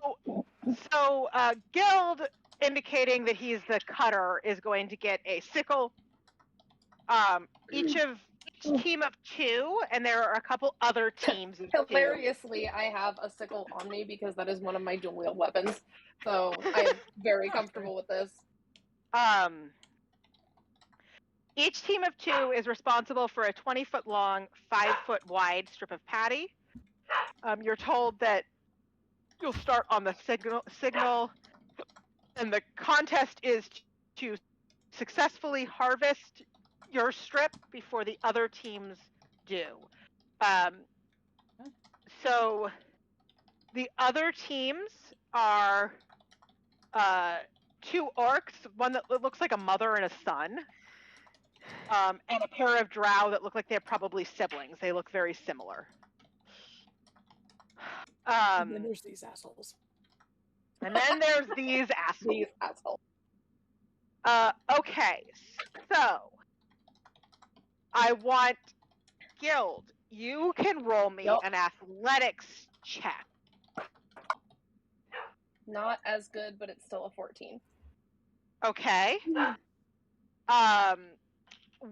Guild, indicating that he's the cutter, is going to get a sickle. Each team of 2, and there are a couple other teams of 2. Hilariously, I have a sickle on me because that is one of my dual wield weapons. So I am very comfortable with this. Each team of 2 is responsible for a 20-foot long, 5-foot wide strip of patty. You're told that you'll start on the signal, and the contest is to successfully harvest your strip before the other teams do. So the other teams are 2 orcs, one that looks like a mother and a son, and a pair of drow that look like they're probably siblings. They look very similar. And then there's these assholes. And then there's these assholes. Okay, so I want Guild. You can roll me an athletics check. Not as good, but it's still a 14. Okay.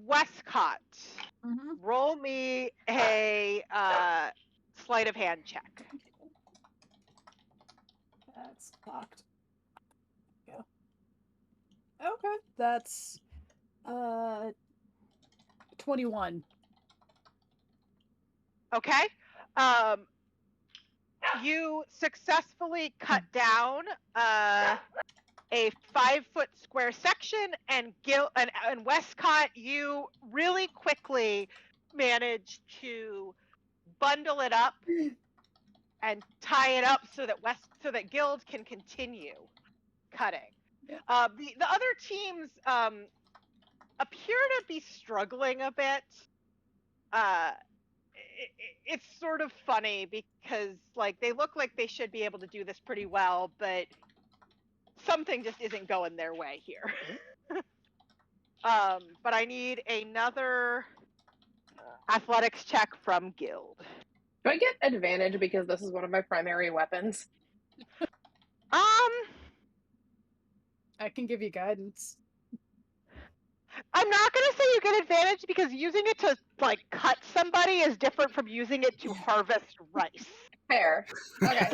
Westcott. roll me a sleight of hand check. That's locked. Yeah. Okay, that's 21. Okay. You successfully cut down a 5-foot square section, and Westcott, you really quickly managed to bundle it up and tie it up so that Guild can continue cutting. The other teams appear to be struggling a bit. It's sort of funny because like they look like they should be able to do this pretty well, but something just isn't going their way here. But I need another athletics check from Guild. Do I get advantage because this is one of my primary weapons? I can give you guidance. I'm not going to say you get advantage because using it to like cut somebody is different from using it to harvest rice. Fair. Okay.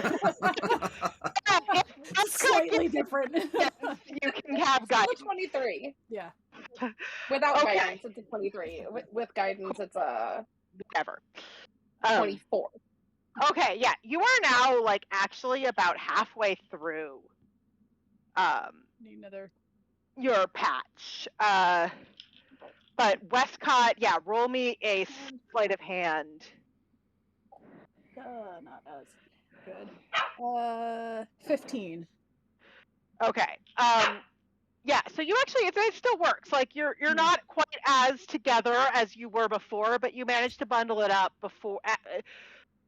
Slightly different. You can have guidance. Still 23. Yeah. Without guidance, it's a 23. With guidance, it's a whatever. 24. Okay, yeah, you are now like actually about halfway through. Need another. Your patch. But Westcott, yeah, roll me a sleight of hand. Not as good. 15. Okay. Yeah, so you actually it still works. Like you're not quite as together as you were before, but you managed to bundle it up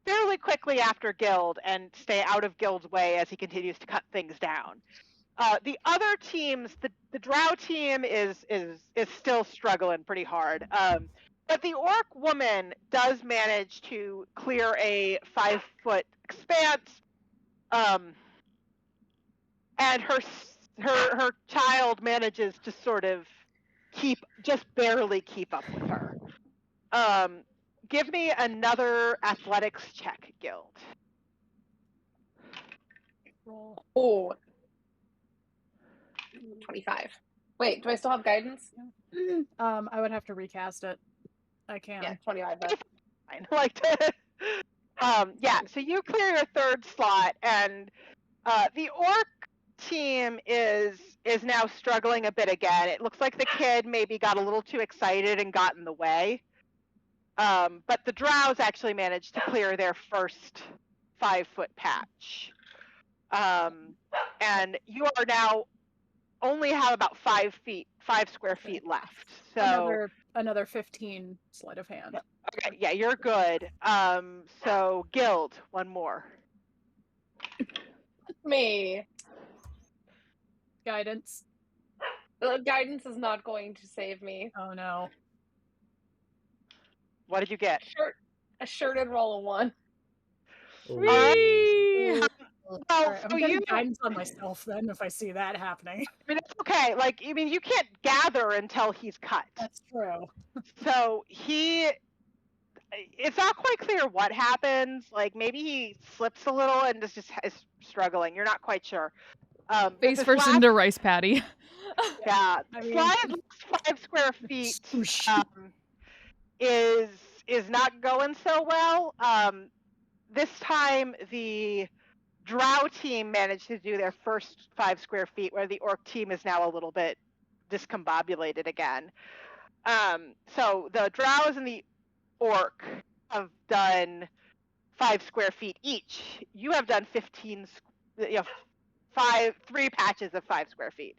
fairly quickly after Guild and stay out of Guild's way as he continues to cut things down. The other teams, the Drow team is still struggling pretty hard. But the Orc woman does manage to clear a 5-foot expanse. And her child manages to sort of barely keep up with her. Give me another athletics check, Guild. Oh. 25. Wait, do I still have guidance? I would have to recast it. I can. Yeah, 25. Fine. Yeah, so you clear your third slot, and the Orc team is now struggling a bit again. It looks like the kid maybe got a little too excited and got in the way. But the Drows actually managed to clear their first 5-foot patch. And you are now only have about 5 square feet left. So another 15 sleight of hand. Okay, yeah, you're good. So Guild, one more. Me. Guidance. Guidance is not going to save me. Oh no. What did you get? A shirted roll of 1. Right, I'm getting guidance on myself then if I see that happening. I mean, it's okay. Like, I mean, you can't gather until he's cut. That's true. So it's not quite clear what happens. Like, maybe he slips a little and just is struggling. You're not quite sure. Face first into rice patty. Yeah, slide 5 square feet is not going so well. This time the Drow team managed to do their first 5 square feet, where the Orc team is now a little bit discombobulated again. So the Drows and the Orc have done 5 square feet each. You have done 3 patches of 5 square feet.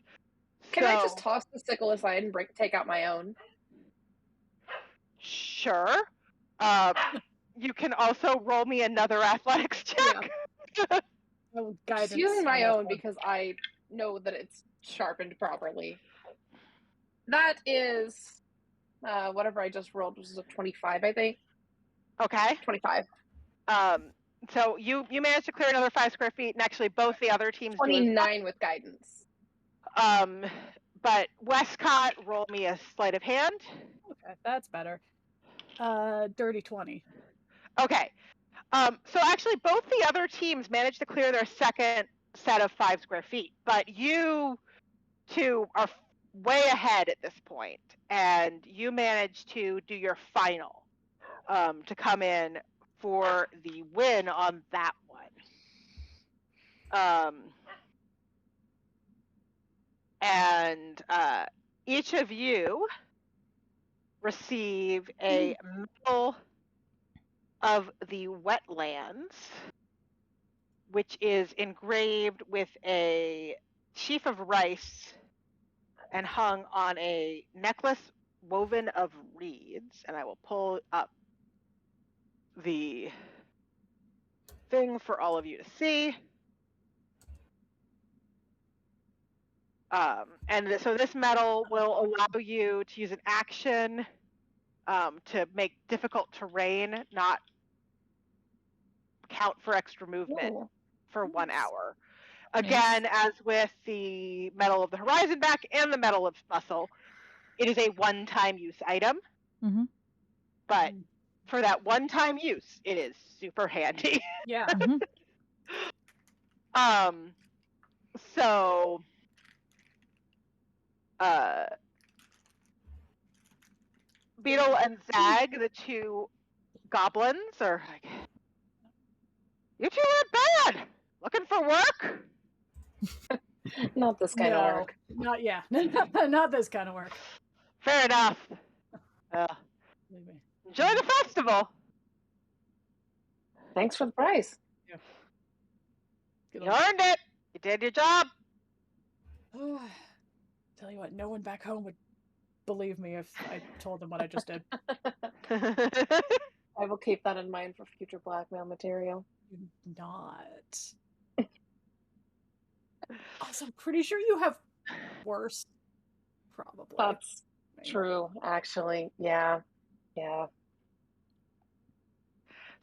Can I just toss the sickle aside and take out my own? Sure. You can also roll me another athletics check. Yeah. Just using my own because I know that it's sharpened properly. That is whatever I just rolled was a 25, I think. Okay. 25. So you managed to clear another 5 square feet, and actually both the other teams 29 with guidance. But Westcott, roll me a sleight of hand. Okay, that's better. Dirty 20. Okay. So actually, both the other teams managed to clear their second set of 5 square feet, but you two are way ahead at this point, and you managed to do your final to come in for the win on that one. And each of you receive a medal of the wetlands, which is engraved with a sheaf of rice and hung on a necklace woven of reeds. And I will pull up the thing for all of you to see. And so this medal will allow you to use an action to make difficult terrain not count for extra movement for 1 hour. Again, as with the Medal of the Horizon Back and the Medal of Muscle, it is a one-time use item. Mm-hmm. But for that one-time use, it is super handy. Yeah. So Beetle and Zag, the two goblins, are like, you two aren't bad. Looking for work? Not this kind of work. Not not this kind of work. Fair enough. Enjoy the festival. Thanks for the prize. Yeah. You earned it. You did your job. Tell you what, no one back home would believe me if I told them what I just did. I will keep that in mind for future blackmail material. Not. Also, I'm pretty sure you have worse. Probably. That's true, actually. Yeah. Yeah.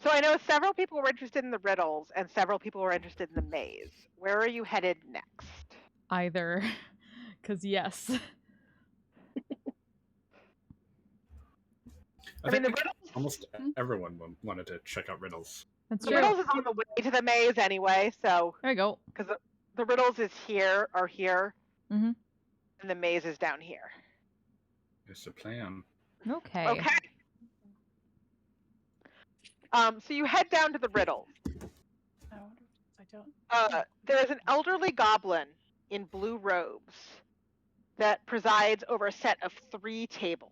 So I know several people were interested in the riddles and several people were interested in the maze. Where are you headed next? Either. Because yes. I mean, the riddles... almost everyone wanted to check out riddles. That's the true. riddles is on the way to the maze anyway, so there you go. Because the riddles is here, and the maze is down here. It's a plan. Okay. Okay. So you head down to the riddles. I don't. There is an elderly goblin in blue robes that presides over a set of 3 tables.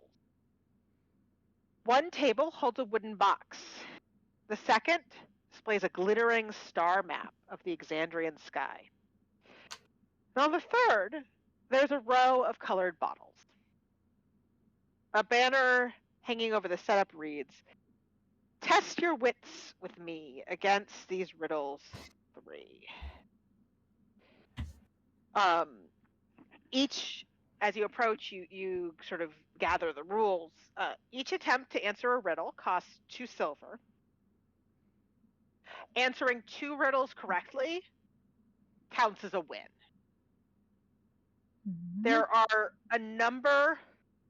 One table holds a wooden box. The second displays a glittering star map of the Exandrian sky. And on the third, there's a row of colored bottles. A banner hanging over the setup reads, "Test your wits with me against these riddles 3." Each, as you approach, you sort of gather the rules. Each attempt to answer a riddle costs 2 silver. Answering 2 riddles correctly counts as a win. There are a number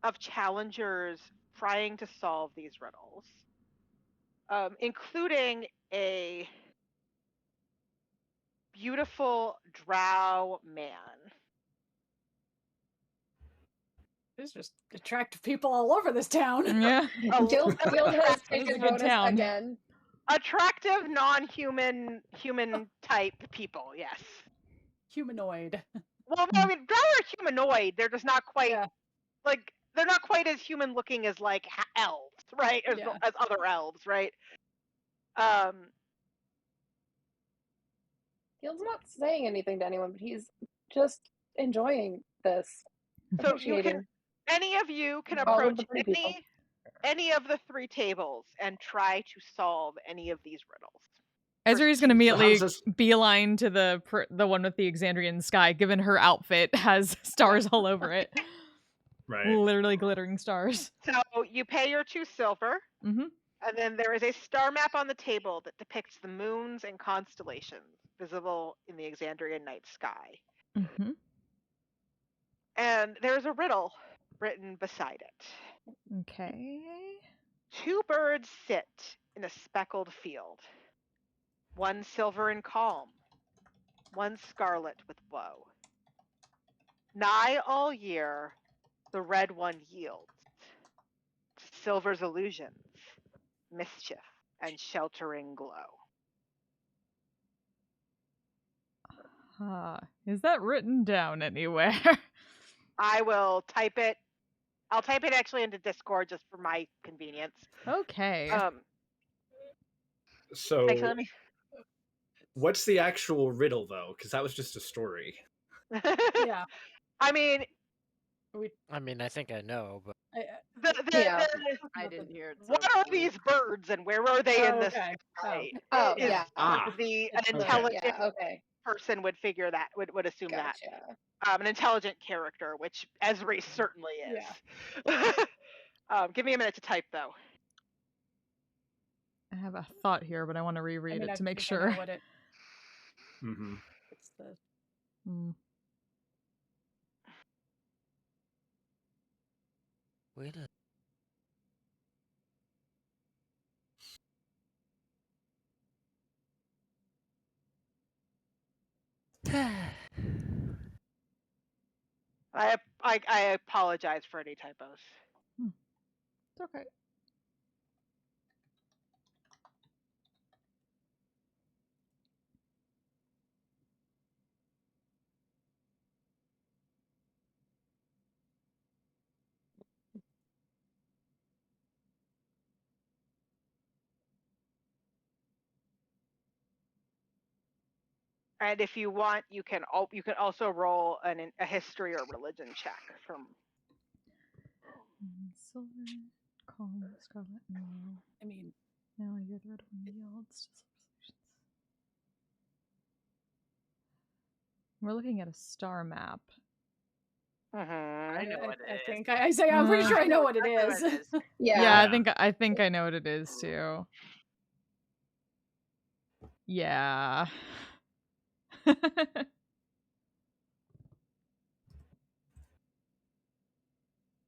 of challengers trying to solve these riddles, including a beautiful drow man. There's just attractive people all over this town. Yeah. Guild has taken good notice town. again. Attractive, non-human, human type people, yes. Humanoid. Well, no, I mean, drow are humanoid. They're just not quite, like, they're not quite as human looking as, like, elves, right? As other elves, right? Guild's not saying anything to anyone, but he's just enjoying this. So you can, any of you can approach any of the 3 tables and try to solve any of these riddles. Ezri's gonna immediately beeline to the one with the Exandrian sky, given her outfit has stars all over it. Right. Literally glittering stars. So you pay your 2 silver, and then there is a star map on the table that depicts the moons and constellations visible in the Exandrian night sky. And there's a riddle written beside it. Okay. Two birds sit in a speckled field, one silver and calm, one scarlet with woe. Nigh all year, the red one yields to silver's illusions, mischief, and sheltering glow. Is that written down anywhere? I will type it. I'll type it actually into Discord just for my convenience. Okay. So, Actually, let me. what's the actual riddle, though? Because that was just a story. Yeah. I mean, I think I know, but I didn't hear it. So what are these birds and where are they in the okay. sky? Oh, Is yeah. an Okay. intelligent Yeah, okay. person would figure that, would assume Gotcha. that. An intelligent character, which Esri certainly is. Give me a minute to type, though. I have a thought here, but I want to reread it to make think I sure. know what it. Mm-hmm. It's the. wait a. I apologize for any typos. It's okay. And if you want, you can also roll a history or religion check from. Silver, calm, scarlet, and yellow. I mean, now I get rid of yields. We're looking at a star map. I know what it is. I think I say I'm pretty sure I know what it is. Yeah, I think I know what it is too. Yeah.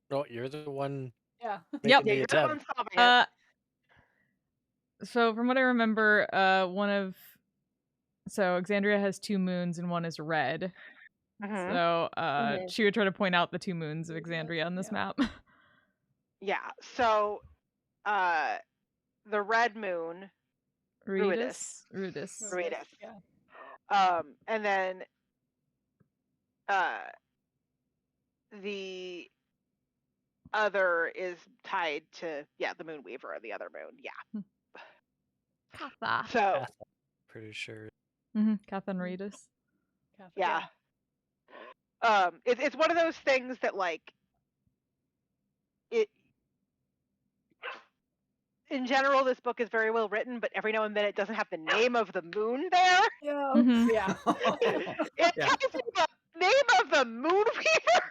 No, you're the one. Yeah. Making the attempt. So from what I remember, Exandria has 2 moons and one is red. So she would try to point out the 2 moons of Exandria on this map. Yeah. So the red moon, Ruidus. Yeah. And then the other is tied to the Moon Weaver, or the other moon. Yeah. Katha. So pretty sure. Katha and Ruidus. Yeah. It's one of those things that it. In general, this book is very well written, but every now and then it doesn't have the name of the moon there. Yeah. Yeah. It tells you the name of the Moon Weaver,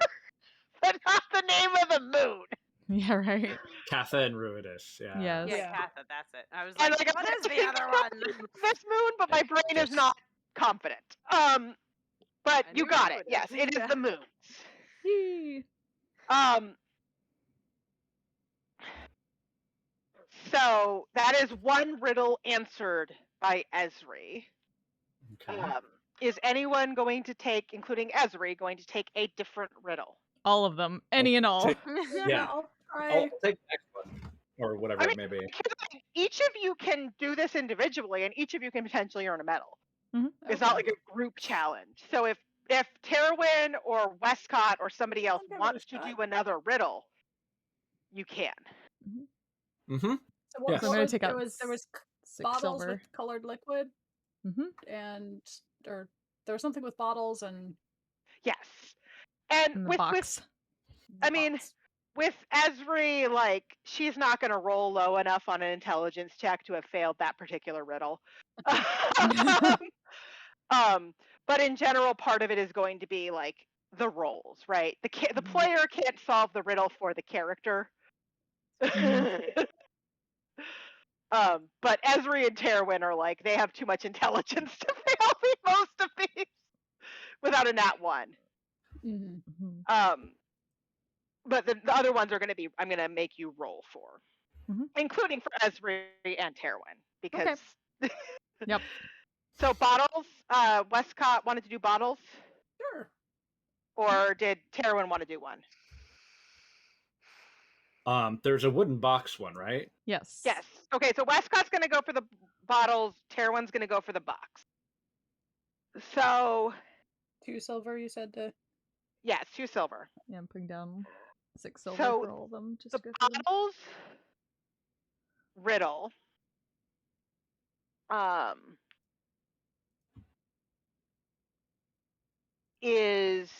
but not the name of the moon. Yeah, right. Katha and Ruidus. Yeah. Yes. Yeah, Katha, that's it. I was And like, what is the other one? This moon, but my brain is not confident. But you got it. Yes, it is the moon. So that is one riddle answered by Esri. Okay. Is anyone going to take, including Esri, going to take a different riddle? All of them. Any and all. Yeah. I'll take the next one. Or whatever it may be. Each of you can do this individually, and each of you can potentially earn a medal. It's not like a group challenge. So if Terwin or Westcott or somebody else wants to do another riddle, you can. Mm-hmm. So what So I'm gonna take out there was 6 bottles silver. with colored liquid, and or there was something with bottles and yes, and in the with box. I mean, with Esri, she's not going to roll low enough on an intelligence check to have failed that particular riddle. But in general, part of it is going to be the roles, right? The player can't solve the riddle for the character. But Esri and Terwin are they have too much intelligence to fail most of these without a nat 1. But the other ones are going to be, I'm going to make you roll for. including for Esri and Terwin, because. Yep. So bottles. Westcott wanted to do bottles. Sure. Or did Terwin want to do one? There's a wooden box one, right? Yes. Yes. Okay, so Westcott's going to go for the bottles. Terwin's going to go for the box. So. 2 silver, you said to. Yes, 2 silver. Yeah, I'm putting down 6 silver So for all of them. Just the to go through them. bottles riddle. Is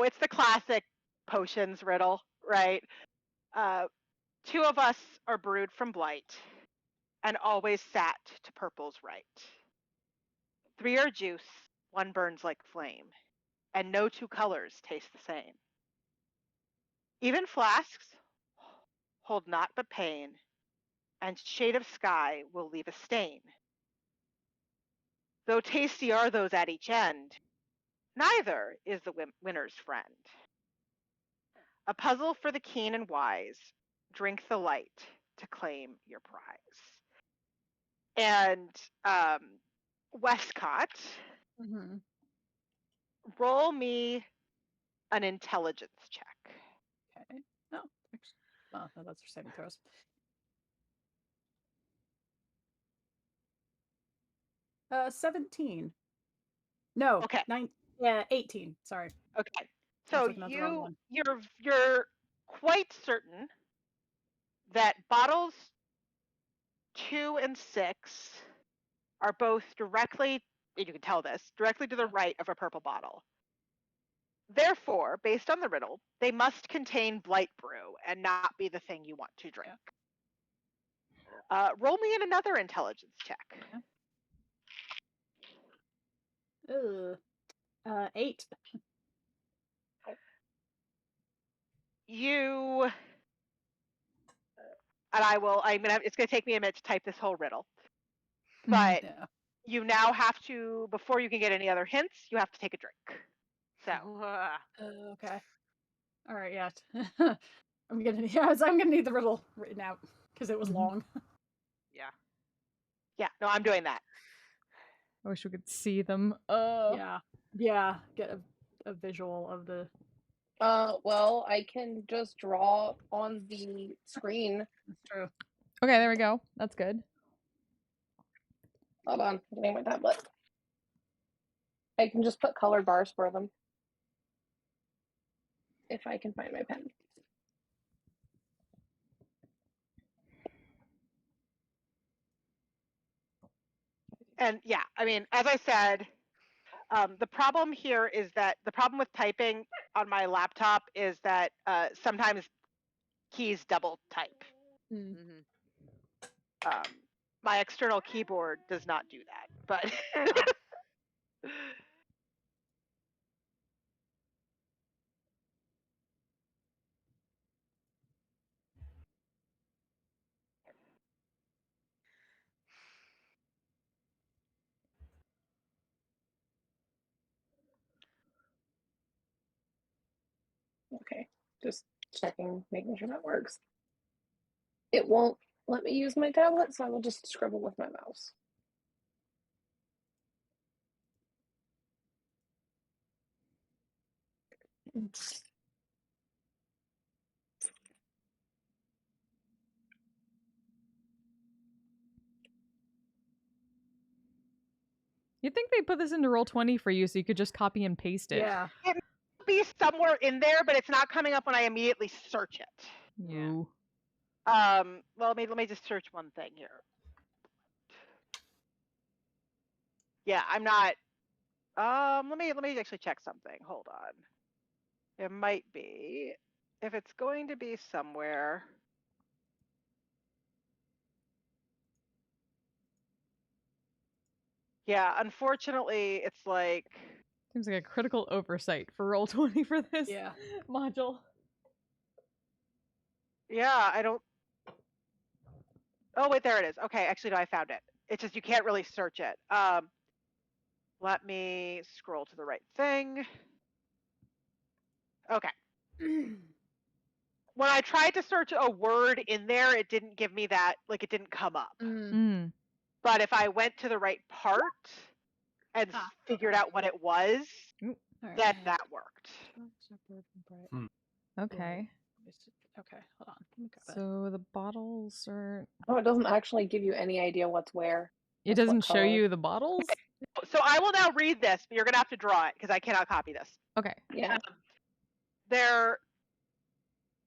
it's the classic potions riddle, right? 2 of us are brewed from blight and always sat to purple's right. 3 are juice, 1 burns like flame, and no 2 colors taste the same. Even flasks hold naught but pain, and shade of sky will leave a stain. Though tasty are those at each end, neither is the winner's friend. A puzzle for the keen and wise, drink the light to claim your prize. And Westcott, roll me an intelligence check. Okay. No. Oh, no, that's for saving throws. Uh, 17. No. Okay. 18. Sorry. Okay. So you're quite certain that bottles 2 and 6 are both directly, and you can tell this, directly to the right of a purple bottle. Therefore, based on the riddle, they must contain blight brew and not be the thing you want to drink. Roll me in another intelligence check. Yeah. 8. You and it's gonna take me a minute to type this whole riddle. But you now have to, before you can get any other hints, you have to take a drink. So okay. All right, yeah. I'm gonna need the riddle written out because it was long. Yeah, no, I'm doing that. I wish we could see them. Yeah. Get a visual of the. Well, I can just draw on the screen. That's true. Okay, there we go. That's good. Hold on, I'm getting my tablet. I can just put colored bars for them. If I can find my pen. And yeah, I mean, as I said, the problem here is that the problem with typing on my laptop is that sometimes keys double type. My external keyboard does not do that, but Okay, just checking, making sure that works. It won't let me use my tablet, so I will just scribble with my mouse. You'd think they put this into Roll20 for you so you could just copy and paste it. Yeah. it might be somewhere in there, but it's not coming up when I immediately search it. Yeah. Well, let me just search one thing here. Yeah, I'm not. Let me actually check something. Hold on. It might be. If it's going to be somewhere. Yeah, unfortunately, it's like. Seems like a critical oversight for Roll20 for this module. Yeah, I don't. Oh, wait, there it is. Okay, actually, no, I found it. It's just you can't really search it. Let me scroll to the right thing. Okay. When I tried to search a word in there, it didn't give me that, like it didn't come up. Mm. But if I went to the right part and figured out what it was, then that worked. Okay. Okay, hold on. Let me grab it. So the bottles are. Oh, it doesn't actually give you any idea what's where. It doesn't show you the bottles? So I will now read this, but you're going to have to draw it because I cannot copy this. Okay. Yeah. There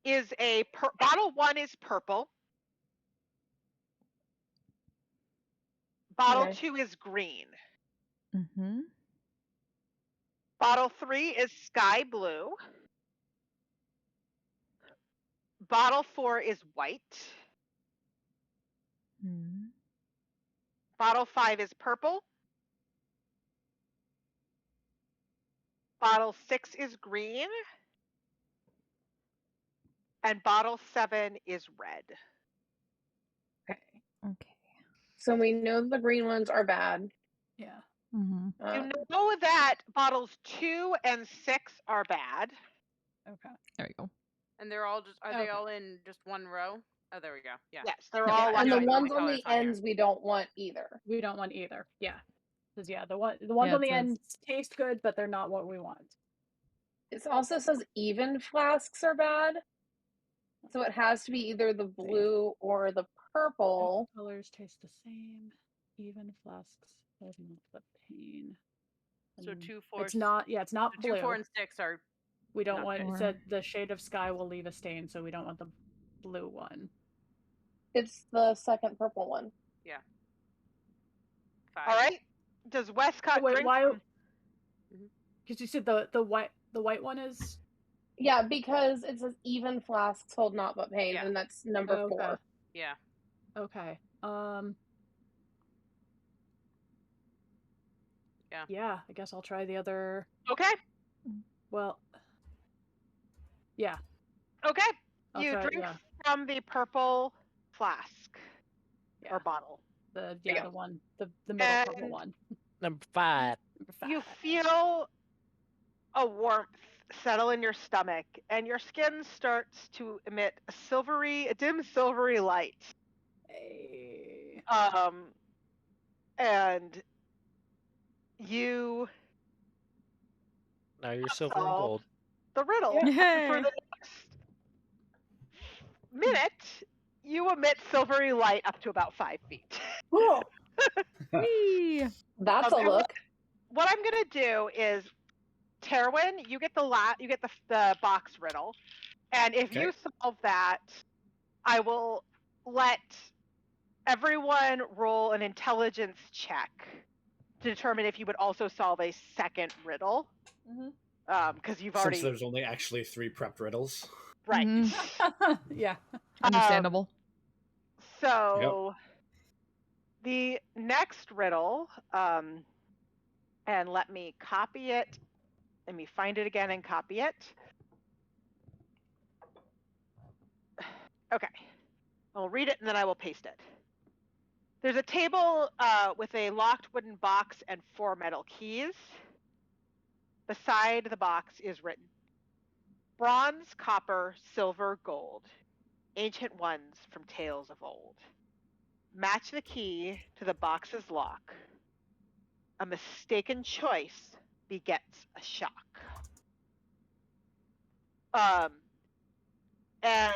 is a bottle 1 is purple. Bottle 2 is green. Mm-hmm. Bottle 3 is sky blue. Bottle 4 is white. Mm-hmm. Bottle 5 is purple. Bottle 6 is green. And bottle 7 is red. Okay. So we know the green ones are bad. Yeah. Mm-hmm. You know that bottles 2 and 6 are bad. Okay. There we go. And they're all are they all in just one row? Oh, there we go. Yeah. Yes, they're all. And the like ones the on colors the on here. ends we don't want either. We don't want either. Yeah. Because the ones Yeah, on it the says- ends taste good, but they're not what we want. It also says even flasks are bad. So it has to be either the blue or the purple. Colors taste the same. Even flasks have not the pain. So 2, 4. It's not. Yeah, it's not so blue. 2, 4, and 6 are. We don't not want. good. It said the shade of sky will leave a stain, so we don't want the blue one. It's the second purple one. Yeah. All right. Does Westcott Wait, drink? why? Because you said the white one is. Yeah, because it says even flasks hold not but pain, and that's number Okay. 4. Yeah. Okay. Yeah. Yeah, I guess I'll try the other. Okay. Well. Yeah. Okay. I'll You try it, drink yeah. from the purple flask or bottle. The Yeah. the one, the middle purple And- one. Number 5. You feel a warmth settle in your stomach, and your skin starts to emit a dim silvery light. And you Now you're silver and solve gold. the riddle. Yay. For the next minute, you emit silvery light up to about 5 feet. Cool. Whee! That's a and look. What I'm gonna do is, Terwin, you get the box riddle, and if you solve that, I will let everyone roll an intelligence check to determine if you would also solve a second riddle. Because you've already Since there's only actually 3 prepped riddles. right. Yeah. Understandable. So the next riddle, and let me copy it. Let me find it again and copy it. Okay. I'll read it and then I will paste it. There's a table with a locked wooden box and 4 metal keys. Beside the box is written, bronze, copper, silver, gold, ancient ones from tales of old. Match the key to the box's lock. A mistaken choice begets a shock. And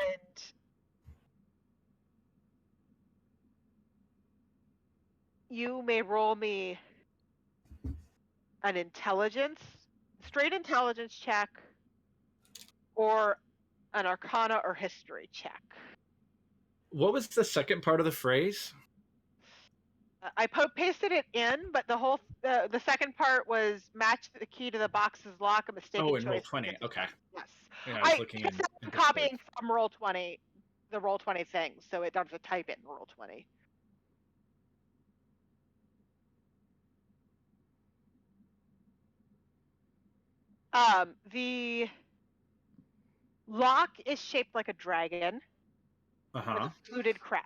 you may roll me an straight intelligence check, or an arcana or history check. What was the second part of the phrase? I pasted it in, but the second part was match the key to the box's lock. A mistaken Oh, in choice. Roll20. Okay. Yes. Yeah, I was looking in. I'm copying from Roll20, the Roll20 thing, so it doesn't have to type it in Roll20. The lock is shaped like a dragon with a fluted crest.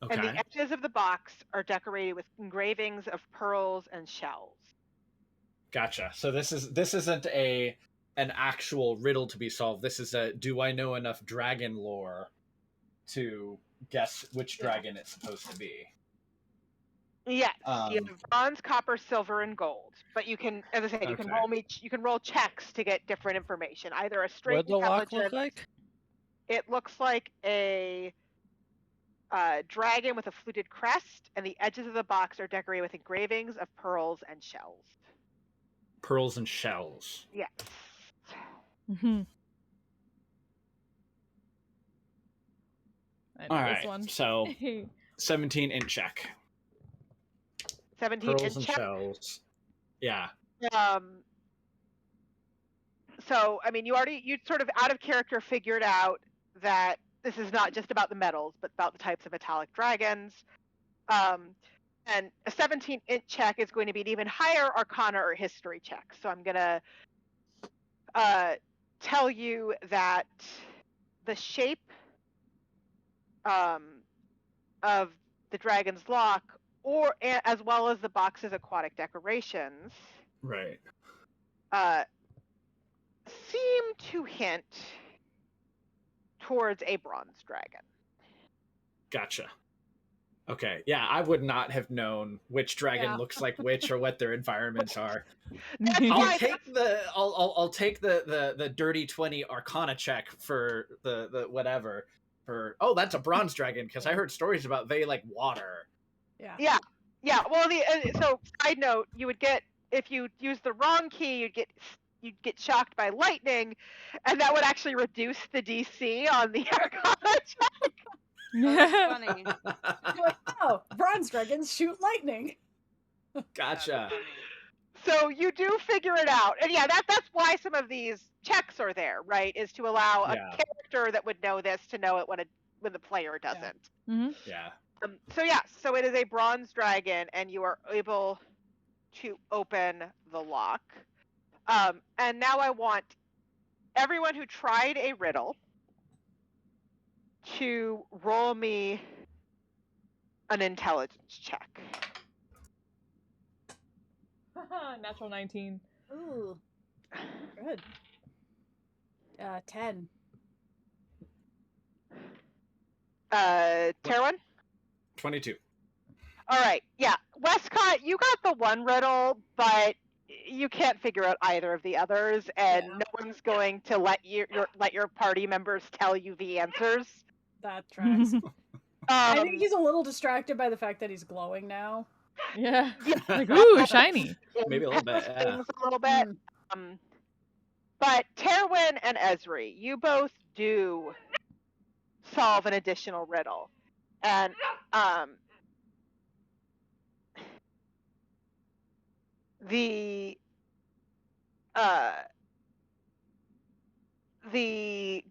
Okay. And the edges of the box are decorated with engravings of pearls and shells. Gotcha. So this isn't a an actual riddle to be solved. This is a do I know enough dragon lore to guess which dragon it's supposed to be. Yes, you have bronze, copper, silver, and gold. But you can, as I said, you can roll checks to get different information. Either a straight What'd the lock intelligence. look like? It looks like a dragon with a fluted crest, and the edges of the box are decorated with engravings of pearls and shells. Pearls and shells. Yes. All right, so 17 int check. 17 Pearls int and check. shells. Yeah. So I mean, you sort of out of character figured out that this is not just about the metals, but about the types of metallic dragons. And a 17 int check is going to be an even higher Arcana or History check. So I'm gonna tell you that the shape of the dragon's lock, as well as the box's aquatic decorations, right, seem to hint towards a bronze dragon. Gotcha. Okay, yeah, I would not have known which dragon looks like which or what their environments are. I'll take the dirty 20 Arcana check for the whatever. For that's a bronze dragon, because I heard stories about they like water. Yeah. Well, so side note, you would get, if you use the wrong key, you'd get shocked by lightning, and that would actually reduce the DC on the Arcana check. That's funny. You're like, oh, bronze dragons shoot lightning. Gotcha. So you do figure it out, and that's why some of these checks are there, right? Is to allow a character that would know this to know it when the player doesn't. Yeah. So it is a bronze dragon, and you are able to open the lock. And now I want everyone who tried a riddle to roll me an intelligence check. Natural 19. Ooh. Good. 10. Terwin? 22. All right. Yeah. Westcott, you got the one riddle, but you can't figure out either of the others, and no one's going to let your party members tell you the answers. That tracks. I think he's a little distracted by the fact that he's glowing now. Yeah. Like, ooh, shiny. Maybe a little bit. Yeah. A little bit. But Terwin and Esri, you both do solve an additional riddle. And the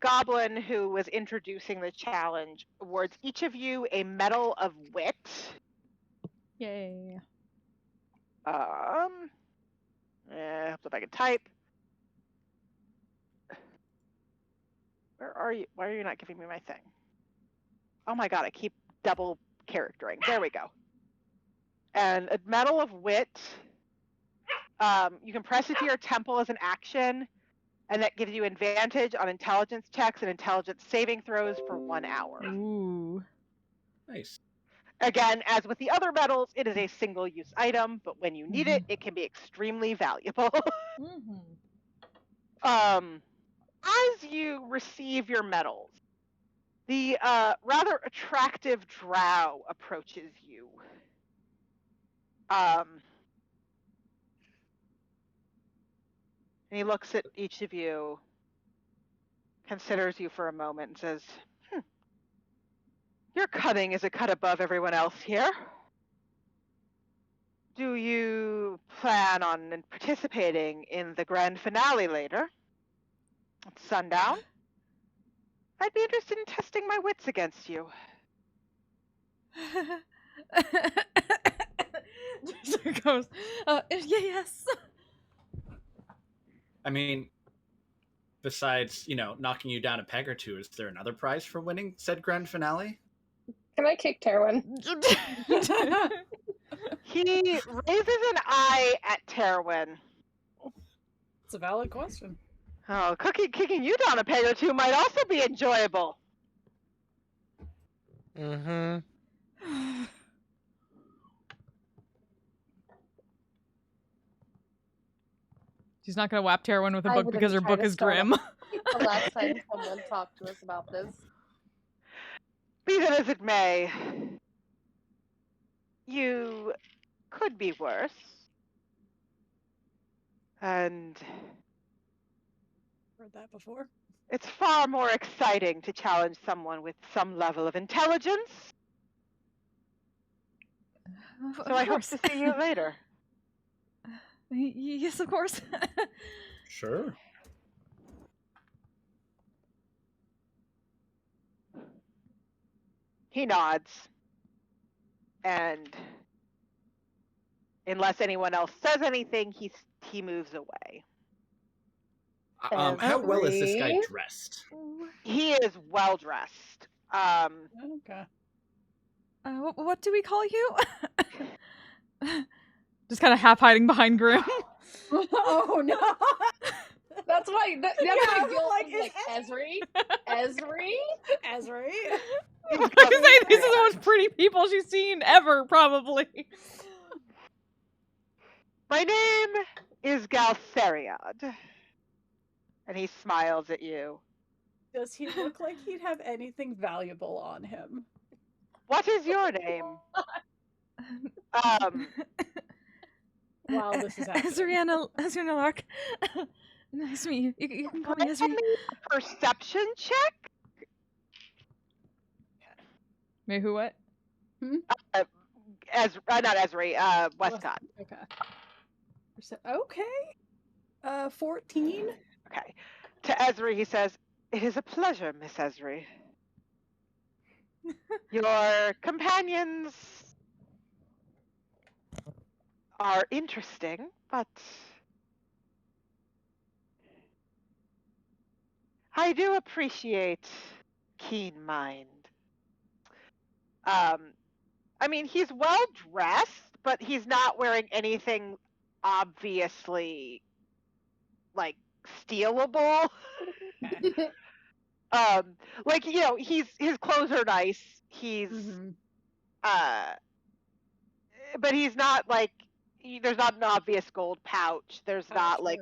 goblin who was introducing the challenge awards each of you a Medal of Wit. Yay. Hope I can type. Where are you? Why are you not giving me my thing? Oh my god, I keep double charactering. There we go. And a Medal of Wit, you can press it to your temple as an action, and that gives you advantage on intelligence checks and intelligence saving throws for 1 hour. Ooh. Nice. Again, as with the other medals, it is a single-use item, but when you need it, it can be extremely valuable. As you receive your medals, the rather attractive drow approaches you. And he looks at each of you, considers you for a moment, and says, your cunning is a cut above everyone else here. Do you plan on participating in the grand finale later? At sundown? I'd be interested in testing my wits against you. There goes. Yes. I mean, besides, knocking you down a peg or two, is there another prize for winning said grand finale? Can I kick Terwin? He raises an eye at Terwin. It's a valid question. Oh, kicking you down a peg or two might also be enjoyable. Mm-hmm. She's not gonna whap Terwin with a I book wouldn't because her try book to is start a grim. fight the last time someone talked to us about this. Be that as it may, you could be worse. And Heard that before. it's far more exciting to challenge someone with some level of intelligence. So I hope to see you later. Yes, of course. Sure. He nods. And unless anyone else says anything, he moves away. How well is this guy dressed? He is well dressed. Okay. What do we call you? Just kind of half hiding behind Grim. Oh no! That's why. That's Yeah, why Gil like, was like Esri. Esri. Esri. I was gonna say this is the most pretty people she's seen ever, probably. My name is Galtheriad. And he smiles at you. Does he look like he'd have anything valuable on him? What is your name? Wow, this is happening. Ezriana Lark. Nice to meet you. You can call me Ezri. Perception check? Wait, who what? Not Esri, Westcott. Okay. Okay. 14. Okay. To Esri, he says, "It is a pleasure, Miss Esri. Your companions are interesting, but I do appreciate keen mind. I mean, he's well dressed, but he's not wearing anything obviously like stealable. Like, you know, his clothes are nice. He's but he's not like there's not an obvious gold pouch. There's not like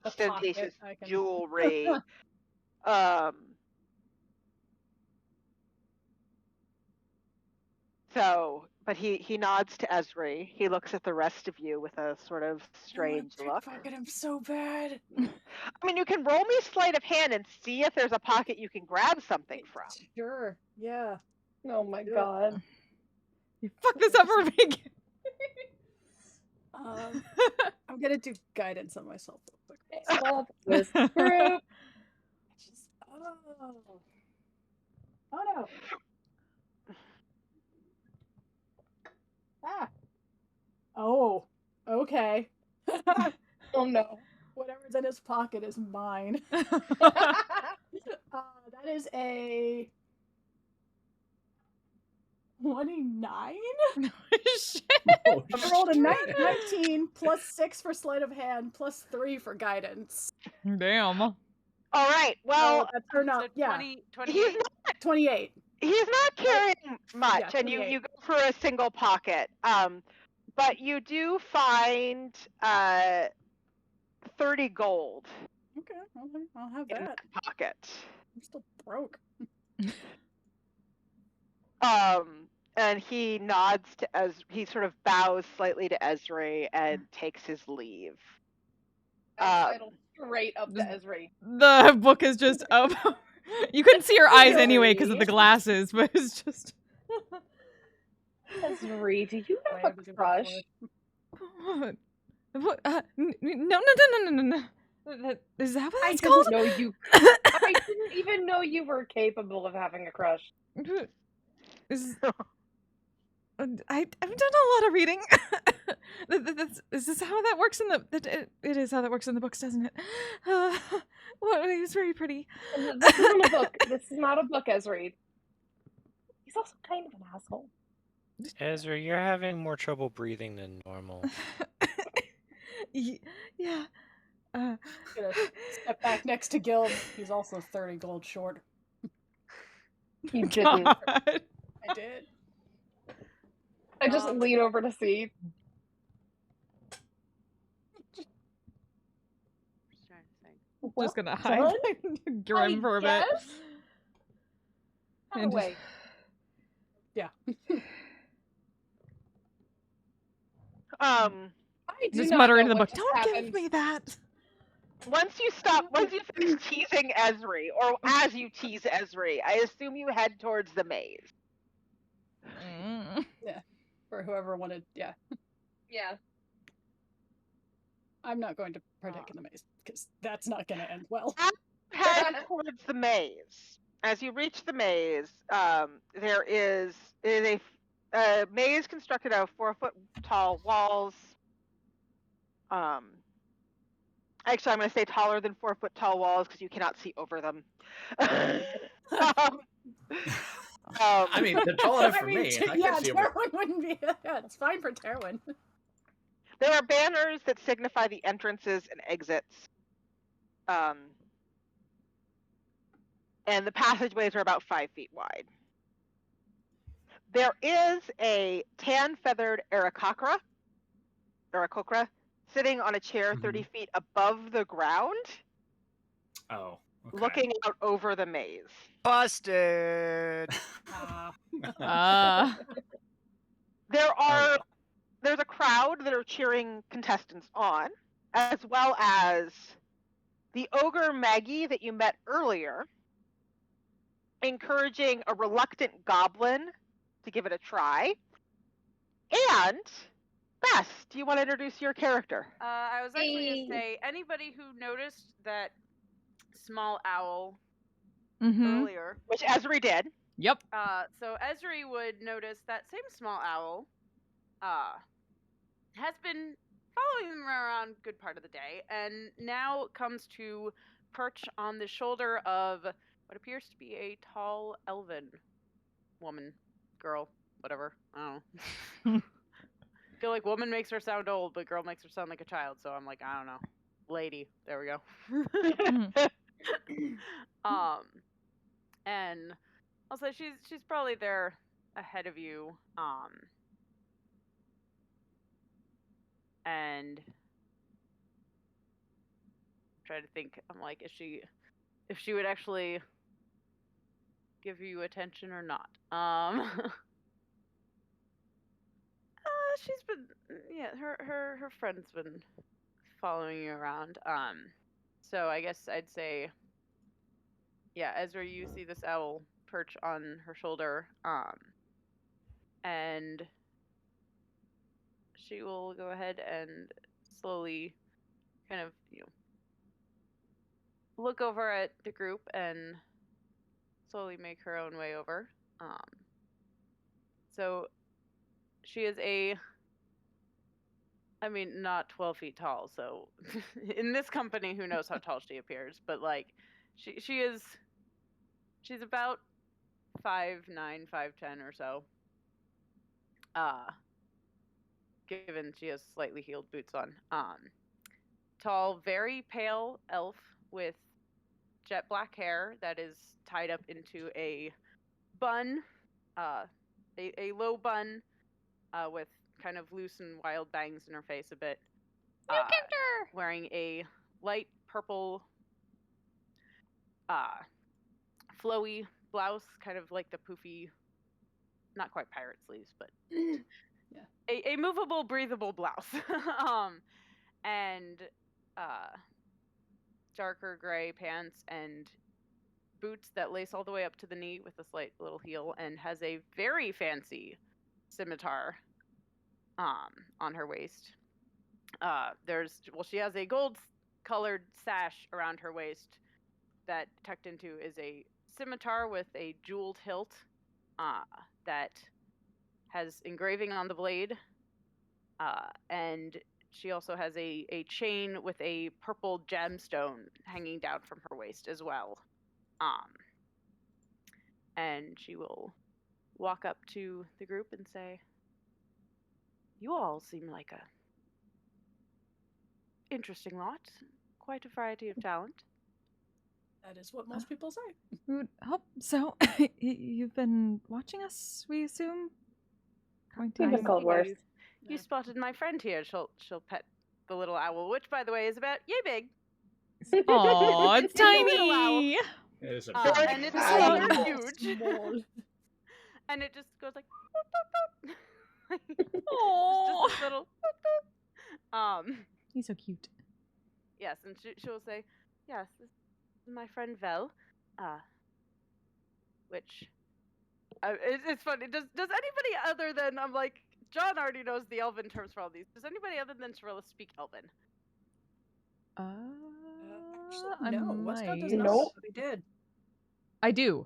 ostentatious jewelry. So, but he nods to Esri. He looks at the rest of you with a sort of strange look. Fucking him so bad. I mean, you can roll me sleight of hand and see if there's a pocket you can grab something from. Sure. Yeah. Oh my god. You fucked this up for me. I'm gonna do guidance on myself real quick. Stop this group. Oh no. Ah. Oh. Okay. Oh no. Whatever's in his pocket is mine. That is a 29? Shit. I rolled a 19 plus 6 for sleight of hand plus 3 for guidance. Damn. All right. Well, that turned out, yeah. 28. He's not, 28. He's not carrying much, Yeah, and you go for a single pocket. But you do find 30 gold. Okay, I'll have in that. Pocket. I'm still broke. And he nods to he sort of bows slightly to Esri and takes his leave. Sidle straight up to Esri. The book is just up. You couldn't see her eyes anyway because of the glasses, but it's just. Esri, do you have a crush? What? No. Is that what it's called? Know you. I didn't even know you were capable of having a crush. I've done a lot of reading. Is this how that works in the? It is how that works in the books, doesn't it? Well, he's very pretty. This isn't a book. This is not a book, Esri. He's also kind of an asshole. Ezra, you're having more trouble breathing than normal. Yeah. Gonna step back next to Gil. He's also 30 gold short. You didn't. I did. I just lean over to see. Just gonna hide Grim for a bit. Run And away. Yeah. I do just not muttering know to the what book, just "Don't happened. give me that." Once you finish teasing Esri, or as you tease Esri, I assume you head towards the maze. Yeah. For whoever wanted, yeah. Yeah. I'm not going to partake in the maze, because that's not going to end well. Head towards the maze. As you reach the maze, there is a maze constructed of 4-foot tall walls. Actually, I'm going to say taller than 4-foot tall walls because you cannot see over them. I mean, they're tall enough for me. I yeah, can see over. Terwin wouldn't be. Yeah, it's fine for Terwin. There are banners that signify the entrances and exits. And the passageways are about 5 feet wide. There is a tan-feathered Aarakocra sitting on a chair 30 feet above the ground, Oh. Okay. looking out over the maze. Busted. There's a crowd that are cheering contestants on, as well as the ogre Maggie that you met earlier, encouraging a reluctant goblin to give it a try. And Bess, do you want to introduce your character? I was actually going to say, anybody who noticed that small owl earlier. Which Esri did. Yep. So Esri would notice that same small owl has been following them around a good part of the day, and now comes to perch on the shoulder of what appears to be a tall elven woman, girl, whatever. I don't know. I feel like woman makes her sound old, but girl makes her sound like a child, so I'm like, I don't know. Lady. There we go. And also she's probably there ahead of you. And try to think, I'm like, if she would actually give you attention or not. She's been, her friend's been following you around. So I guess I'd say, yeah, Ezra, you see this owl perch on her shoulder, and she will go ahead and slowly kind of, look over at the group and slowly make her own way over. So she is not 12 feet tall, so in this company, who knows how tall she appears, but like, she's about 5'9", 5'10" or so. Given she has slightly heeled boots on. Tall, very pale elf with jet black hair that is tied up into a bun, a low bun, with kind of loose and wild bangs in her face a bit. Wearing a light purple, flowy blouse, kind of like the poofy, not quite pirate sleeves, but a movable, breathable blouse. And darker gray pants and boots that lace all the way up to the knee with a slight little heel, and has a very fancy scimitar on her waist. She has a gold colored sash around her waist that tucked into is a scimitar with a jeweled hilt that has engraving on the blade, and she also has a chain with a purple gemstone hanging down from her waist as well. And she will walk up to the group and say, "You all seem like a interesting lot. quite a variety of talent. That is what most people say. We would hope so. You've been watching us, we assume? We've been called worse. You spotted my friend here. She'll pet the little owl, which, by the way, is about yay big. Aw, it's It's a little owl. tiny. It is a And it's not huge. And it just goes like, Aww. just this little. He's so cute. Yes, and she'll say, yes, this is my friend Vel, which, it's funny. Does anybody other than, I'm like, John already knows the Elven terms for all these. Does anybody other than Cirilla speak Elven? Actually, no. Westcott does might. not. Nope. But he did. I do.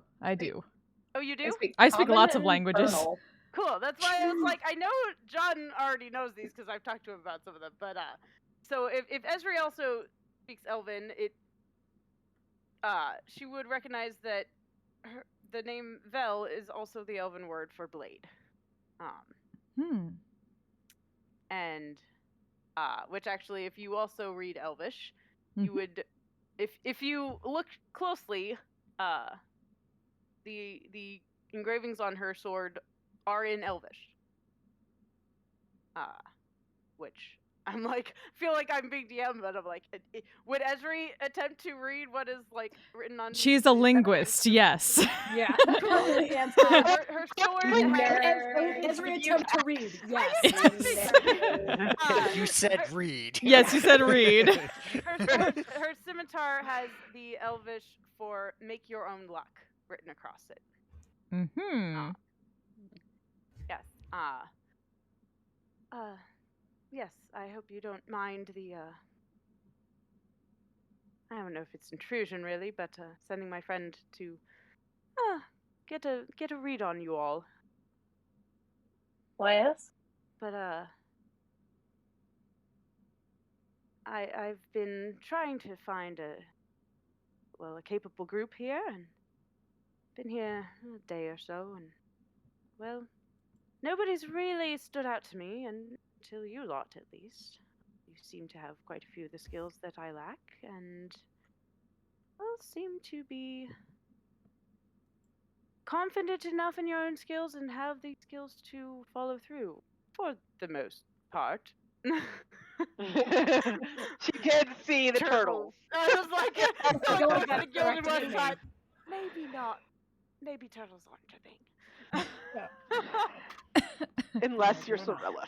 Oh, you do? I speak Common lots of and languages. Infernal. Cool. That's why I was like, I know John already knows these because I've talked to him about some of them. But so if Esri also speaks Elven, she would recognize that the name Vel is also the Elven word for blade. And which actually, if you also read Elvish, you would, if you look closely, the engravings on her sword are in Elvish. Which I'm like, feel like I'm being DM, but I'm like, would Esri attempt to read what is like written on? She's a linguist, yes. Yeah. Cool. Answer. Her sword has Esri attempt to read. Yes. You said read. Yes, you said read. Her scimitar has the Elvish for "make your own luck" written across it. Yes. Yes. I hope you don't mind the. I don't know if it's intrusion really, but sending my friend to get a read on you all. Why yes? But I've been trying to find a capable group here, and been here a day or so, and well, nobody's really stood out to me until you lot, at least. You seem to have quite a few of the skills that I lack, and well, seem to be confident enough in your own skills and have the skills to follow through, for the most part. She did see the turtles. I was like, Going the gilded one direct time. Maybe not. Maybe turtles aren't a thing. Unless you're Cirilla.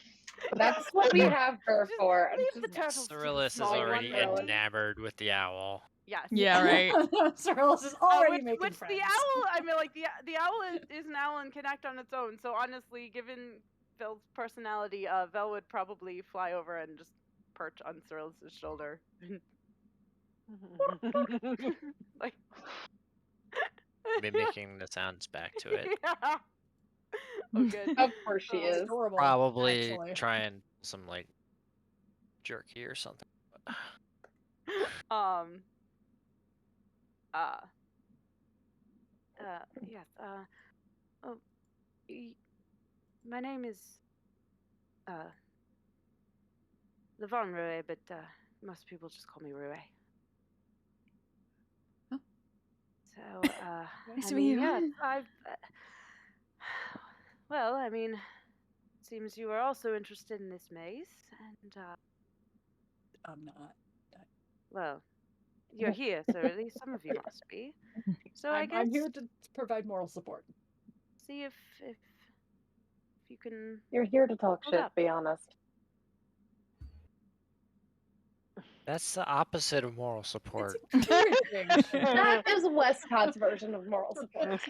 That's what we have her for. Leave the turtles. Cyrillus is small already one. enamored with the owl. Yes. Yeah, right. Cyrillus is already making which friends. the owl, I mean, like the owl is an owl and can act on its own. So honestly, given Vel's personality, Vel would probably fly over and just perch on Cyrillus's shoulder. Like Mimicking the sounds back to it. Yeah. Oh, good. Of course she is. Adorable, Probably actually. trying some like jerky or something. Yes. My name is Levon Rue, but most people just call me Rue. Oh. So, Nice I to mean, meet you. yes, I've. Well, I mean, it seems you are also interested in this maze, and I'm not. well, you're here, so at least some of you must be. So I guess I'm here to provide moral support. see if you can. You're here to talk hold shit, up. be honest. That's the opposite of moral support. That is Westcott's version of moral support.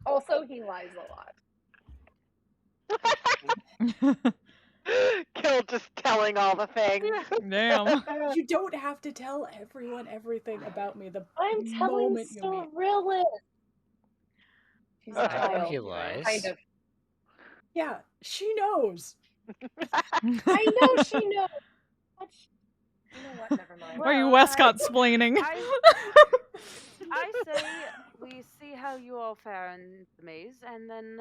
Also, he lies a lot. Kill just telling all the things. Damn. You don't have to tell everyone everything about me the I'm telling moment you meet. Cyrillis. She's a I know child. he lies. Kind of. Yeah, she knows. I know she knows. But you know what? Never mind. Are you Westcott splaining? I say we see how you all fare in the maze, and then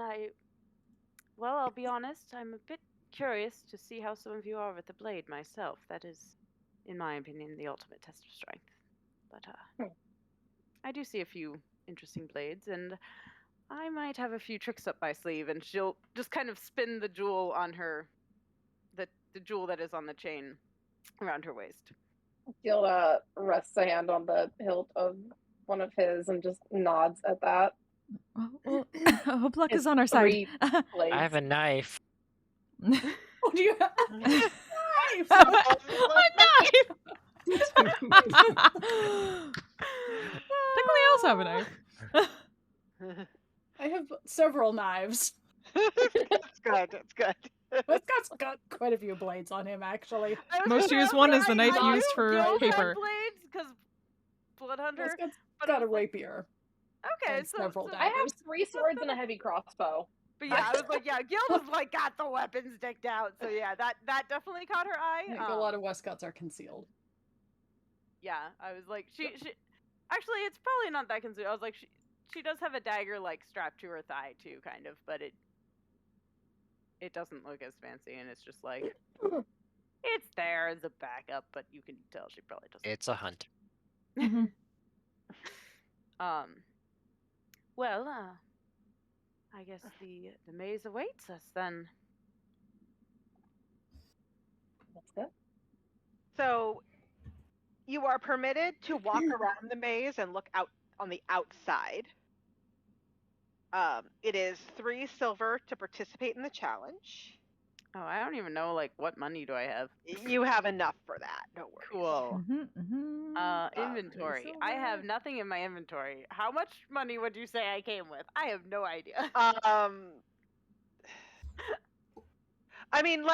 I'll be honest, I'm a bit curious to see how some of you are with the blade myself. That is in my opinion, the ultimate test of strength. But I do see a few interesting blades, and I might have a few tricks up my sleeve. And she'll just kind of spin the jewel on her, the jewel that is on the chain around her waist. Gilda rests a hand on the hilt of one of his and just nods at that. Well, I hope luck It's is on our side. 3 I blades. have a knife. Oh, do you have a knife? Technically, I also have a knife. I have several knives. That's good. That's good. Westcott's got quite a few blades on him, actually. Most used one is the knife used for paper. Blades, because Bloodhunter. Westcott's got a rapier. Okay, and so several I have daggers. 3 swords and a heavy crossbow. But yeah, I was like, yeah, Gilda's like got the weapons decked out. So yeah, that definitely caught her eye. I think a lot of Westcotts are concealed. Yeah, I was like, she actually, it's probably not that concealed. I was like, she does have a dagger like strapped to her thigh too, kind of, but it doesn't look as fancy, and it's just like it's there as a backup, but you can tell she probably doesn't. It's a hunt. Well, I guess the maze awaits us then. That's good. So you are permitted to walk around the maze and look out on the outside. It is 3 silver to participate in the challenge. Oh, I don't even know, like, what money do I have? You have enough for that. No worries. Cool. Inventory. I have nothing in my inventory. How much money would you say I came with? I have no idea. I mean,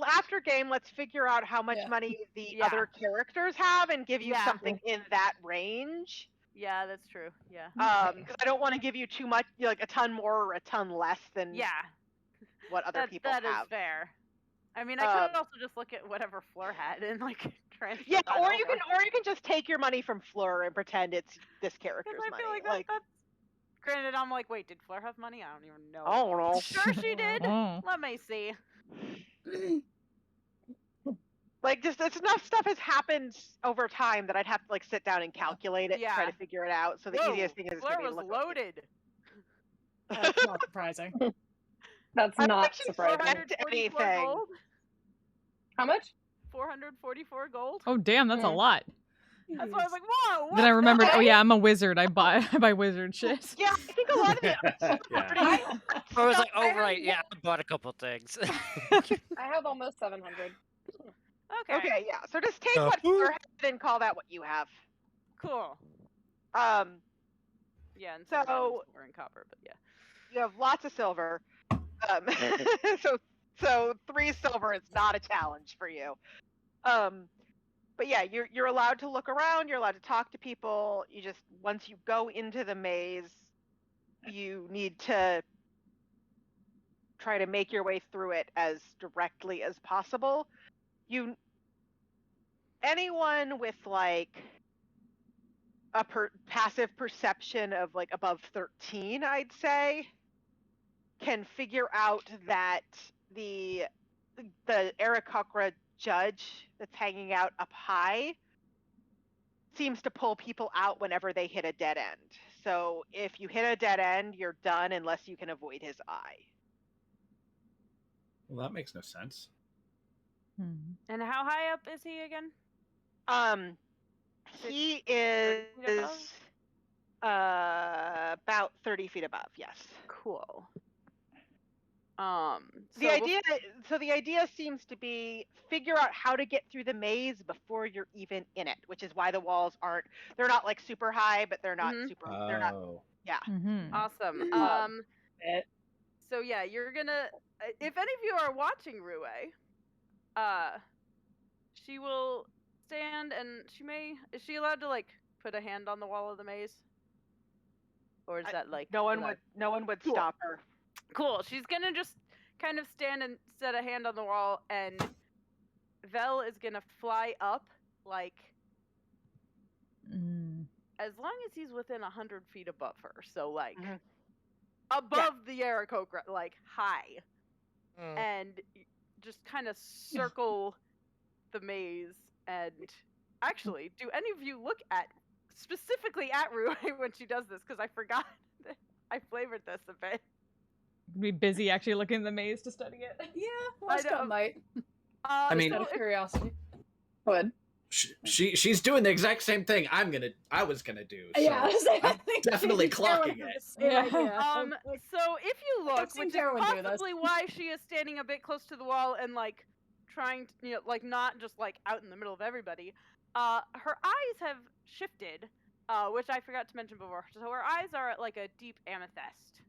after game, let's figure out how much money the other characters have and give you something in that range. Yeah, that's true. Yeah. Because I don't want to give you too much, like a ton more or a ton less than what other people have. That is fair. I mean, I could also just look at whatever Fleur had and like transfer. Yeah, that or over. you can just take your money from Fleur and pretend it's this character's I money. feel like that's granted. I'm like, wait, did Fleur have money? I don't even know. I don't know. Sure, she did. Let me see. Like, just it's enough stuff has happened over time that I'd have to like sit down and calculate it, and try to figure it out. So the easiest thing is Fleur maybe was loaded. That's not surprising. That's not surprising. Anything. Gold? How much? 444 gold. Oh damn, that's a lot. That's why I was like, whoa. Then I remembered. Oh yeah, I'm a wizard. I buy wizard shit. Yeah, I think a lot of it. I was like, oh right, yeah, I bought a couple things. I have almost 700. Okay, yeah. So just take what Fleur has and call that what you have. Cool. Yeah, and so silver and copper, but yeah. You have lots of silver. So 3 silver is not a challenge for you. But yeah, you're allowed to look around. You're allowed to talk to people. You just once you go into the maze, you need to try to make your way through it as directly as possible. Anyone with like a passive perception of like above 13, I'd say, can figure out that the Aarakocra judge that's hanging out up high seems to pull people out whenever they hit a dead end. So if you hit a dead end, you're done unless you can avoid his eye. Well, that makes no sense. And how high up is he again? He is about 30 feet above. Yes. Cool. The idea seems to be figure out how to get through the maze before you're even in it, which is why the walls they're not like super high, but they're not super. They're not. Yeah. Awesome. So yeah, you're gonna. If any of you are watching Rue, she will stand and is she allowed to like put a hand on the wall of the maze? Or is that like no one would stop her. Cool. She's gonna just kind of stand and set a hand on the wall, and Vel is gonna fly up like as long as he's within 100 feet above her. So like above the Aarakocra, like high. And just kind of circle the maze. And actually, do any of you look specifically at Rue when she does this? Because I forgot that I flavored this a bit. Be busy actually looking in the maze to study it. Yeah, Westcott might. I mean, out of curiosity. Would. She's doing the exact same thing I was gonna do. So Yeah, I'm definitely clocking it. So if you look, which is possibly why she is standing a bit close to the wall and like trying to, like not just like out in the middle of everybody. Her eyes have shifted, which I forgot to mention before. So her eyes are like a deep amethyst,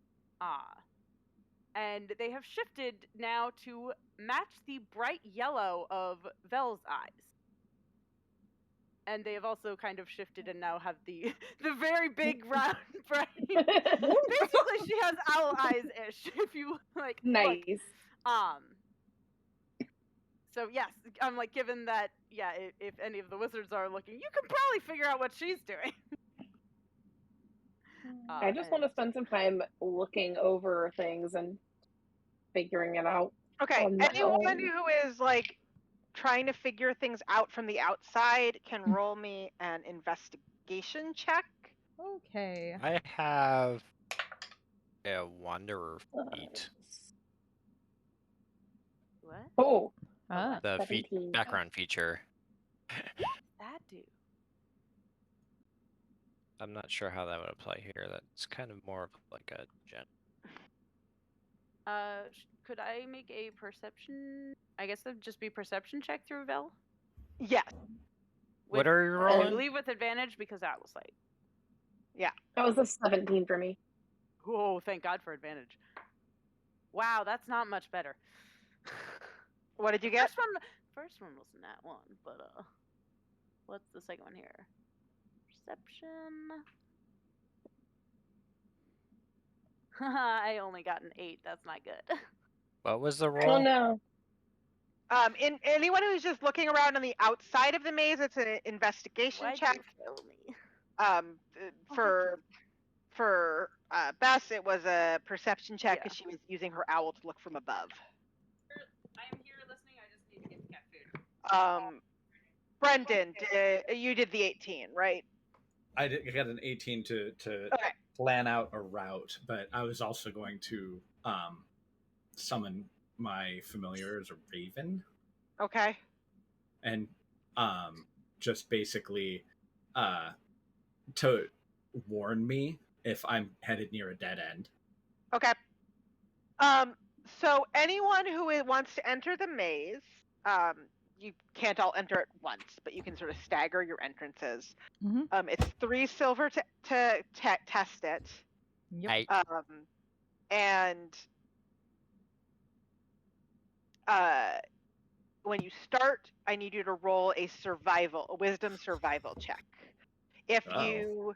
and they have shifted now to match the bright yellow of Vel's eyes. And they have also kind of shifted and now have the very big round bright. Basically, she has owl eyes-ish. If you like, nice. Look. So yes, I'm like, given that, yeah, if any of the wizards are looking, you can probably figure out what she's doing. I just want to spend some time looking over things and figuring it out. Okay, anyone who is like trying to figure things out from the outside can roll me an investigation check. Okay. I have a wanderer feat. What? Oh. The background feature. That do. I'm not sure how that would apply here. That's kind of more of like a gen. Could I make a perception? I guess it'd just be perception check through Vel. Yes. What are you I rolling? believe with advantage because owl sight. Yeah. That was a 17 for me. Oh, thank God for advantage. Wow, that's not much better. What did you get? First one wasn't that one, but what's the second one here? Perception. I only got an 8. That's not good. What was the roll? Oh no. In anyone who's just looking around on the outside of the maze, it's an investigation check. For Bess, it was a perception check because she was using her owl to look from above. I'm here listening. I just need to get the cat food. Brendan, you did the 18, right? I got an 18 to plan out a route, but I was also going to summon my familiar as a raven. Okay. And just basically to warn me if I'm headed near a dead end. Okay. So anyone who wants to enter the maze, you can't all enter at once, but you can sort of stagger your entrances. Mm-hmm. It's 3 silver to test it. Yep. And when you start, I need you to roll a wisdom survival check. If you,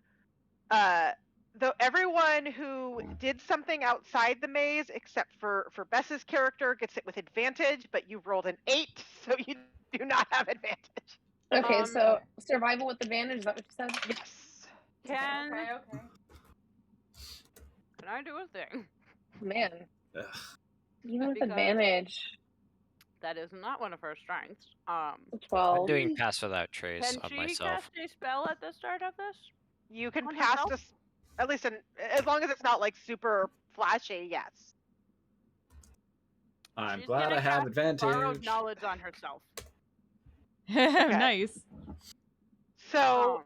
though everyone who did something outside the maze, except for Bess's character, gets it with advantage, but you've rolled an 8, so you do not have advantage. Okay, so survival with advantage, is that what you said? Yes. Okay. Can I do a thing? Man. Ugh. Even with Because advantage. That is not one of her strengths. 12. I'm doing pass without trace Can on she myself. cast a spell at the start of this? You can On pass herself? this, at least as long as it's not like super flashy, yes. I'm She's glad gonna I have cast advantage. Borrowed knowledge on herself. Nice. So,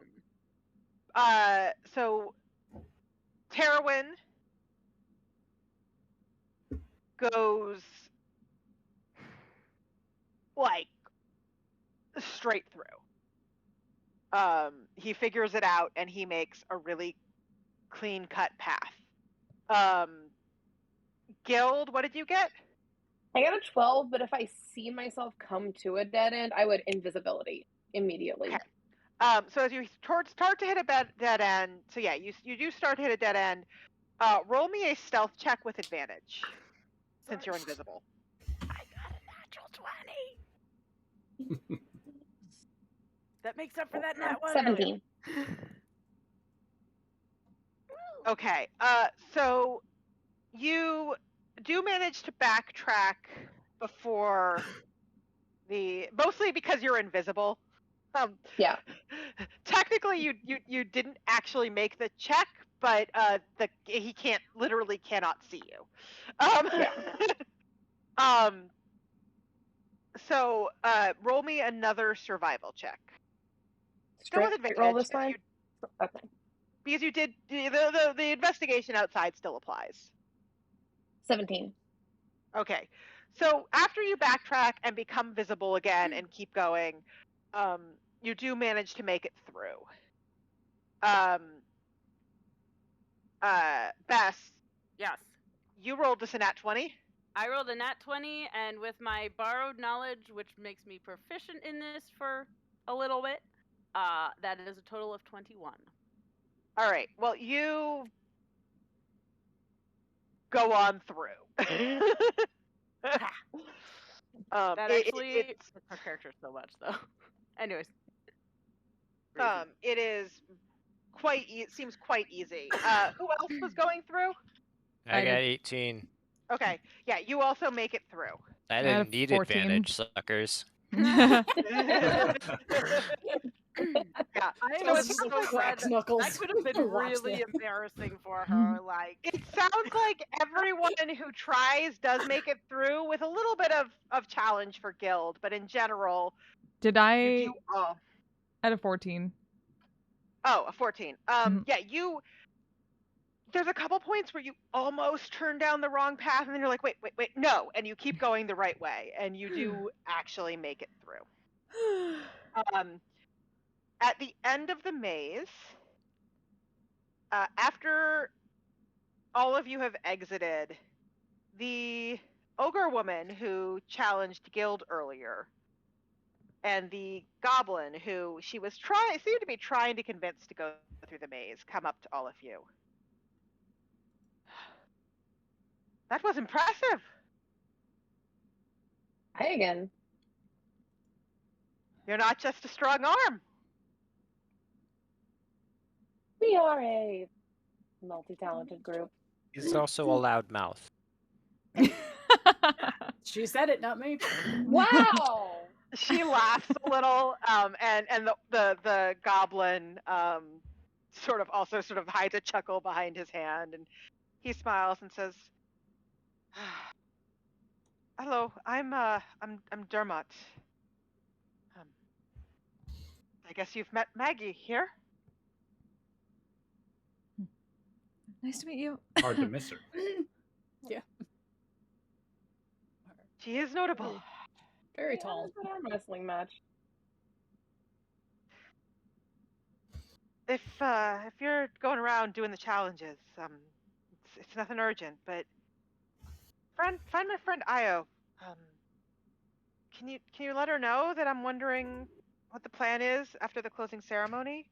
so Terwin goes like straight through. He figures it out and he makes a really clean cut path. Guild, what did you get? I got a 12, but if I see myself come to a dead end, I would invisibility immediately. Okay. So as you start to hit a dead end, so yeah, you do start to hit a dead end. Roll me a stealth check with advantage, since you're invisible. I got a natural 20. That makes up for that nat 1. 17. Okay. So you do manage to backtrack before mostly because you're invisible. Yeah. Technically, you didn't actually make the check, but he literally cannot see you. So roll me another survival check. Still with Straight roll advantage this time? Okay. because you did the investigation outside still applies. 17. Okay. So after you backtrack and become visible again and keep going, you do manage to make it through. Bess. Yes. You rolled this a nat 20? I rolled a nat 20, and with my borrowed knowledge, which makes me proficient in this for a little bit, that is a total of 21. All right. Well, you go on through. That actually fits her character so much, though. Anyways. It is it seems quite easy. Who else was going through? I got 18. Okay. Yeah, you also make it through. I didn't need 14. advantage, suckers. Yeah. I So am it so sounds like glad that could have been Watch really this. embarrassing for her. Like, it sounds like everyone who tries does make it through with a little bit of challenge for guild, but in general, Did I? Oh, At a 14. Oh, a 14. Yeah, there's a couple points where you almost turn down the wrong path, and then you're like, wait, no, and you keep going the right way, and you do actually make it through. At the end of the maze, after all of you have exited, the ogre woman who challenged Guild earlier, and the goblin who she was seemed to be trying to convince to go through the maze, come up to all of you. That was impressive. Hi again. You're not just a strong arm. We are a multi-talented group. He's also a loud mouth. She said it, not me. Wow. She laughs a little, and the goblin sort of hides a chuckle behind his hand, and he smiles and says, "Hello, I'm Dermot. I guess you've met Maggie here." Nice to meet you. Hard to miss her. Yeah. She is notable. Very tall. Good arm wrestling match. If you're going around doing the challenges, it's nothing urgent, but find my friend Io. Can you let her know that I'm wondering what the plan is after the closing ceremony?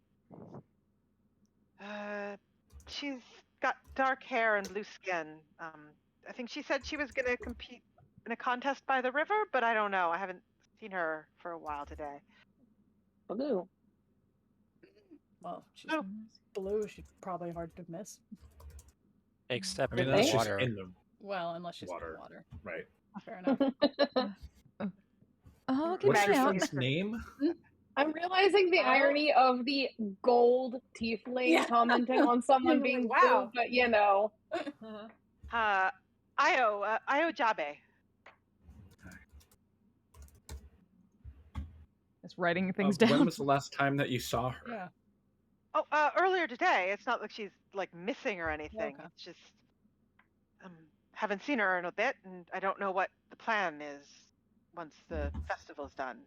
She's got dark hair and blue skin. I think she said she was gonna compete in a contest by the river, but I don't know. I haven't seen her for a while today. Blue. Well, she's blue. She's probably hard to miss. Except in the water. In the well, unless she's in the water. Right. Fair enough. Oh, what's your friend's name? I'm realizing the irony of the gold tiefling commenting on someone being blue, but you know. Io Jabe. Just writing things down. When was the last time that you saw her? Yeah. Oh, earlier today. It's not like she's like missing or anything. Okay. It's just haven't seen her in a bit, and I don't know what the plan is once the festival's done.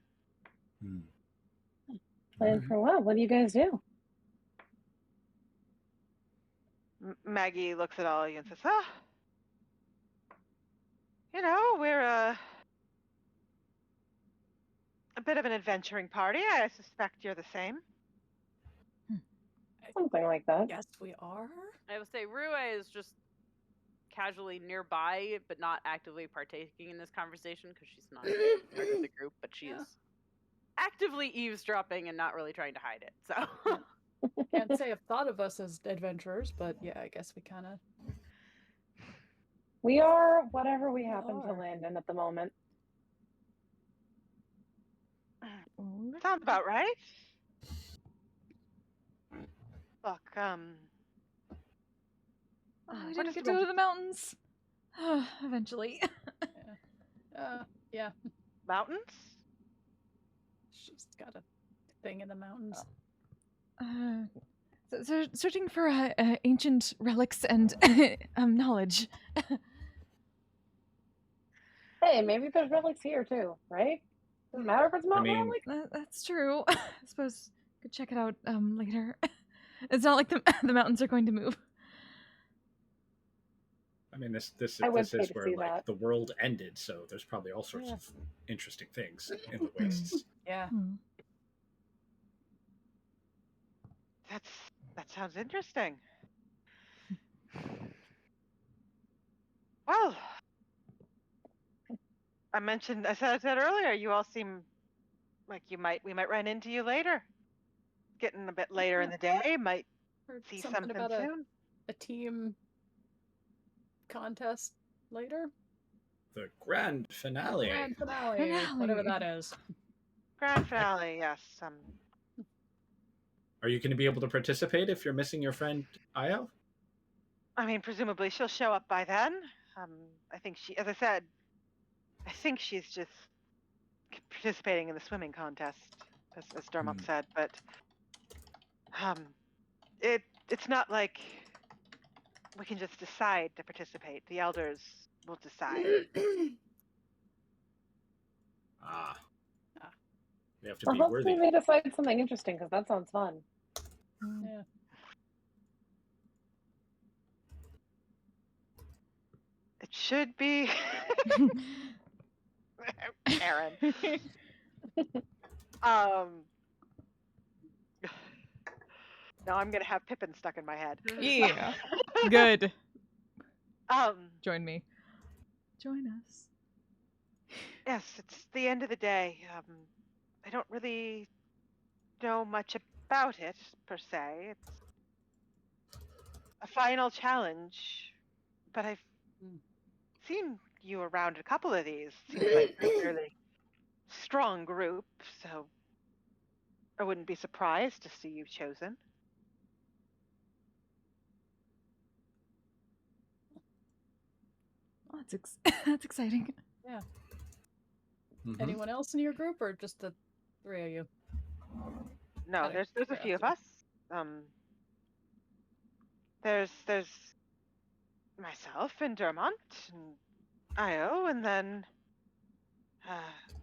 Plan for what? What do you guys do? Maggie looks at all of you and says, you know, we're a bit of an adventuring party. I suspect you're the same. Something like that. Yes, we are. I would say Rue is just casually nearby, but not actively partaking in this conversation because she's not part of the group, but she is actively eavesdropping and not really trying to hide it. So Can't say I've thought of us as adventurers, but yeah, I guess we kind of. We are whatever we happen to land in at the moment. Sounds about right. Look, I what didn't is get the to go to the mountains. Eventually. Yeah. mountains? She's got a thing in the mountains. So searching for ancient relics and knowledge. Hey, maybe there's relics here too, right? Doesn't matter if it's Mount mean- Relic. That's true. I suppose could check it out later. It's not like the mountains are going to move. I mean, this is I would pay to where see like that. the world ended, so there's probably all sorts of interesting things in the wastes. Yeah. That sounds interesting. Well, I said earlier, you all seem like we might run into you later. Getting a bit later in the day, might Heard see something something about soon. a team contest later. The grand finale. Grand finale, whatever that is. Grand finale, yes. Are you going to be able to participate if you're missing your friend Io? I mean, presumably she'll show up by then. I think as I said, I think she's just participating in the swimming contest, as Dermot said. But it's not like we can just decide to participate. The elders will decide. You have to Well, be hopefully worthy. they decide something interesting because that sounds fun. Yeah. It should be. Aaron. Now I'm gonna have Pippin stuck in my head. Yeah. Good. Join me. Join us. Yes, it's the end of the day. I don't really know much about it per se. It's a final challenge, but I've seen you around a couple of these. Seems like a fairly strong group, so I wouldn't be surprised to see you chosen. Oh, that's exciting. Yeah. Anyone else in your group, or just the three of you? No, there's a few of us. There's myself and Dermont and Io, and then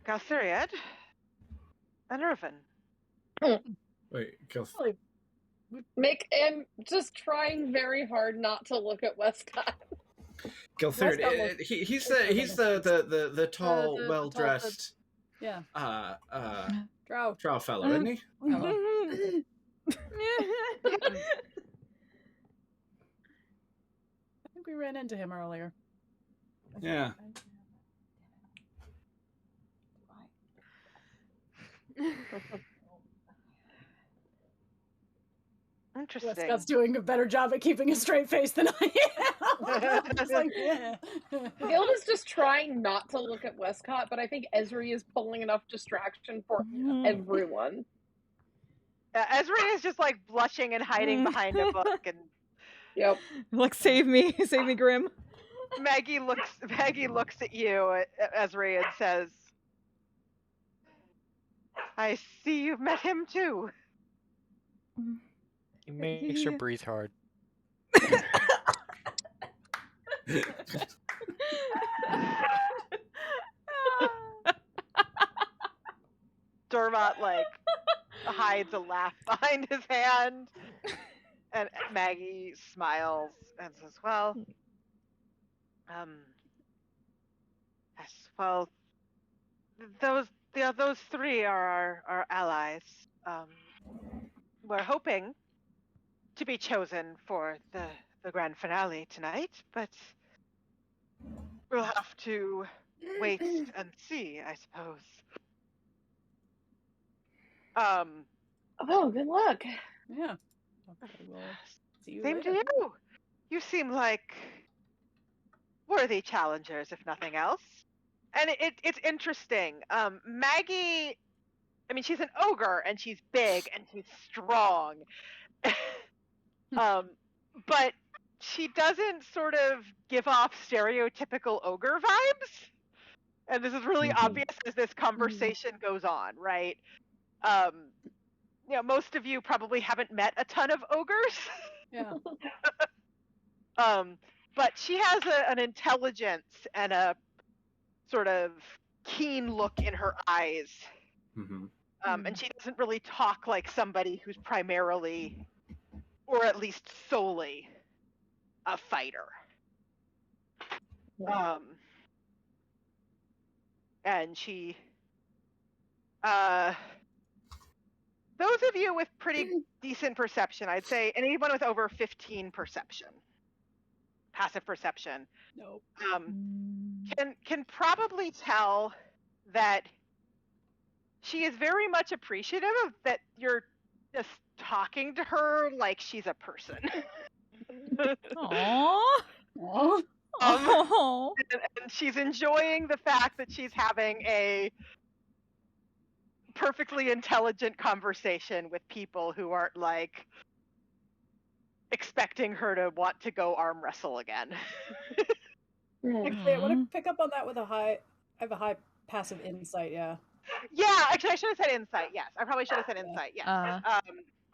Galthuriad and Irvin. Wait, Mick, I'm just trying very hard not to look at Westcott. Giltherd, he's the tall, the well dressed, yeah. drow fellow, isn't he? I think we ran into him earlier. Yeah. Interesting. Westcott's doing a better job at keeping a straight face than I am. Just like, yeah. Gilda's just trying not to look at Westcott, but I think Ezri is pulling enough distraction for everyone. Ezri is just like blushing and hiding behind a book, and yep. Like, save me, Grim. Maggie looks at you, Ezri, and says, "I see you've met him too." He makes her breathe hard. Dermot like hides a laugh behind his hand, and Maggie smiles and says, "Well, yes, well, those three are our allies. We're hoping to be chosen for the grand finale tonight, but we'll have to wait and see, I suppose." Oh, good luck. Yeah. We'll see you Same later. to you. You seem like worthy challengers, if nothing else. And it's interesting. Maggie I mean, she's an ogre, and she's big, and she's strong. But she doesn't sort of give off stereotypical ogre vibes. And this is really obvious as this conversation goes on, right? Most of you probably haven't met a ton of ogres. Yeah. But she has an intelligence and a sort of keen look in her eyes. And she doesn't really talk like somebody who's primarily, or at least solely, a fighter. And she, those of you with pretty decent perception, I'd say anyone with over 15 perception, passive perception, can probably tell that she is very much appreciative of that you're just talking to her like she's a person. Aww. And she's enjoying the fact that she's having a perfectly intelligent conversation with people who aren't like expecting her to want to go arm wrestle again. Actually, I want to pick up on that with I have a high passive insight, yeah. Yeah, actually, I should have said insight. Yes, I probably should have said insight. Yes.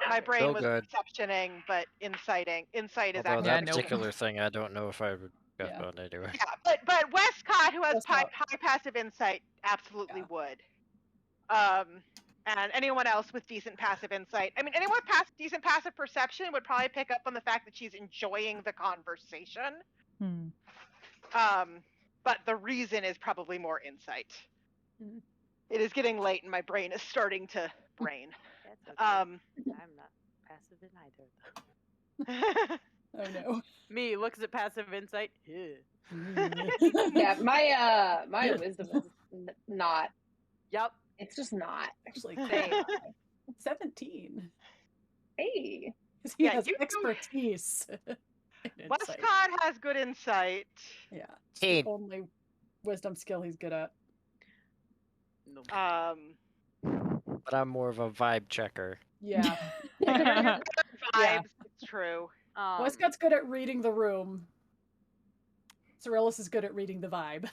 My brain was perceptioning, but insight is Although actually that particular thing, I don't know if I would get on anyway. Yeah, but Westcott, who has high passive insight, absolutely would. And anyone else with decent passive insight, I mean, anyone with decent passive perception would probably pick up on the fact that she's enjoying the conversation. But the reason is probably more insight. It is getting late, and my brain is starting to brain. Okay. I'm not passive in either. Oh no. Me looks at passive insight. Yeah, my wisdom is not. Yep. It's just not. Actually, Same. 17. Hey. He has expertise. Westcott has good insight. Yeah. It's the only wisdom skill he's good at. But I'm more of a vibe checker. Yeah. Vibes, it's true. Westcott's good at reading the room. Cyrillus is good at reading the vibe.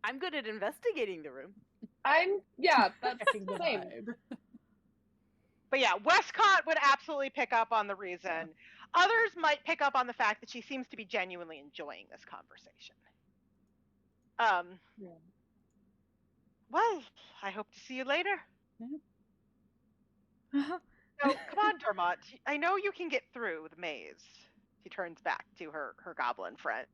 I'm good at investigating the room. That's Checking the same. vibe. But yeah, Westcott would absolutely pick up on the reason. Others might pick up on the fact that she seems to be genuinely enjoying this conversation. Well, I hope to see you later. So, come on, Dermot. I know you can get through the maze. She turns back to her goblin friend.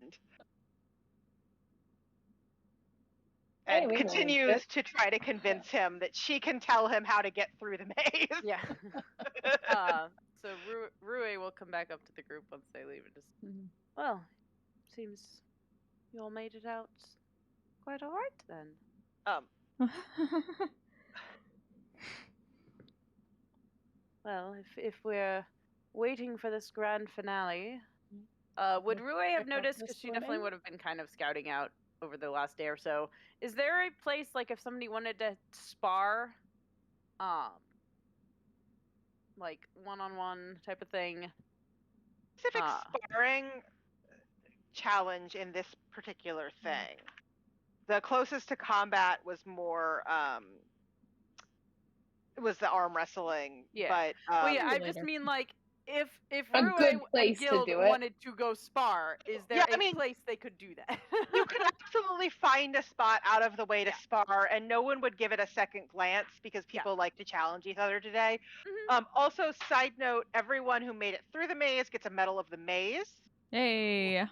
And continues to try to convince him that she can tell him how to get through the maze. Yeah. So Rue will come back up to the group once they leave and just, well, seems you all made it out quite all right then. Well, if we're waiting for this grand finale, would Rue have noticed, because she definitely would have been kind of scouting out over the last day or so, is there a place, like, if somebody wanted to spar, like, one-on-one type of thing? Specific sparring challenge in this particular thing. The closest to combat was more, it was the arm wrestling. Yeah. But, well, yeah, I just mean, like, if A Rue good and place to Guild do it. wanted to go spar, is there a place they could do that? You could absolutely find a spot out of the way to spar, and no one would give it a second glance because people like to challenge each other today. Also, side note, everyone who made it through the maze gets a medal of the maze. Hey.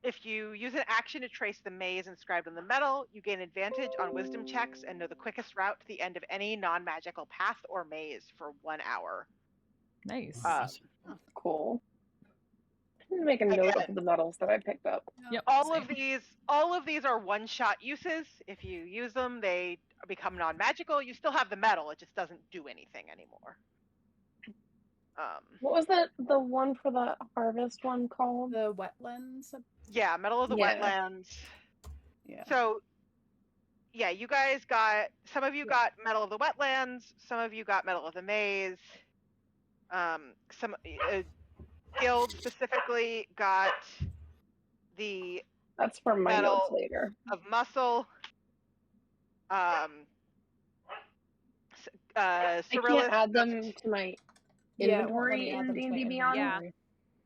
If you use an action to trace the maze inscribed on the medal, you gain advantage on wisdom checks and know the quickest route to the end of any non-magical path or maze for 1 hour. Nice. Cool. I'm gonna make a note of the medals that I picked up. Yep. All of these are one-shot uses. If you use them, they become non-magical. You still have the medal; it just doesn't do anything anymore. What was the one for the harvest one called? The wetlands. Yeah, Medal of the Wetlands. Yeah. So yeah, you guys got, some of you got Metal of the Wetlands, some of you got Metal of the Maze. Some guild specifically got the That's for my Metal notes later. of Muscle. I Cyrillus can't add them to my Yeah, it won't let inventory me add in them to my D&D Beyond. inventory.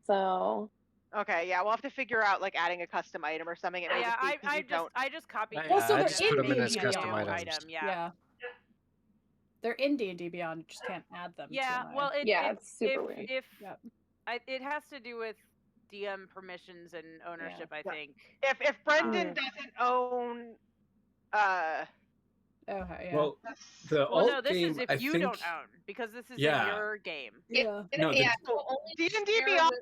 So Okay, yeah, we'll have to figure out like adding a custom item or something. It may Yeah, just be 'cause you don't. I just copied. Well, so I they're just put in them in as D&D custom Beyond. items. Yeah. They're in D&D Beyond. You just can't add them. Yeah, to my... well, it's super weird. It has to do with DM permissions and ownership, I think. If Brendan doesn't own, Okay, yeah. Well, the Well, no, alt this game, is if I you think, don't own, because this is Yeah. your game. Yeah. No, the- D&D Beyond,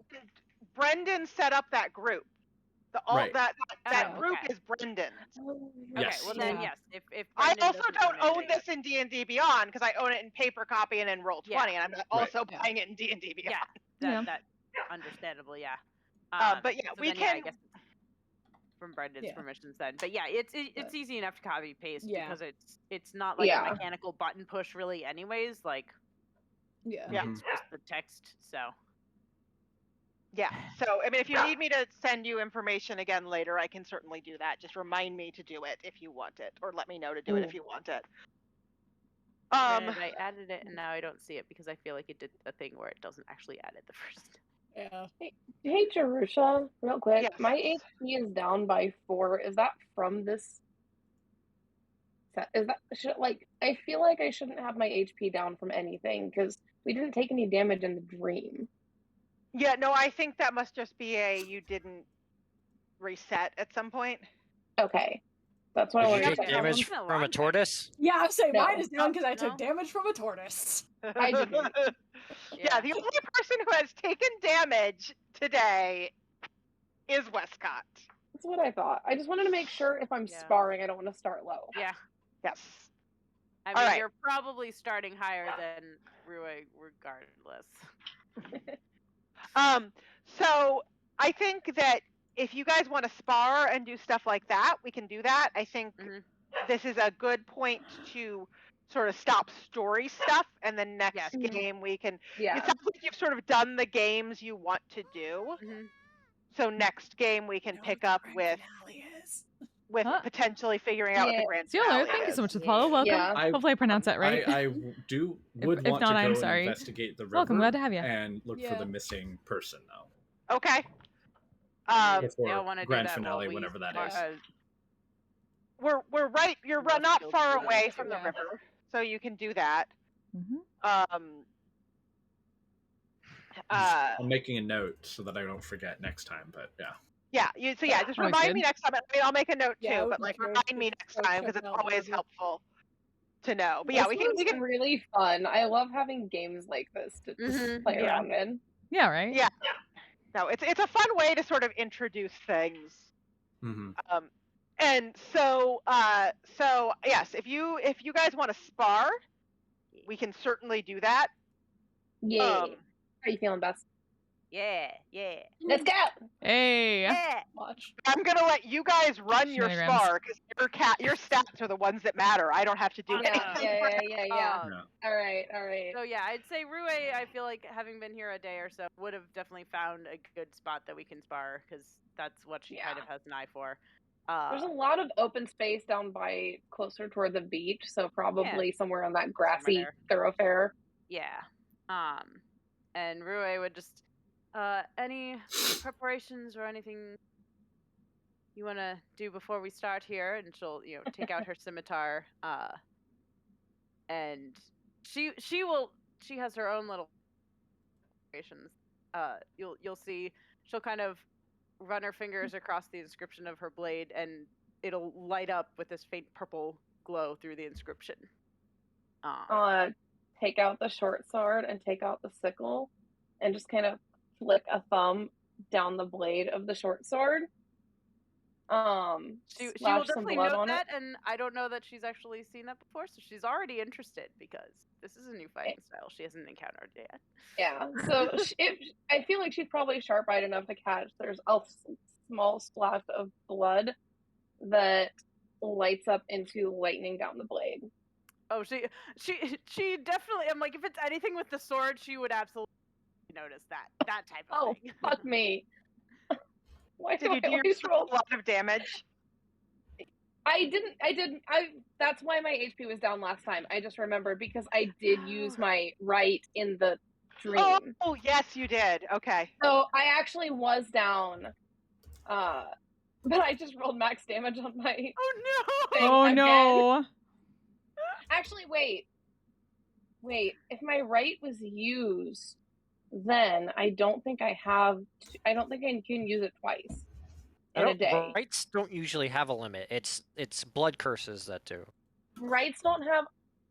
Brendan set up that group. Right. That group is Brendan's. Okay, well then yes. If I Brendan also doesn't don't own own anything. this in D&D Beyond because I own it in paper copy and in Roll20, and I'm not also buying it in D&D Beyond. That understandably, yeah. But yeah, so we then, I can. guess from Brendan's permissions then. But yeah, it's easy enough to copy paste because it's not like a mechanical button push really anyways. Like it's just the text. So Yeah. So I mean, if you need me to send you information again later, I can certainly do that. Just remind me to do it if you want it, or let me know to do it if you want it. Granted, I added it and now I don't see it because I feel like it did a thing where it doesn't actually add it the first. Yeah. Hey, Jerusha, real quick. My HP is down by 4. Is that from this? Is that I feel like I shouldn't have my HP down from anything because we didn't take any damage in the dream. Yeah, no, I think that must just be you didn't reset at some point. Okay. That's what I Did wanted you to take check. damage from a tortoise? Yeah, I was saying No. mine is down because I took damage from a tortoise. I didn't. Yeah, the only person who has taken damage today is Westcott. That's what I thought. I just wanted to make sure if I'm sparring, I don't want to start low. Yeah. Yes. I All mean, right. you're probably starting higher than Rui regardless. So I think that if you guys want to spar and do stuff like that, we can do that. I think this is a good point to sort of stop story stuff, and then next game we can. Yeah. It sounds like you've sort of done the games you want to do. So next game we can pick up with potentially figuring out what the grand Sealer, finale thank you is. so much for the follow. Welcome. Yeah. Hopefully I pronounced that right. I would If want not, to I'm go sorry. and investigate the river. Welcome, glad to have you. And look for the missing person, though. Okay. Before grand finale, whenever that is. We're right. You're not far away from the river, so you can do that. I'm making a note so that I don't forget next time. But yeah. Yeah. Just remind me next time. I mean, I'll make a note too, but like remind me next time because it's always helpful to know. But yeah, we can really fun. I love having games like this to just play around in. Yeah, right. Yeah. No, it's a fun way to sort of introduce things. And so yes, if you guys want to spar, we can certainly do that. Yeah. How are you feeling, Bess? Yeah. Let's go. Hey. Yeah. Watch. I'm gonna let you guys run your Shenanigans. spar because your stats are the ones that matter. I don't have to do anything. Yeah. All right. So yeah, I'd say Rui, I feel like having been here a day or so, would have definitely found a good spot that we can spar because that's what she kind of has an eye for. There's a lot of open space down by closer toward the beach, so probably somewhere on that grassy thoroughfare. Yeah. And Rui would just any preparations or anything you want to do before we start here, and she'll take out her scimitar and she has her own little preparations. You'll see she'll kind of run her fingers across the inscription of her blade and it'll light up with this faint purple glow through the inscription. Take out the short sword and take out the sickle and just kind of flick a thumb down the blade of the short sword. She will definitely note that, and I don't know that she's actually seen that before, so she's already interested because this is a new fighting style she hasn't encountered yet. Yeah, so I feel like she's probably sharp-eyed enough to catch there's a small splash of blood that lights up into lightning down the blade. Oh, she definitely. I'm like, if it's anything with the sword, she would absolutely notice that type of thing. Fuck me. Why Did do you do I always roll? a lot of damage? I didn't. That's why my HP was down last time. I just remembered because I did use my right in the dream. Oh, yes, you did. Okay. So I actually was down, but I just rolled max damage on my. Oh no! Oh again. no! Actually, wait. If my right was used, then I don't think I have. I don't think I can use it twice in a day. Rights don't usually have a limit. It's blood curses that do. Rights don't have.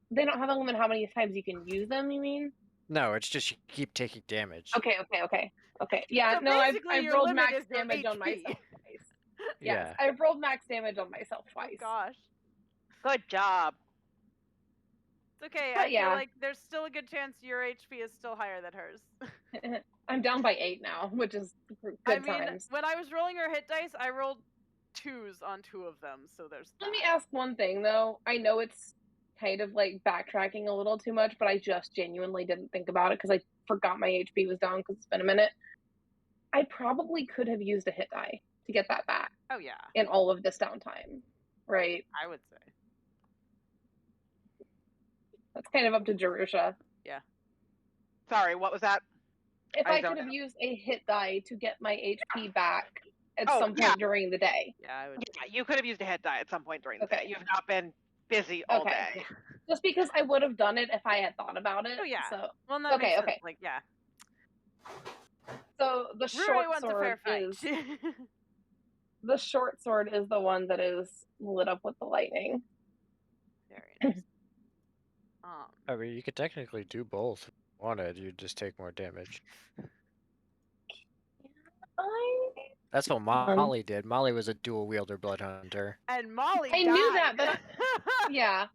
They don't have a limit how many times you can use them. You mean? No, it's just you keep taking damage. Okay. Yeah, So no, I've basically your rolled limit max is your damage on HP. myself twice. Yeah. Yes, I've rolled max damage on myself twice. Oh gosh. Good job. It's okay. But I yeah. feel like there's still a good chance your HP is still higher than hers. I'm down by 8 now, which is good I mean, times. when I was rolling her hit dice, I rolled 2s on 2 of them, so there's Let me ask one thing though. I know it's kind of like backtracking a little too much, but I just genuinely didn't think about it because I forgot my HP was down because it's been a minute. I probably could have used a hit die to get that back. Oh yeah. In all of this downtime, right? I would say. That's kind of up to Jerusha. Yeah. Sorry, what was that? If I I don't could have know. used a hit die to get my HP back at Oh, some point yeah. during the day. Yeah, I would. Yeah, you could have used a hit die at some point during the Okay. day. You've not been busy all Okay. day. Just because I would have done it if I had thought about it. Oh yeah. So Well, that makes sense. okay. Like yeah. So the Ruri short wants a sword fair fight. is the short sword is the one that is lit up with the lightning. Very nice. I mean, you could technically do both if you wanted. You'd just take more damage. That's what Molly did. Molly was a dual wielder blood hunter. And Molly I died. knew that, but yeah,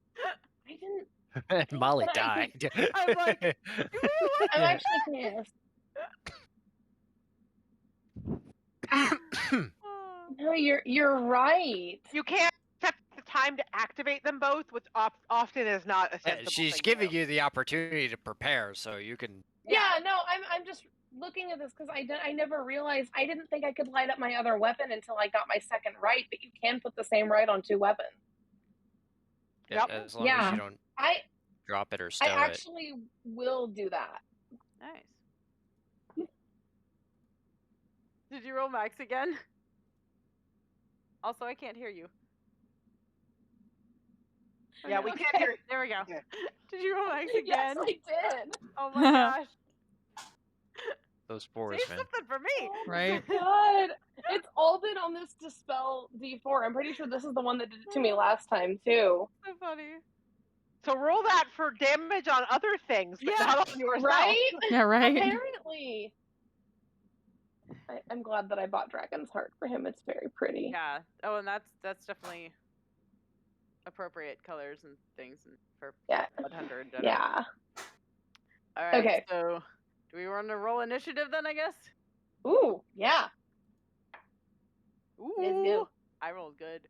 I didn't. And Molly But I- died. I'm like, I'm actually pissed. No, you're right. You can't set the time to activate them both, which often is not a sensible She's thing to giving do. you the opportunity to prepare, so you can. Yeah, no, I'm just looking at this because I never realized. I didn't think I could light up my other weapon until I got my second right, but you can put the same right on 2 weapons. Yep. As long as you don't drop it or stow I it. actually will do that. Nice. Did you roll max again? Also, I can't hear you. Yeah, we can't hear. There we go. Did you roll max Yes, again? I did. Oh my gosh. Those spores, Say man. something for me. Right. God, it's all been on this Dispel D4. I'm pretty sure this is the one that did it to me last time too. So funny. So roll that for damage on other things, but not on yourself. Right? Yeah, right. Apparently. I'm glad that I bought Dragon's Heart for him. It's very pretty. Yeah. Oh, and that's definitely appropriate colors and things for Blood Hunter in general. Yeah. All right. Okay. So, do we want to roll initiative then? I guess. Ooh, yeah. Ooh. Let's go. I rolled good.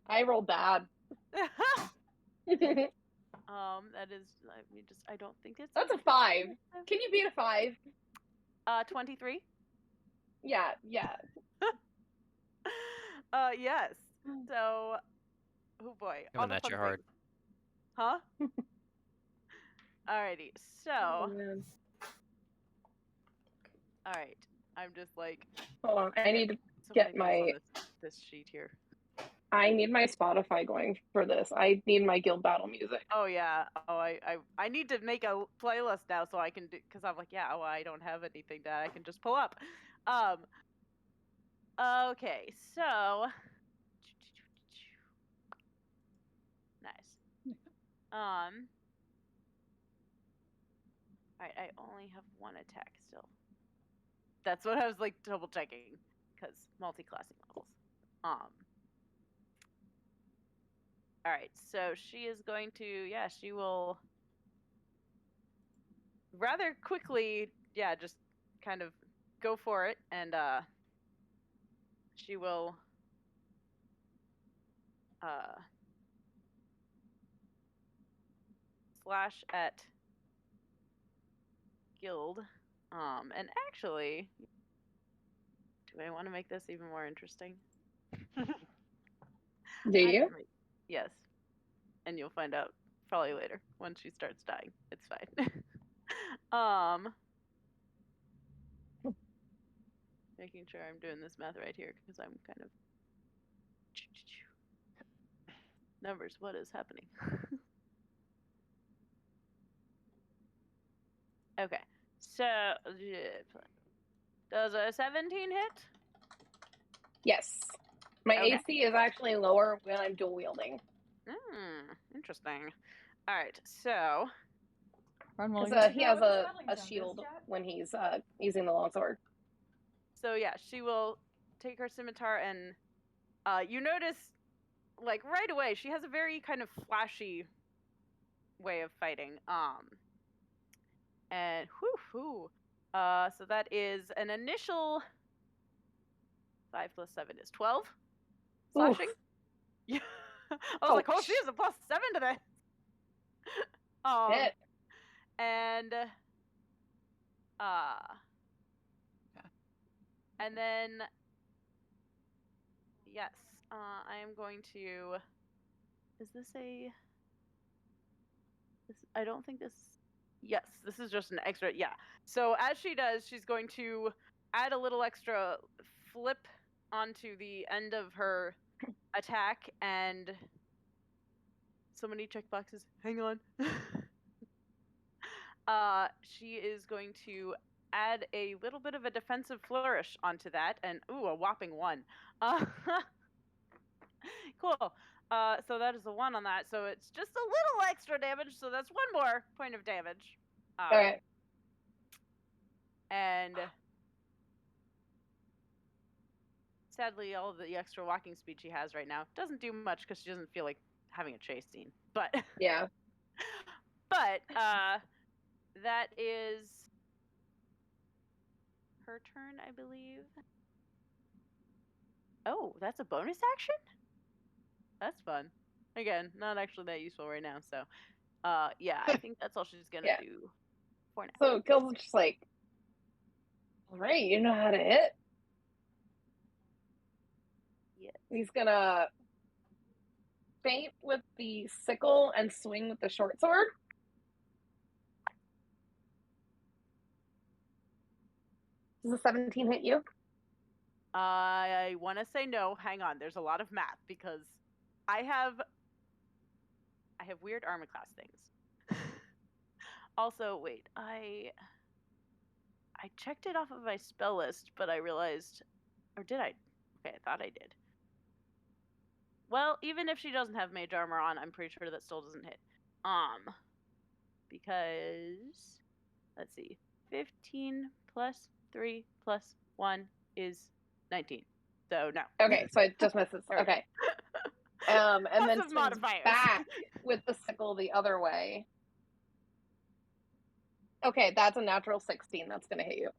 I rolled bad. That is. I don't think it's. That's a 5. Can you beat a 5? 23. Yeah. Yes. So, oh boy. Oh, all the that's fun your hard. things. Huh? Alrighty. So. Oh, man. All right. I'm just like. Hold on. I need to so get many things my. on this sheet here. I need my Spotify going for this. I need my guild battle music. Oh yeah. Oh, I need to make a playlist now so I can do, because I'm like, yeah, well, I don't have anything that I can just pull up. Okay, so nice. All right, I only have 1 attack still. That's what I was like double checking because multi-classing levels. All right, so she is going to, she will rather quickly, just kind of go for it, and she will slash at Guild. And actually, do I want to make this even more interesting? Do you? Yes. And you'll find out probably later when she starts dying. It's fine. Making sure I'm doing this math right here because I'm kind of numbers. What is happening? Okay, so does a 17 hit? Yes. My Okay. AC is actually lower when I'm dual wielding. Interesting. All right, so Because he has a shield when he's using the longsword. So yeah, she will take her scimitar and you notice like right away she has a very kind of flashy way of fighting. And so that is an initial 5 plus 7 is 12 slashing. Yeah. I was like, oh, she has a plus 7 to that. And and then yes, I am going to. Is this a? I don't think this. Yes, this is just an extra. Yeah. So as she does, she's going to add a little extra flip onto the end of her attack, and so many checkboxes. Hang on. She is going to add a little bit of a defensive flourish onto that, and a whopping 1. Cool. So that is a 1 on that. So it's just a little extra damage. So that's 1 more point of damage. All right. And sadly, all of the extra walking speed she has right now doesn't do much because she doesn't feel like having a chase scene. But yeah. But that is her turn, I believe. Oh, that's a bonus action? That's fun. Again, not actually that useful right now, so yeah, I think that's all she's gonna do for now. So Gil's just like, all right, you know how to hit? Yeah. He's gonna feint with the sickle and swing with the short sword. Does a 17 hit you? I want to say no. Hang on. There's a lot of math because I have weird armor class things. Also, wait. I checked it off of my spell list, but I realized, or did I? Okay, I thought I did. Well, even if she doesn't have mage armor on, I'm pretty sure that still doesn't hit. Because let's see, 15 plus 3 plus 1 is 19. So no. Okay, so it just misses. Okay. And then swings modifiers. back with the sickle the other way. Okay, that's a natural 16. That's gonna hit you.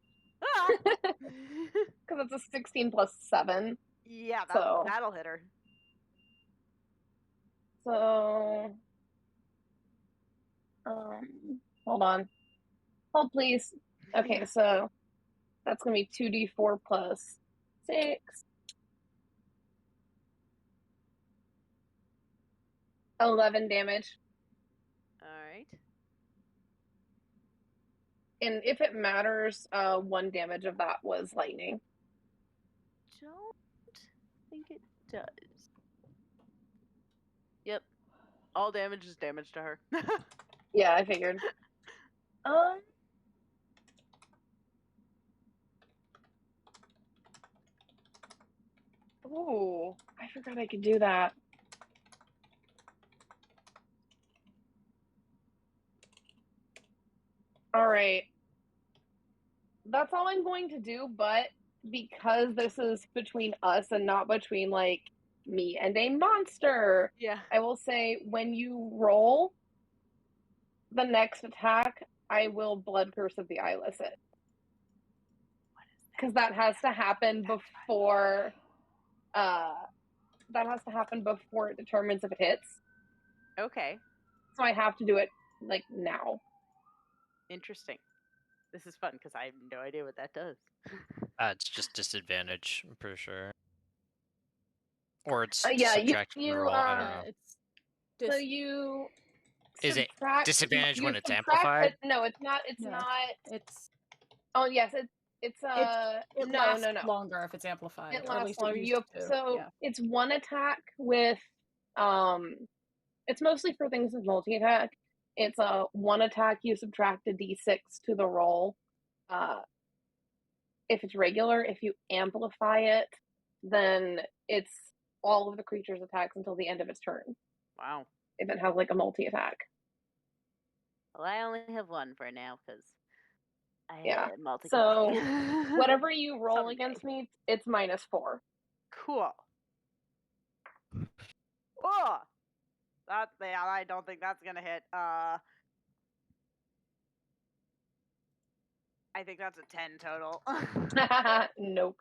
Because it's a 16 plus 7. Yeah, so that'll hit her. So, hold on. Hold, please. Okay, so that's gonna be 2d4 plus 6. 11 damage. All right. And if it matters, 1 damage of that was lightning. Don't think it does. Yep. All damage is damage to her. Yeah, I figured. Oh, I forgot I could do that. All right. That's all I'm going to do, but because this is between us and not between, like, me and a monster, I will say when you roll the next attack, I will Blood Curse of the Eyeless it. Because that has to happen before that has to happen before it determines if it hits. Okay. So I have to do it like now. Interesting. This is fun because I have no idea what that does. It's just disadvantage, I'm pretty sure. Or it's Yeah, subtract from the roll. I don't know. So you Is it subtract- disadvantage you when it's subtract amplified? No, it's not. It's No, not. It's Oh yes, it's it no, lasts no, no. longer if it's amplified. It or at lasts least longer. It used You have, to. so Yeah. it's one attack with it's mostly for things with multi attack. It's a one attack. You subtract a d6 to the roll. If it's regular, if you amplify it, then it's all of the creature's attacks until the end of its turn. Wow. If it has like a multi attack. Well, I only have one for now because I Yeah. multi. So whatever you roll against me, it's -4. Cool. Oh, I don't think that's gonna hit. I think that's a 10 total. Nope.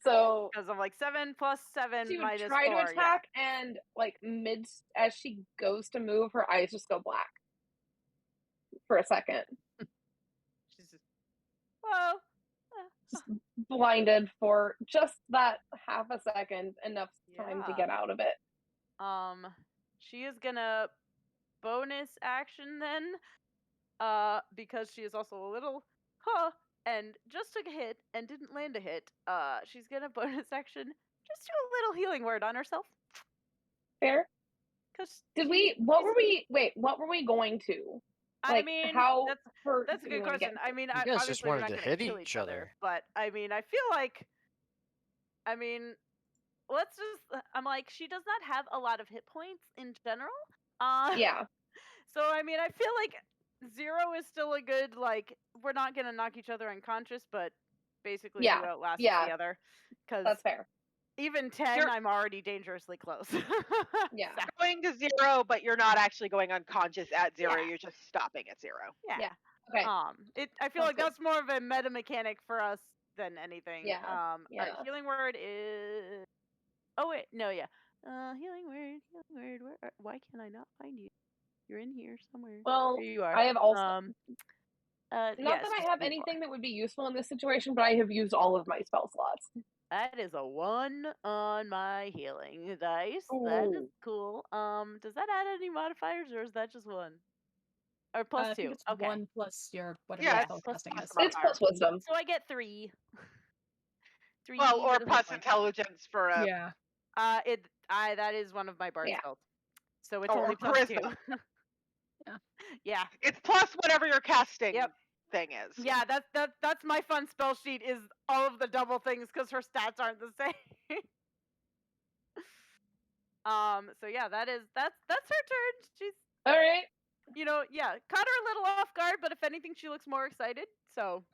So because I'm like 7 plus 7 she would minus try 4. to attack, and like as she goes to move, her eyes just go black for a second. She's just, well, just blinded for just that half a second, enough time to get out of it. She is gonna bonus action then, because she is also a little, and just took a hit and didn't land a hit. She's gonna bonus action just do a little healing word on herself. Fair. Because what were we going to? Like, I mean, how that's a good question. I mean, You guys obviously just we're wanted not to gonna hit kill each other, other. but I mean, I feel like, let's just. I'm like, she does not have a lot of hit points in general. Yeah. So I mean, I feel like 0 is still a good, like, we're not gonna knock each other unconscious, but basically who outlasts the other. Because that's fair. Even 10, I'm already dangerously close. Yeah. Going to 0, but you're not actually going unconscious at 0. You're just stopping at 0. Yeah. Okay. I feel like that's more of a meta mechanic for us than anything. Yeah. All right, healing word is. Oh wait, no, yeah. Healing word. Why can't I not find you? You're in here somewhere. Well, Here you are. I have also. Not Not that I have anything that would be useful in this situation, but I have used all of my spell slots. That is a 1 on my healing dice. That is Ooh. cool. Does that add any modifiers, or is that just 1? Or plus 2? I think it's 1 plus your whatever Yeah, your spell casting is. It's plus wisdom. So I get 3. 3. Well, or with a plus point. intelligence for a. Yeah. That is one of my bard spells. So it's Or only plus 2. charisma. Yeah. It's plus whatever your casting thing is. Yeah, that's my fun spell sheet, is all of the double things because her stats aren't the same. So yeah, that's her turn. She's all right. Caught her a little off guard, but if anything, she looks more excited. So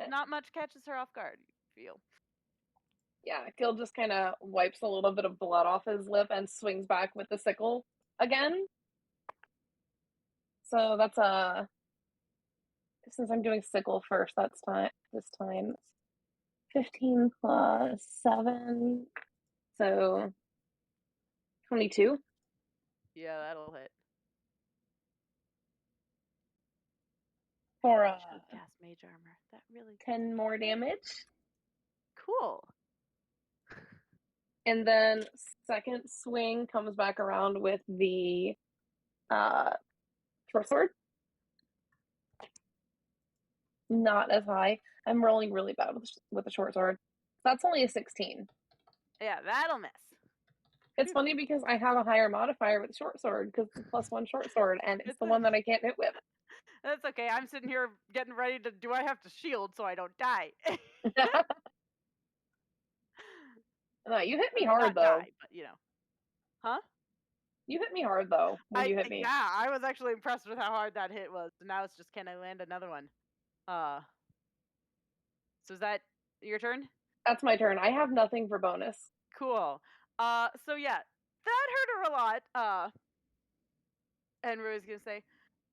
not much catches her off guard, you feel. Yeah, Gil just kind of wipes a little bit of blood off his lip and swings back with the sickle again. So that's since I'm doing sickle first, that's this time 15 plus 7, so 22. Yeah, that'll hit. For cast mage armor. That really 10 more damage. Cool. And then second swing comes back around with the short sword. Not as high. I'm rolling really bad with the short sword. That's only a 16. Yeah, that'll miss. It's funny because I have a higher modifier with the short sword because it's +1 short sword, and it's the one that I can't hit with. That's okay. I'm sitting here getting ready to. Do I have to shield so I don't die? No, you hit me hard though. Die, but Huh? You hit me hard though when you hit me. Yeah, I was actually impressed with how hard that hit was. Now it's just, can I land another one? So is that your turn? That's my turn. I have nothing for bonus. Cool. So yeah, that hurt her a lot. And Rui's gonna say,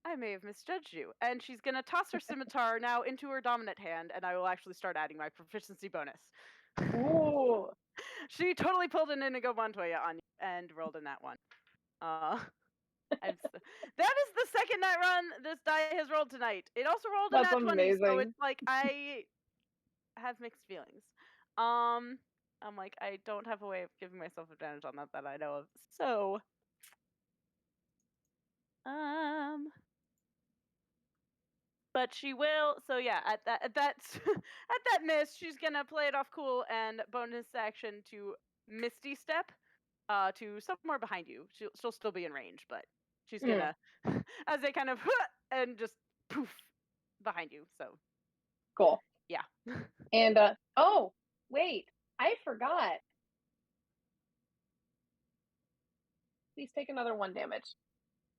I may have misjudged you. And she's gonna toss her scimitar now into her dominant hand, and I will actually start adding my proficiency bonus. Ooh. She totally pulled an Inigo Montoya on you and rolled in that one. That is the second night run this die has rolled tonight. It also rolled a That's nat 20, so amazing. it's like I have mixed feelings. I'm like, I don't have a way of giving myself advantage on that I know of. So, but she will. So yeah, at that at that miss, she's gonna play it off cool and bonus action to Misty Step, to somewhere behind you. She'll still be in range, but she's gonna as they kind of and just poof behind you. So Cool. yeah. And oh wait, I forgot. Please take another 1 damage.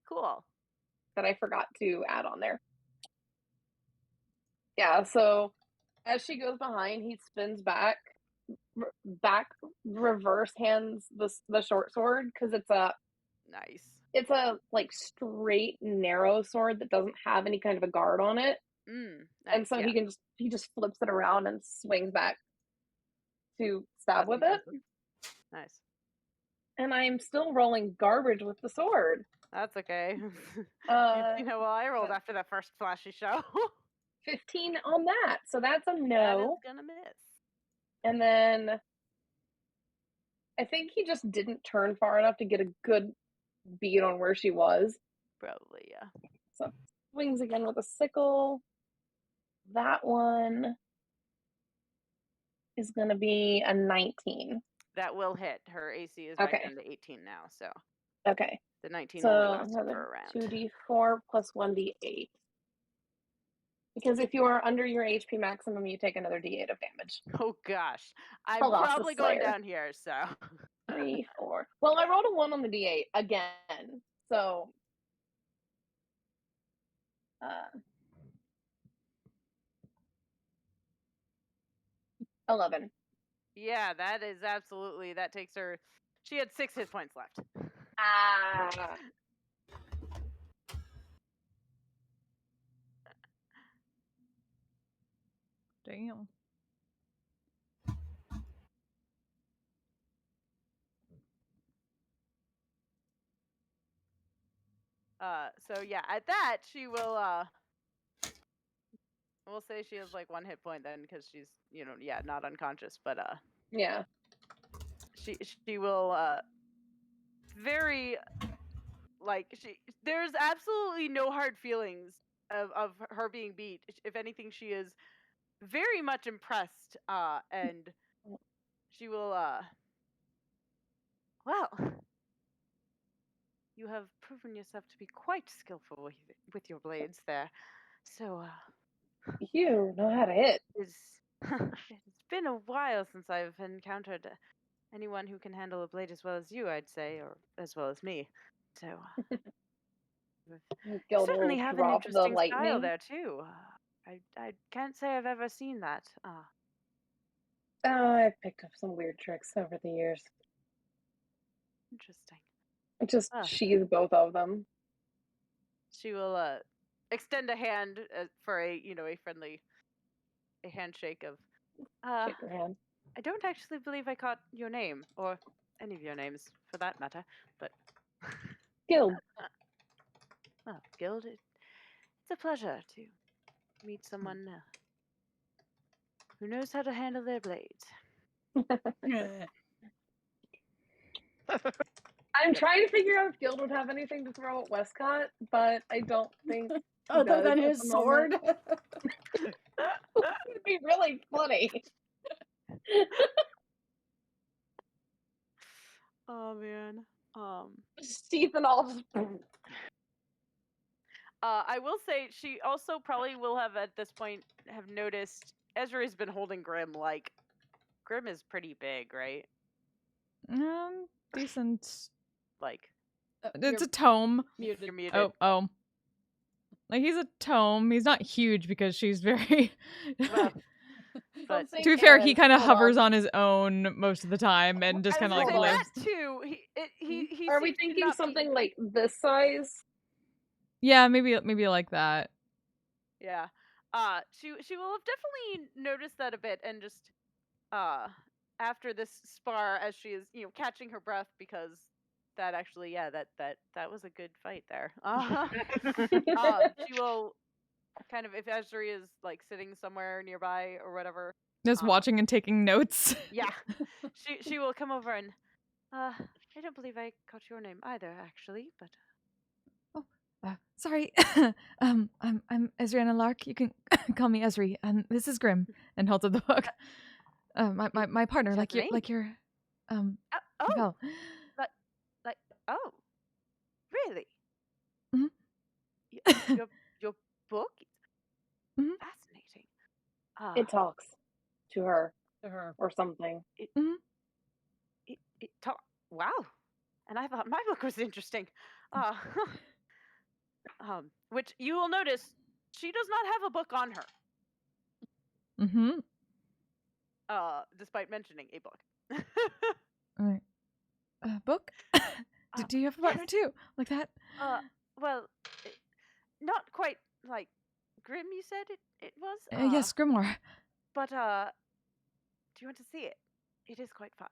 Cool. That I forgot to add on there. Yeah, so as she goes behind, he spins back, reverse hands the short sword because it's a nice. It's a like straight narrow sword that doesn't have any kind of a guard on it. Nice, and so yeah. he just flips it around and swings back to stab with it. Nice. And I'm still rolling garbage with the sword. That's okay. You know, well, I rolled after that first flashy show. 15 on that, so that's a no. That is gonna miss. And then I think he just didn't turn far enough to get a good beat on where she was. Probably, yeah. So swings again with a sickle. That one is going to be a 19. That will hit. Her AC is Okay. back down to 18 now, so. Okay. The 19 so only lasts another for a round. 2d4 plus 1d8. Because if you are under your HP maximum, you take another d8 of damage. Oh gosh. I'm Colossus probably going Slayer. down here, so. 3, 4. Well, I rolled a 1 on the d8 again, so. 11. Yeah, that is absolutely, that takes her, she had 6 hit points left. Ah. Damn. So yeah, at that, she will, we'll say she has like 1 hit point then, because she's, you know, yeah, not unconscious, but, yeah. She will, very, like, there's absolutely no hard feelings of her being beat. If anything, she is very much impressed, and she will, well, you have proven yourself to be quite skillful with your blades there. So, You know how to hit. It's been a while since I've encountered anyone who can handle a blade as well as you, I'd say, or as well as me. So, you Gilda certainly will have an drop the interesting style lightning. there too. I can't say I've ever seen that. Oh, I've picked up some weird tricks over the years. Interesting. Just sheathe both of them. She will extend a hand for a, you know, a friendly, a handshake of. Shake your hand. I don't actually believe I caught your name, or any of your names for that matter, but. Guild. Well, Guild, it's a pleasure to meet someone who knows how to handle their blades. I'm trying to figure out if Guild would have anything to throw at Westcott, but I don't think he Other does than at his the sword. moment. It'd be really funny. Oh man. Teeth and all. I will say she also probably will have at this point have noticed Ezra has been holding Grim. Like, Grim is pretty big, right? Decent. Like, it's a tome. Muted. You're muted. Oh. Like, he's a tome. He's not huge because she's very. But to be fair, he kind of hovers on his own most of the time and just kind of like lives. That too. He Are we thinking something like this size? Yeah, maybe like that. Yeah. She will have definitely noticed that a bit and just after this spar, as she is, catching her breath because that actually, that was a good fight there. She will kind of, if Esri is like sitting somewhere nearby or whatever, Just watching and taking notes. yeah, she will come over and, I don't believe I caught your name either, actually, but. Sorry. I'm Ezriana Lark. You can call me Esri. This is Grim, and holds up the book. My partner, Is that the name? Well. Oh, really? Mhm. Your book? Mhm. Fascinating. It talks to her. To her. Or something. It talk. Wow. And I thought my book was interesting. Which you will notice, she does not have a book on her. Mm-hmm. Despite mentioning a book. Alright. Book? Do you have a partner too? Like that? Well, not quite like Grim, you said it was? Yes, Grimoire. But, do you want to see it? It is quite fun.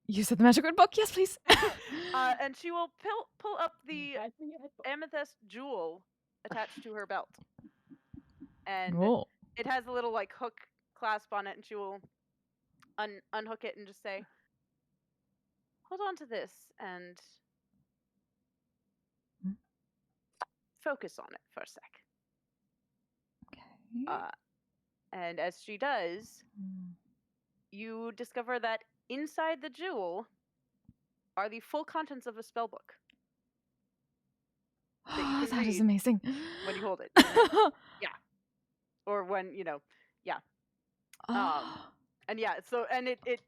You said the magic word book? Yes, please. And she will pull up the amethyst jewel attached to her belt. And it has a little like hook clasp on it, and she will unhook it and just say, hold on to this and focus on it for a sec. Okay. And as she does, you discover that inside the jewel are the full contents of a spell book. That is amazing. When you hold it. Yeah. Or when, yeah. And yeah, so, and it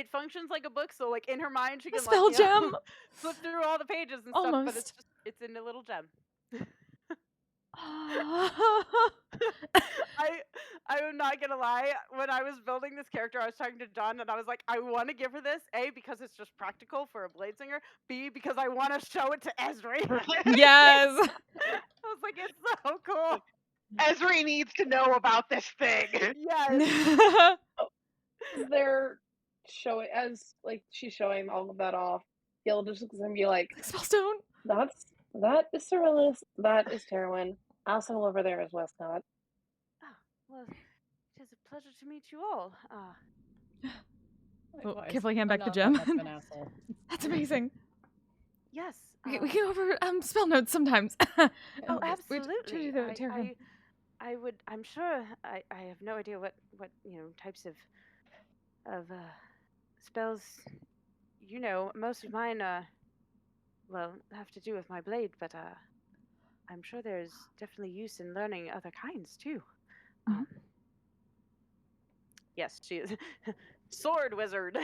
functions like a book, so like in her mind she can spell like, gem. flip through all the pages and stuff, but it's in a little gem. I'm not gonna lie, when I was building this character, I was talking to John and I was like, I want to give her this, A, because it's just practical for a blade singer, B, because I want to show it to Esri. Yes. I was like, it's so cool. Esri needs to know about this thing. Yes. They're showing, as like she's showing all of that off, he'll just look and be like, Spellstone. That is Cyrillus, that is Terwin. Asshole over there is Westcott. Well, it is a pleasure to meet you all. Carefully hand back the gem. An asshole. That's amazing. Yes. We go over spell notes sometimes. Oh, absolutely. I'm I'm sure. I have no idea what types of spells. Most of mine have to do with my blade, but I'm sure there's definitely use in learning other kinds too. Yes, she is sword wizard.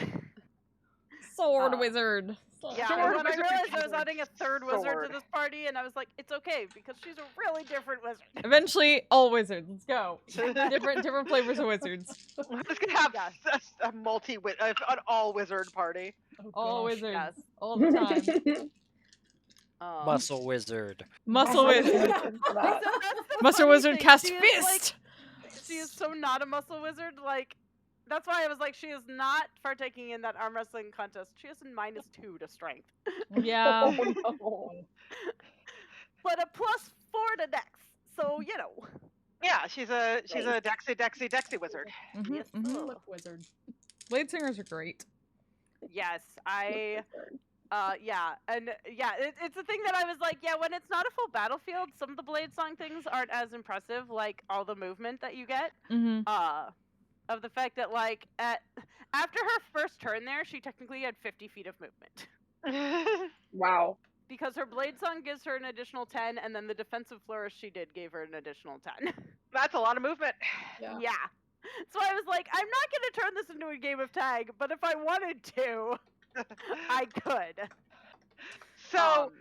Sword wizard. Yeah, when I realized I was adding a third wizard to this party, and I was like, it's okay because she's a really different wizard. Eventually, all wizards. Let's go. different flavors of wizards. We're just gonna have a an all wizard party. All wizards. Yes. All the time. Muscle wizard. Muscle wizard. Muscle wizard cast fist. She is so not a muscle wizard. Like, that's why I was like, she is not partaking in that arm wrestling contest. She is in -2 to strength. Yeah. But a +4 to dex. So Yeah, she's a Dexy wizard. Yes, Flip wizard. Blade singers are great. Yes, yeah, and yeah, it's a thing that I was like, yeah, when it's not a full battlefield, some of the blade song things aren't as impressive, like all the movement that you get. Of the fact that like after her first turn there, she technically had 50 feet of movement. Wow. Because her blade song gives her an additional 10, and then the defensive flourish she did gave her an additional 10. That's a lot of movement. Yeah. So I was like, I'm not going to turn this into a game of tag, but if I wanted to, I could. So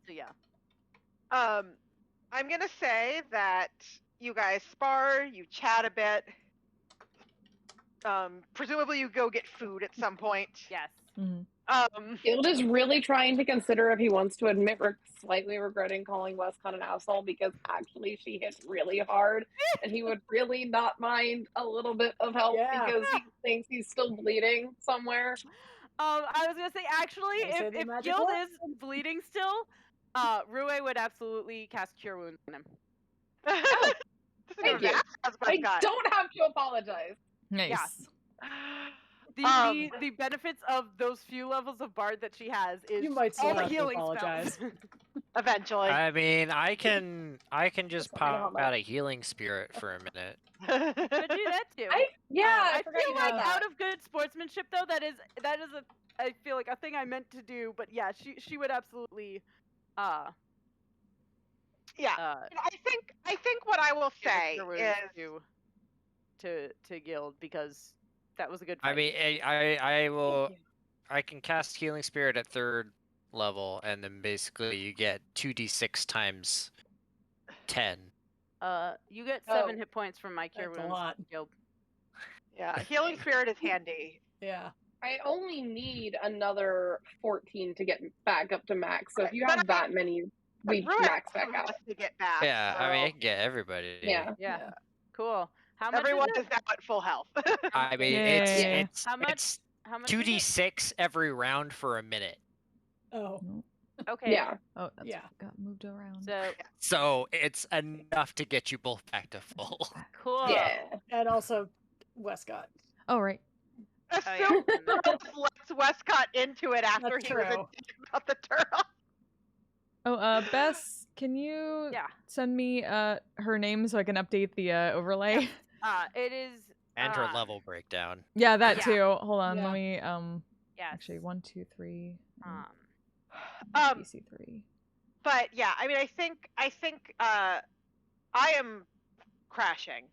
yeah. I'm gonna say that you guys spar, you chat a bit. Presumably you go get food at some point. Yes. Guild is really trying to consider if he wants to admit slightly regretting calling Westcott an asshole because actually she hit really hard, and he would really not mind a little bit of help because he thinks he's still bleeding somewhere. I was gonna say actually, They say the if magic Guild word. is bleeding still, Rue would absolutely cast Cure Wounds on him. Thank you. I don't have to apologize. Nice. Yes. The benefits of those few levels of bard that she has is You might still all the have to healing apologize. spells. Eventually. I mean, I can just Just let me know how pop out a much. healing spirit for a minute. Could do that too. I I forgot feel you like had that. out of good sportsmanship though, that is a I feel like a thing I meant to do, but yeah, she would absolutely Yeah. I think what I will say Cure Wounds is to Guild because that was a good I fight. mean, I can cast healing spirit at 3rd level, and then basically you get 2d6 times 10. You get 7 hit points from my Cure That's a Wounds, lot. Guild. Yeah, healing spirit is handy. Yeah. I only need another 14 to get back up to max. So if you But have that many, we Ruin max back has out. to get back. Yeah, I mean, so I can get everybody. Yeah. Cool. How much everyone is is now at full health. I mean, Yay. it's How much? it's How much? is it? 2d6 every round for a minute. Oh. Okay. Yeah. Oh, that's got moved around. So it's enough to get you both back to full. Cool. Yeah. And also Westcott. Oh, right. Assume lets Westcott into it after That's he was a true. dick about the turtle. Oh, Bess, can you send me her name so I can update the overlay? It is. And her level breakdown. Yeah, that too. Hold on, Yeah. let me Yes. actually 1, 2, 3. PC 3. But yeah, I mean, I think I am crashing.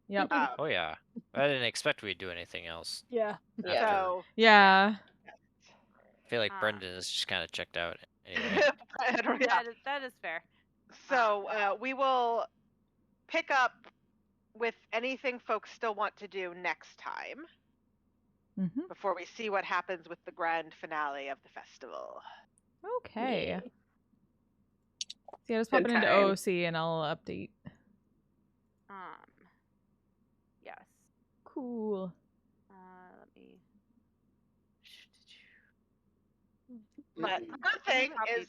Yep. Oh yeah. I didn't expect we'd do anything else. Yeah. So Yeah. I feel like Brendan is just kind of checked out. Anyway. That is fair. So we will pick up with anything folks still want to do next time before we see what happens with the grand finale of the festival. Okay. See, I just pop it into OOC and I'll update. Yes. Cool. Let me. But the good thing is,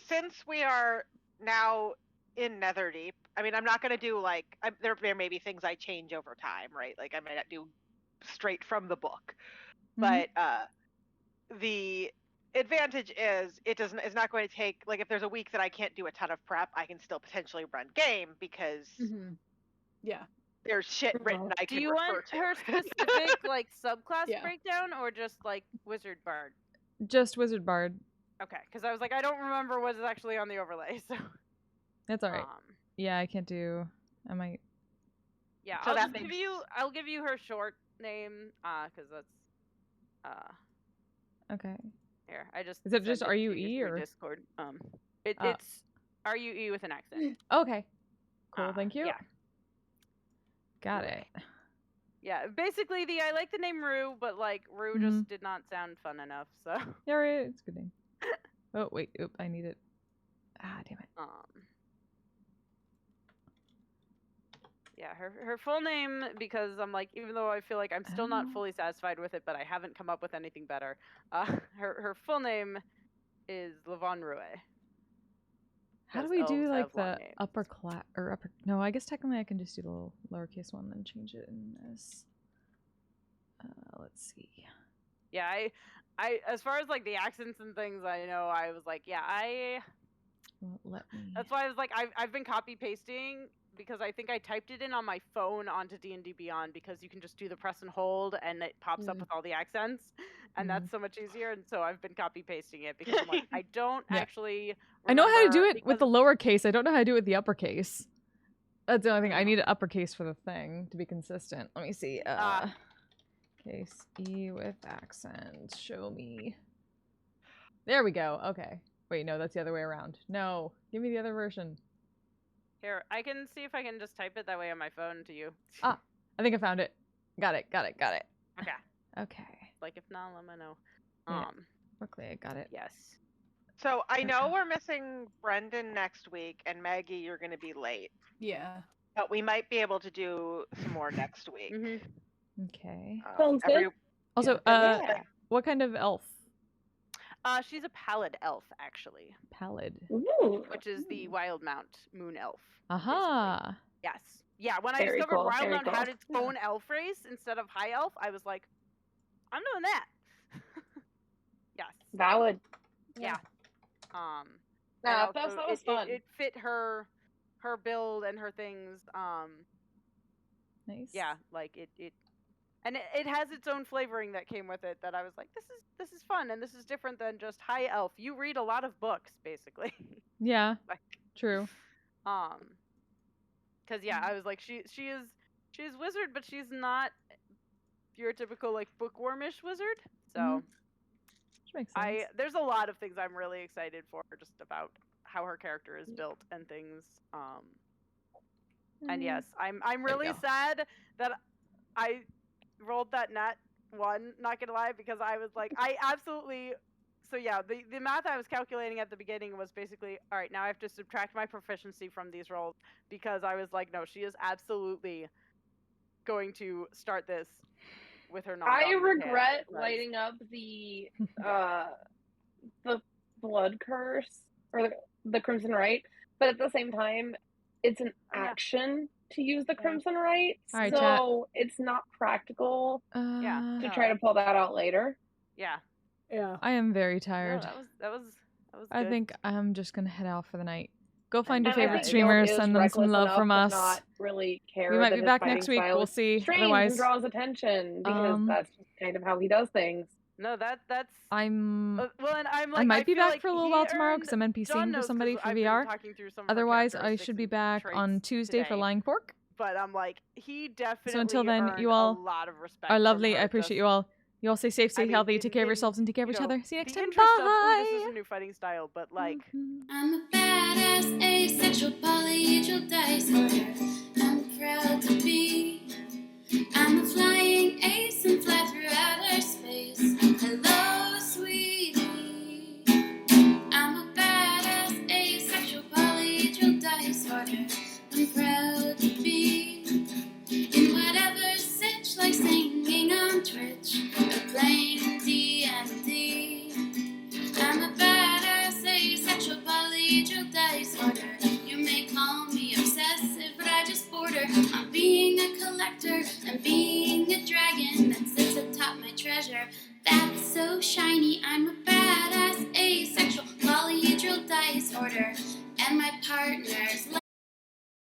since we are now in Netherdeep, I mean, I'm not going to do like there may be things I change over time, right? Like I might not do straight from the book, but the advantage is it's not going to take, like, if there's a week that I can't do a ton of prep, I can still potentially run game because Yeah. there's shit written I can Do you refer want to. her specific like subclass breakdown or just like Wizard Bard? Just Wizard Bard. Okay, because I was like, I don't remember what's actually on the overlay, so. That's alright. Yeah, I can't do. I might. Yeah, So I'll that just I'll give you her short name, because that's Okay. here. I just Is it just sent to you RUE through or? Discord. It's RUE with an accent. Okay. Cool. Thank you. Yeah. Got it. Yeah, basically I like the name Rue, but like Rue just did not sound fun enough, so. Yeah, right. It's a good name. Oh wait, oop! I need it. Ah, damn it. Yeah, her full name, because I'm like, even though I feel like I'm still not fully satisfied with it, but I haven't come up with anything better. Her full name is Levon Rue. How do we do like the upper class or upper? No, I guess technically I can just do the little lowercase one and then change it in this. Let's see. Yeah, I as far as like the accents and things, I know I was like, yeah, Well, let me. That's why I was like, I've been copy pasting because I think I typed it in on my phone onto D&D Beyond because you can just do the press and hold and it pops up with all the accents, and that's so much easier. And so I've been copy pasting it because I'm like, I don't actually. I know how to do it with the lowercase. I don't know how to do it with the uppercase. That's the only thing. I need an uppercase for the thing to be consistent. Let me see. Case E with accent. Show me. There we go. Okay. Wait, no, that's the other way around. No, give me the other version. Here, I can see if I can just type it that way on my phone to you. Ah, I think I found it. Got it. Okay. Okay. Like, if not, let me know. Yeah. Quickly, I got it. Yes. So I know we're missing Brendan next week, and Maggie, you're going to be late. Yeah. But we might be able to do some more next week. Okay. Sounds good. Also, Yeah. what kind of elf? She's a pallid elf, actually. Pallid. Which is the Wildemount moon elf. Aha. Yes. Yeah, when I Very discovered cool, very Wildemount cool. had its own elf race instead of high elf, I was like, I'm doing that. Yes. Valid. Yeah. Yeah, and that also was fun. It fit her build and her things. Nice. Yeah, like it has its own flavoring that came with it that I was like, this is fun and this is different than just high elf. You read a lot of books, basically. Yeah. Like, True. because yeah, I was like, she is wizard, but she's not your typical like bookwormish wizard. So Which makes sense. there's a lot of things I'm really excited for just about how her character is built and things. And yes, I'm really sad that I rolled that nat 1, not gonna lie, because I was like, I absolutely. So yeah, the math I was calculating at the beginning was basically, all right, now I have to subtract my proficiency from these rolls because I was like, no, she is absolutely going to start this with her I non-dominant regret hand, because- lighting up the blood curse or the crimson rite, but at the same time, it's an action to use the crimson rite, All right, so it's not practical. To try to pull that out later. Yeah. Yeah. I am very No, tired. that was I good. think I'm just gonna head out for the night. Go find your And I favorite think streamers, Gil is send them some reckless love enough from to us. Not really care We might that be his back fighting next week. style We'll is see. strange Otherwise, and draws attention because that's just kind of how he does things. No, that's I'm. well, and I'm like, I might be feel back like for a little he while tomorrow earned- because I'm John NPCing for knows somebody 'cause for I've been VR. talking through some of her Otherwise, I characteristics should be and back on traits Tuesday for today. Lying Fork. But I'm like, he definitely So until then, earned you all a lot of respect are from lovely. her, I appreciate just- you all. You all stay safe, stay I mean, healthy, take care of in, yourselves, and take care of you each know, other. See you next the time. interest of, Bye. ooh, this is a new fighting style, but like. I'm a badass asexual polyhedral dice holder. I'm proud